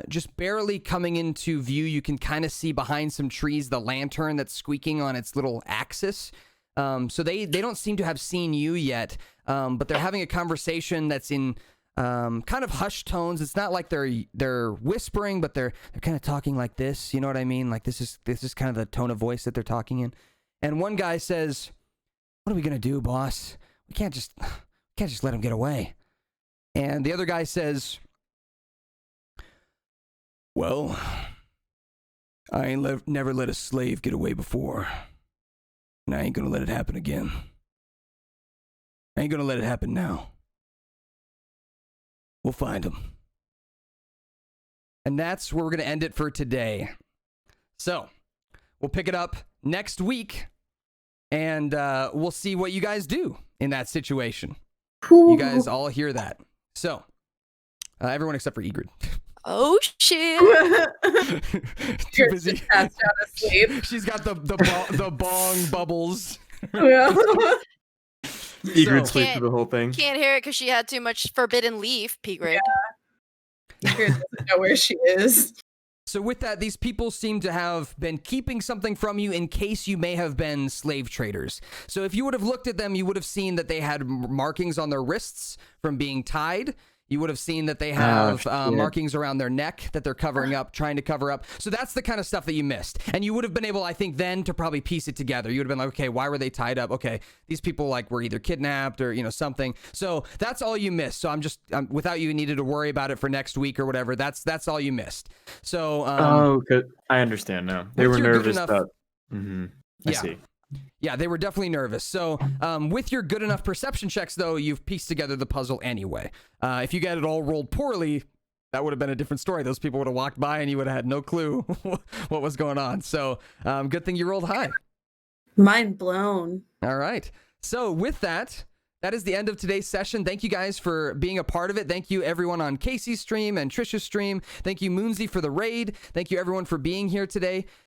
just barely coming into view, you can kind of see behind some trees the lantern that's squeaking on its little axis. So they don't seem to have seen you yet, but they're having a conversation that's in kind of hushed tones. It's not like they're whispering, but they're kind of talking like this. You know what I mean? Like this is kind of the tone of voice that they're talking in. And one guy says, "What are we gonna do, boss? We can't just let him get away." And the other guy says, "Well, I ain't never let a slave get away before, and I ain't gonna let it happen again. I ain't gonna let it happen now. We'll find him." And that's where we're gonna end it for today. So, we'll pick it up next week, and we'll see what you guys do in that situation. You guys all hear that. So, everyone except for Egrid. Oh shit! Too busy. Just passed out asleep. She's got the bong bubbles. Yeah. Egrid So- sleep through the whole thing. Can't hear it because she had too much forbidden leaf, Pigrid. Egrid doesn't know where she is. So with that, these people seem to have been keeping something from you in case you may have been slave traders. So if you would have looked at them, you would have seen that they had markings on their wrists from being tied. You would have seen that they have markings around their neck that they're covering up, trying to cover up. So that's the kind of stuff that you missed. And you would have been able, I think, then to probably piece it together. You would have been like, okay, why were they tied up? Okay, these people like were either kidnapped or, something. So that's all you missed. So I'm just, without you needed to worry about it for next week or whatever, that's all you missed. So, okay. I understand now. They were if you're good nervous enough- that. I Yeah. see. Yeah, they were definitely nervous. So with your good enough perception checks, though, you've pieced together the puzzle anyway. If you get it all rolled poorly, that would have been a different story. Those people would have walked by and you would have had no clue what was going on. So good thing you rolled high. Mind blown. All right. So with that, that is the end of today's session. Thank you guys for being a part of it. Thank you everyone on Casey's stream and Trisha's stream. Thank you Moonsy for the raid. Thank you everyone for being here today.